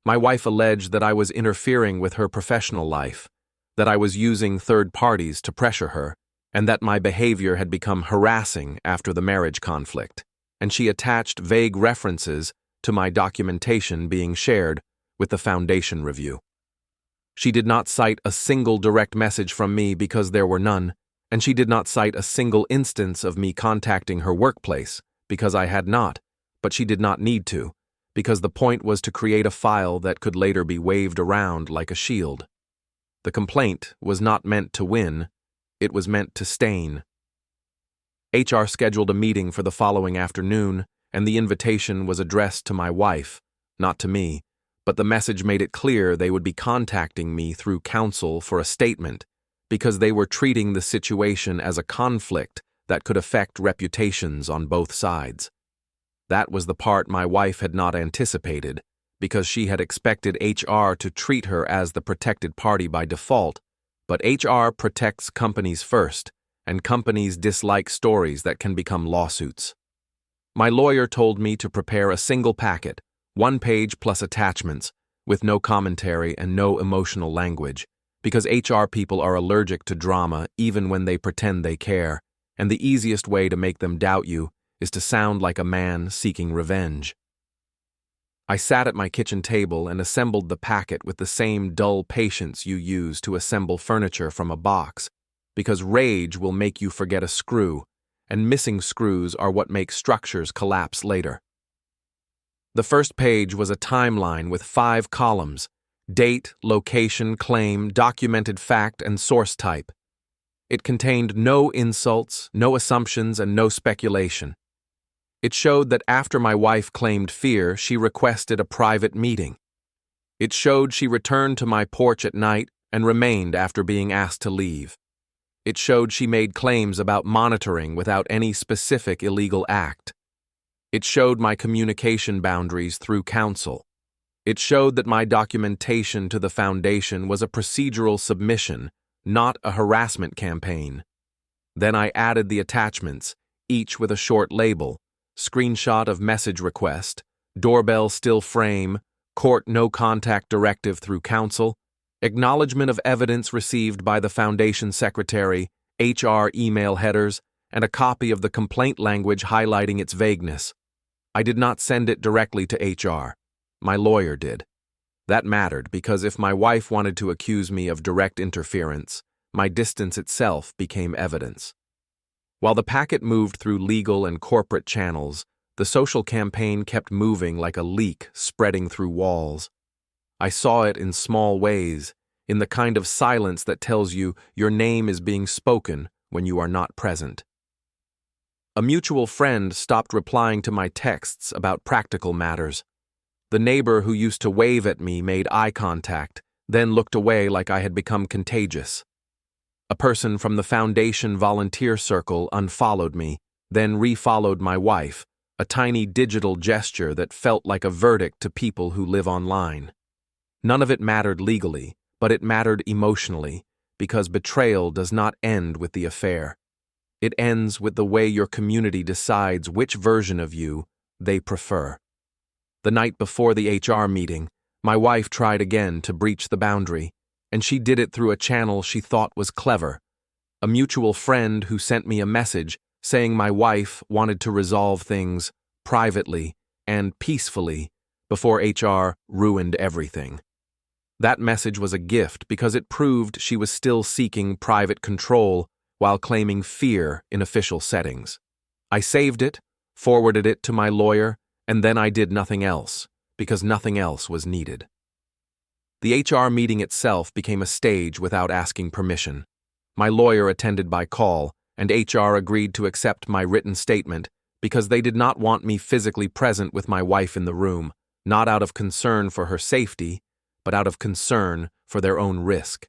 My wife alleged that I was interfering with her professional life, that I was using third parties to pressure her, and that my behavior had become harassing after the marriage conflict, and she attached vague references to my documentation being shared with the Foundation review. She did not cite a single direct message from me because there were none, and she did not cite a single instance of me contacting her workplace because I had not, but she did not need to, because the point was to create a file that could later be waved around like a shield. The complaint was not meant to win, it was meant to stain. HR scheduled a meeting for the following afternoon, and the invitation was addressed to my wife, not to me, but the message made it clear they would be contacting me through counsel for a statement, because they were treating the situation as a conflict that could affect reputations on both sides. That was the part my wife had not anticipated, because she had expected HR to treat her as the protected party by default, but HR protects companies first, and companies dislike stories that can become lawsuits. My lawyer told me to prepare a single packet, 1 page plus attachments, with no commentary and no emotional language, because HR people are allergic to drama even when they pretend they care, and the easiest way to make them doubt you is to sound like a man seeking revenge. I sat at my kitchen table and assembled the packet with the same dull patience you use to assemble furniture from a box, because rage will make you forget a screw, and missing screws are what make structures collapse later. The first page was a timeline with 5 columns: date, location, claim, documented fact, and source type. It contained no insults, no assumptions, and no speculation. It showed that after my wife claimed fear, she requested a private meeting. It showed she returned to my porch at night and remained after being asked to leave. It showed she made claims about monitoring without any specific illegal act. It showed my communication boundaries through counsel. It showed that my documentation to the foundation was a procedural submission, not a harassment campaign. Then I added the attachments, each with a short label: screenshot of message request, doorbell still frame, court no contact directive through counsel, acknowledgement of evidence received by the foundation secretary, HR email headers, and a copy of the complaint language highlighting its vagueness. I did not send it directly to HR. My lawyer did. That mattered because if my wife wanted to accuse me of direct interference, my distance itself became evidence. While the packet moved through legal and corporate channels, the social campaign kept moving like a leak spreading through walls. I saw it in small ways, in the kind of silence that tells you your name is being spoken when you are not present. A mutual friend stopped replying to my texts about practical matters. The neighbor who used to wave at me made eye contact, then looked away like I had become contagious. A person from the foundation volunteer circle unfollowed me, then refollowed my wife, a tiny digital gesture that felt like a verdict to people who live online. None of it mattered legally, but it mattered emotionally, because betrayal does not end with the affair. It ends with the way your community decides which version of you they prefer. The night before the HR meeting, my wife tried again to breach the boundary, and she did it through a channel she thought was clever. A mutual friend who sent me a message saying my wife wanted to resolve things privately and peacefully before HR ruined everything. That message was a gift because it proved she was still seeking private control while claiming fear in official settings. I saved it, forwarded it to my lawyer, and then I did nothing else, because nothing else was needed. The HR meeting itself became a stage without asking permission. My lawyer attended by call, and HR agreed to accept my written statement because they did not want me physically present with my wife in the room, not out of concern for her safety, but out of concern for their own risk.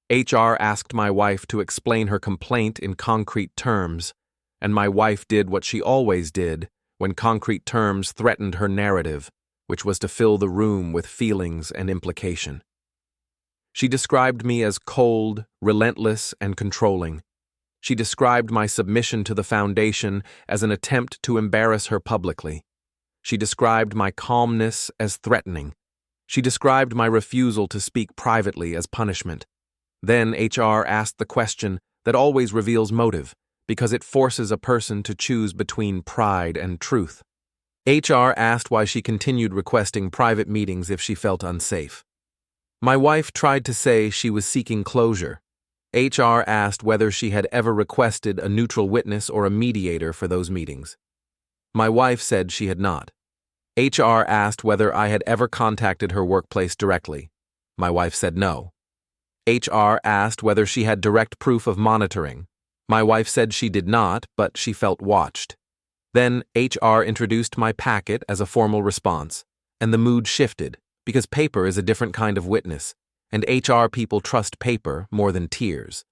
HR asked my wife to explain her complaint in concrete terms, and my wife did what she always did when concrete terms threatened her narrative, which was to fill the room with feelings and implication. She described me as cold, relentless, and controlling. She described my submission to the foundation as an attempt to embarrass her publicly. She described my calmness as threatening. She described my refusal to speak privately as punishment. Then HR asked the question that always reveals motive, because it forces a person to choose between pride and truth. HR asked why she continued requesting private meetings if she felt unsafe. My wife tried to say she was seeking closure. HR asked whether she had ever requested a neutral witness or a mediator for those meetings. My wife said she had not. HR asked whether I had ever contacted her workplace directly. My wife said no. HR asked whether she had direct proof of monitoring. My wife said she did not, but she felt watched. Then HR introduced my packet as a formal response, and the mood shifted, because paper is a different kind of witness, and HR people trust paper more than tears.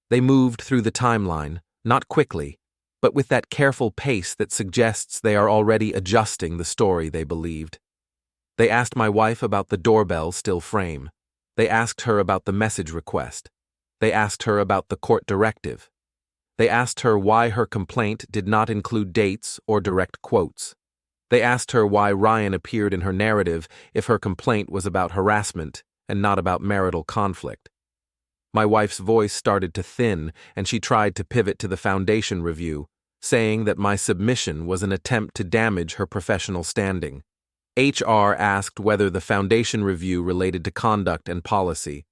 They moved through the timeline, not quickly, but with that careful pace that suggests they are already adjusting the story they believed. They asked my wife about the doorbell still frame. They asked her about the message request. They asked her about the court directive. They asked her why her complaint did not include dates or direct quotes. They asked her why Ryan appeared in her narrative if her complaint was about harassment and not about marital conflict. My wife's voice started to thin, and she tried to pivot to the foundation review, saying that my submission was an attempt to damage her professional standing. HR asked whether the foundation review related to conduct and policy.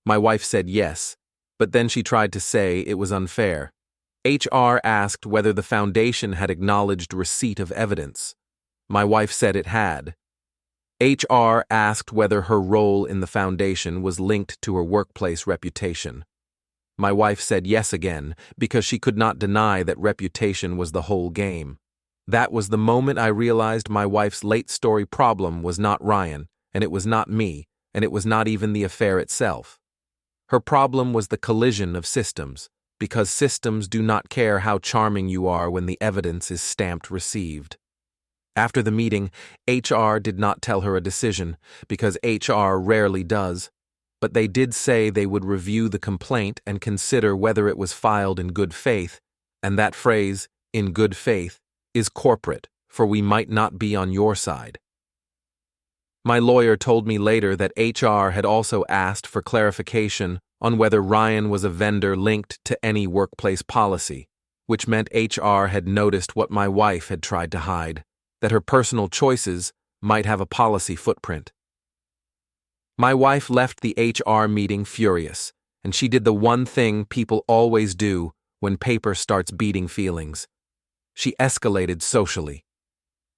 My wife said yes, but then she tried to say it was unfair. HR asked whether the foundation had acknowledged receipt of evidence. My wife said it had. HR asked whether her role in the foundation was linked to her workplace reputation. My wife said yes again, because she could not deny that reputation was the whole game. That was the moment I realized my wife's late story problem was not Ryan, and it was not me, and it was not even the affair itself. Her problem was the collision of systems, because systems do not care how charming you are when the evidence is stamped received. After the meeting, HR did not tell her a decision, because HR rarely does, but they did say they would review the complaint and consider whether it was filed in good faith, and that phrase, in good faith, is corporate, for we might not be on your side. My lawyer told me later that HR had also asked for clarification on whether Ryan was a vendor linked to any workplace policy, which meant HR had noticed what my wife had tried to hide, that her personal choices might have a policy footprint. My wife left the HR meeting furious, and she did the one thing people always do when paper starts beating feelings. She escalated socially.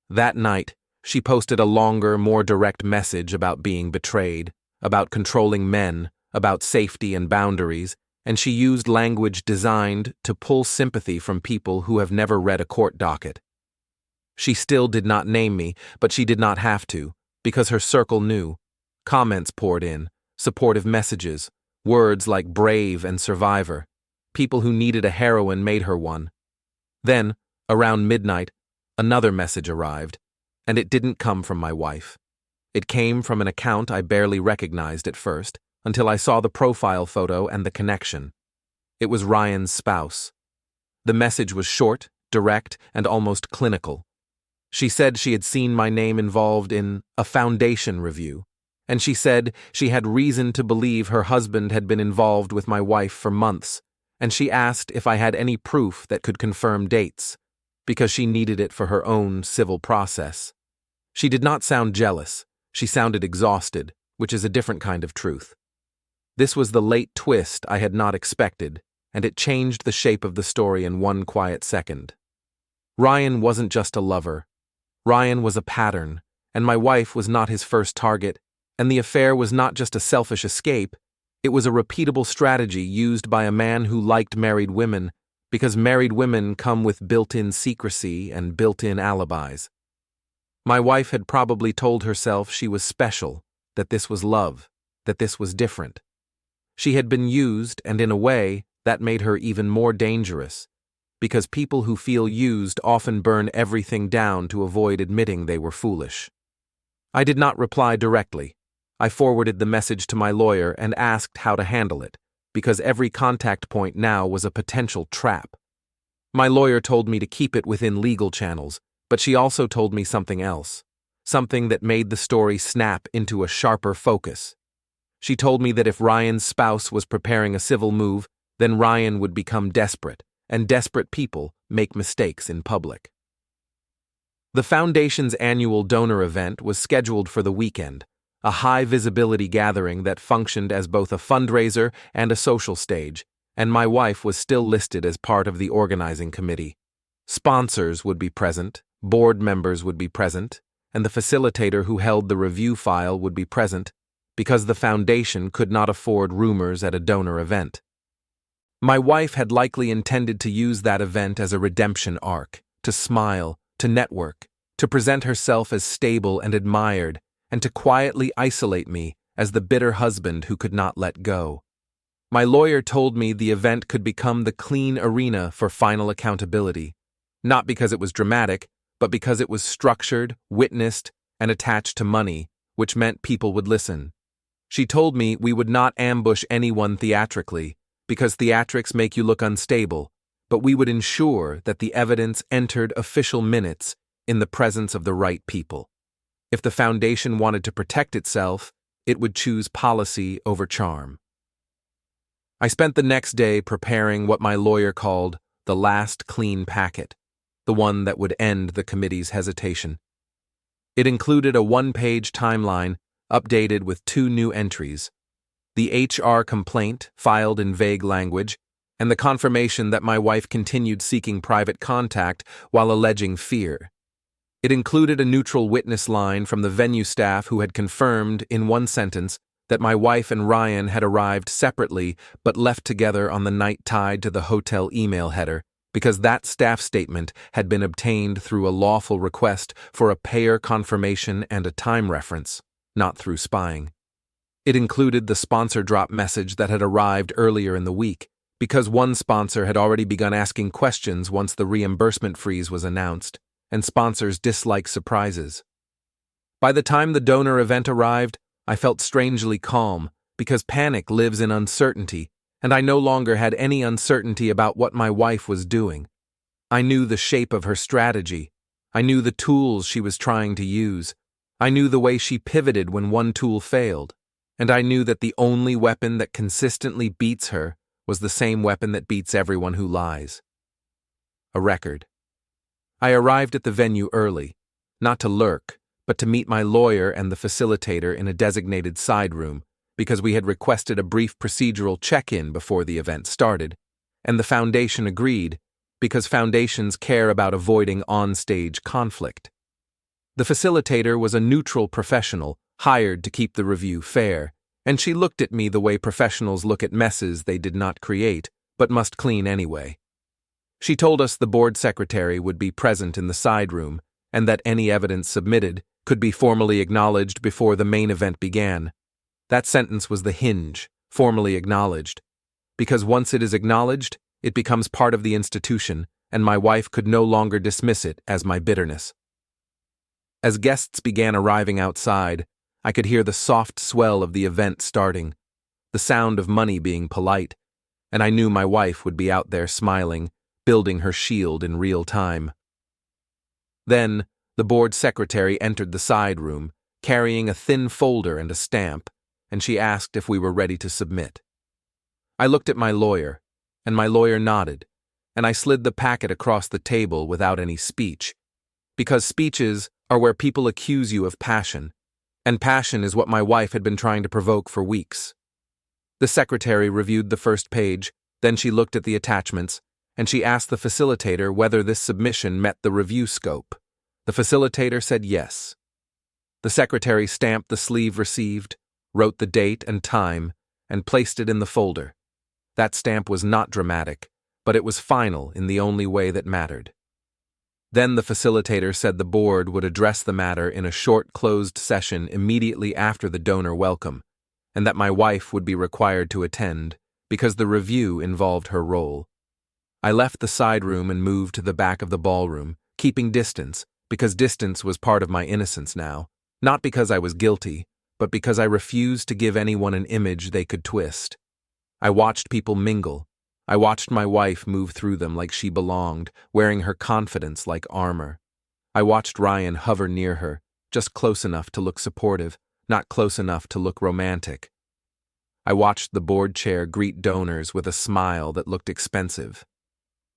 That night, she posted a longer, more direct message about being betrayed, about controlling men, about safety and boundaries, and she used language designed to pull sympathy from people who have never read a court docket. She still did not name me, but she did not have to, because her circle knew. Comments poured in, supportive messages, words like brave and survivor. People who needed a heroine made her one. Then, around midnight, another message arrived, and it didn't come from my wife. It came from an account I barely recognized at first, until I saw the profile photo and the connection. It was Ryan's spouse. The message was short, direct, and almost clinical. She said she had seen my name involved in a foundation review, and she said she had reason to believe her husband had been involved with my wife for months, and she asked if I had any proof that could confirm dates, because she needed it for her own civil process. She did not sound jealous. She sounded exhausted, which is a different kind of truth. This was the late twist I had not expected, and it changed the shape of the story in one quiet second. Ryan wasn't just a lover. Ryan was a pattern, and my wife was not his first target, and the affair was not just a selfish escape. It was a repeatable strategy used by a man who liked married women, because married women come with built-in secrecy and built-in alibis. My wife had probably told herself she was special, that this was love, that this was different. She had been used, and in a way, that made her even more dangerous, because people who feel used often burn everything down to avoid admitting they were foolish. I did not reply directly. I forwarded the message to my lawyer and asked how to handle it, because every contact point now was a potential trap. My lawyer told me to keep it within legal channels, but she also told me something else, something that made the story snap into a sharper focus. She told me that if Ryan's spouse was preparing a civil move, then Ryan would become desperate, and desperate people make mistakes in public. The Foundation's annual donor event was scheduled for the weekend, a high-visibility gathering that functioned as both a fundraiser and a social stage, and my wife was still listed as part of the organizing committee. Sponsors would be present, board members would be present, and the facilitator who held the review file would be present, because the foundation could not afford rumors at a donor event. My wife had likely intended to use that event as a redemption arc, to smile, to network, to present herself as stable and admired, and to quietly isolate me as the bitter husband who could not let go. My lawyer told me the event could become the clean arena for final accountability, not because it was dramatic, but because it was structured, witnessed, and attached to money, which meant people would listen. She told me we would not ambush anyone theatrically, because theatrics make you look unstable, but we would ensure that the evidence entered official minutes in the presence of the right people. If the foundation wanted to protect itself, it would choose policy over charm. I spent the next day preparing what my lawyer called the last clean packet, the one that would end the committee's hesitation. It included a one-page timeline updated with 2 new entries: the HR complaint filed in vague language, and the confirmation that my wife continued seeking private contact while alleging fear. It included a neutral witness line from the venue staff who had confirmed, in one sentence, that my wife and Ryan had arrived separately but left together on the night tied to the hotel email header, because that staff statement had been obtained through a lawful request for a payer confirmation and a time reference, not through spying. It included the sponsor drop message that had arrived earlier in the week, because one sponsor had already begun asking questions once the reimbursement freeze was announced, and sponsors dislike surprises. By the time the donor event arrived, I felt strangely calm, because panic lives in uncertainty, and I no longer had any uncertainty about what my wife was doing. I knew the shape of her strategy. I knew the tools she was trying to use. I knew the way she pivoted when one tool failed, and I knew that the only weapon that consistently beats her was the same weapon that beats everyone who lies: a record. I arrived at the venue early, not to lurk, but to meet my lawyer and the facilitator in a designated side room, because we had requested a brief procedural check-in before the event started, and the foundation agreed, because foundations care about avoiding on-stage conflict. The facilitator was a neutral professional, hired to keep the review fair, and she looked at me the way professionals look at messes they did not create, but must clean anyway. She told us the board secretary would be present in the side room, and that any evidence submitted could be formally acknowledged before the main event began. That sentence was the hinge: formally acknowledged. Because once it is acknowledged, it becomes part of the institution, and my wife could no longer dismiss it as my bitterness. As guests began arriving outside, I could hear the soft swell of the event starting, the sound of money being polite, and I knew my wife would be out there smiling, building her shield in real time. Then, the board secretary entered the side room, carrying a thin folder and a stamp, and she asked if we were ready to submit. I looked at my lawyer, and my lawyer nodded, and I slid the packet across the table without any speech, because speeches are where people accuse you of passion, and passion is what my wife had been trying to provoke for weeks. The secretary reviewed the first page, then she looked at the attachments, and she asked the facilitator whether this submission met the review scope. The facilitator said yes. The secretary stamped the sleeve received, wrote the date and time, and placed it in the folder. That stamp was not dramatic, but it was final in the only way that mattered. Then the facilitator said the board would address the matter in a short closed session immediately after the donor welcome, and that my wife would be required to attend, because the review involved her role. I left the side room and moved to the back of the ballroom, keeping distance, because distance was part of my innocence now, not because I was guilty, but because I refused to give anyone an image they could twist. I watched people mingle. I watched my wife move through them like she belonged, wearing her confidence like armor. I watched Ryan hover near her, just close enough to look supportive, not close enough to look romantic. I watched the board chair greet donors with a smile that looked expensive.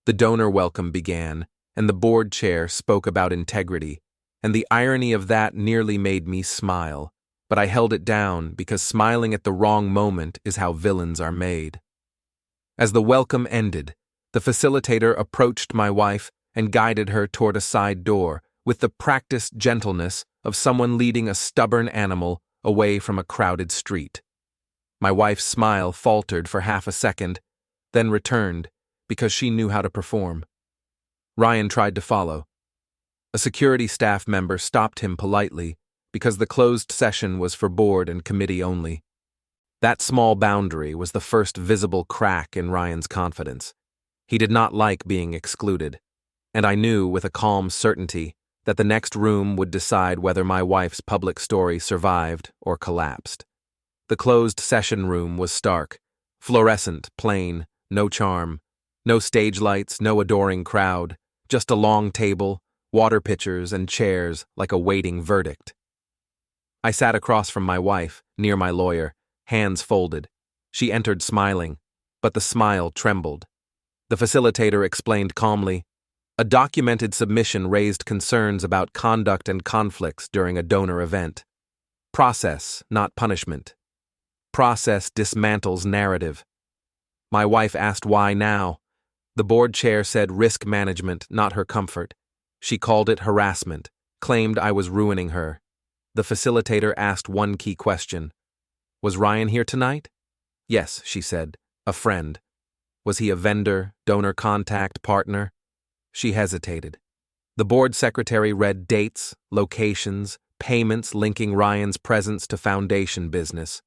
The donor welcome began, and the board chair spoke about integrity, and the irony of that nearly made me smile, but I held it down because smiling at the wrong moment is how villains are made. As the welcome ended, the facilitator approached my wife and guided her toward a side door with the practiced gentleness of someone leading a stubborn animal away from a crowded street. My wife's smile faltered for half a second, then returned because she knew how to perform. Ryan tried to follow. A security staff member stopped him politely because the closed session was for board and committee only. That small boundary was the first visible crack in Ryan's confidence. He did not like being excluded, and I knew with a calm certainty that the next room would decide whether my wife's public story survived or collapsed. The closed session room was stark, fluorescent, plain, no charm, no stage lights, no adoring crowd, just a long table, water pitchers, and chairs like a waiting verdict. I sat across from my wife, near my lawyer, hands folded. She entered smiling, but the smile trembled. The facilitator explained calmly, "A documented submission raised concerns about conduct and conflicts during a donor event. Process, not punishment. Process dismantles narrative." My wife asked why now. The board chair said risk management, not her comfort. She called it harassment, claimed I was ruining her. The facilitator asked one key question. "Was Ryan here tonight?" "Yes," she said. "A friend." "Was he a vendor, donor contact, partner?" She hesitated. The board secretary read dates, locations, payments linking Ryan's presence to foundation business.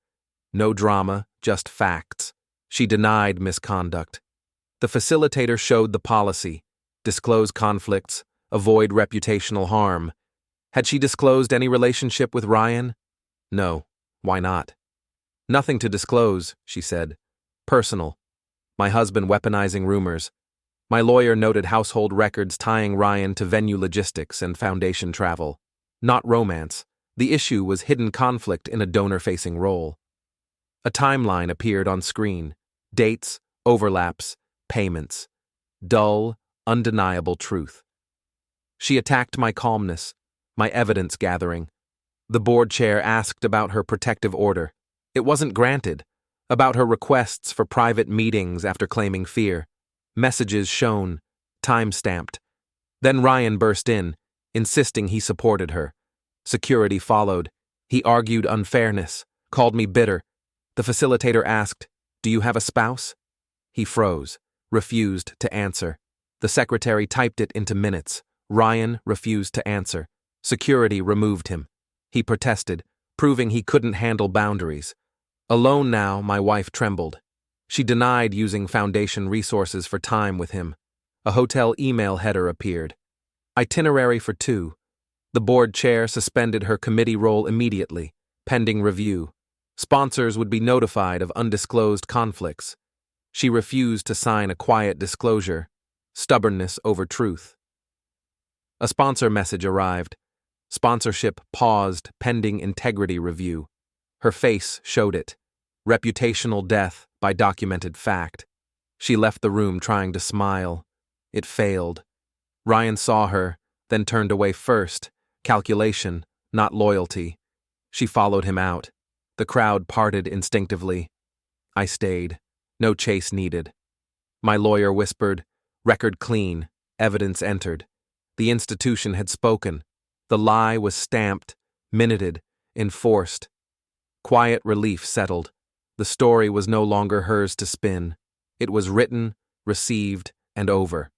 No drama, just facts. She denied misconduct. The facilitator showed the policy: disclose conflicts, avoid reputational harm. Had she disclosed any relationship with Ryan? No. Why not? "Nothing to disclose," she said. "Personal. My husband weaponizing rumors." My lawyer noted household records tying Ryan to venue logistics and foundation travel. Not romance. The issue was hidden conflict in a donor-facing role. A timeline appeared on screen. Dates, overlaps, payments. Dull, undeniable truth. She attacked my calmness, my evidence gathering. The board chair asked about her protective order. It wasn't granted. About her requests for private meetings after claiming fear. Messages shown, time-stamped. Then Ryan burst in, insisting he supported her. Security followed. He argued unfairness, called me bitter. The facilitator asked, "Do you have a spouse?" He froze, refused to answer. The secretary typed it into minutes. Ryan refused to answer. Security removed him. He protested, proving he couldn't handle boundaries. Alone now, my wife trembled. She denied using foundation resources for time with him. A hotel email header appeared. Itinerary for 2. The board chair suspended her committee role immediately, pending review. Sponsors would be notified of undisclosed conflicts. She refused to sign a quiet disclosure. Stubbornness over truth. A sponsor message arrived. Sponsorship paused pending integrity review. Her face showed it. Reputational death by documented fact. She left the room trying to smile. It failed. Ryan saw her, then turned away first. Calculation, not loyalty. She followed him out. The crowd parted instinctively. I stayed. No chase needed. My lawyer whispered, "Record clean, evidence entered." The institution had spoken. The lie was stamped, minuted, enforced. Quiet relief settled. The story was no longer hers to spin. It was written, received, and over.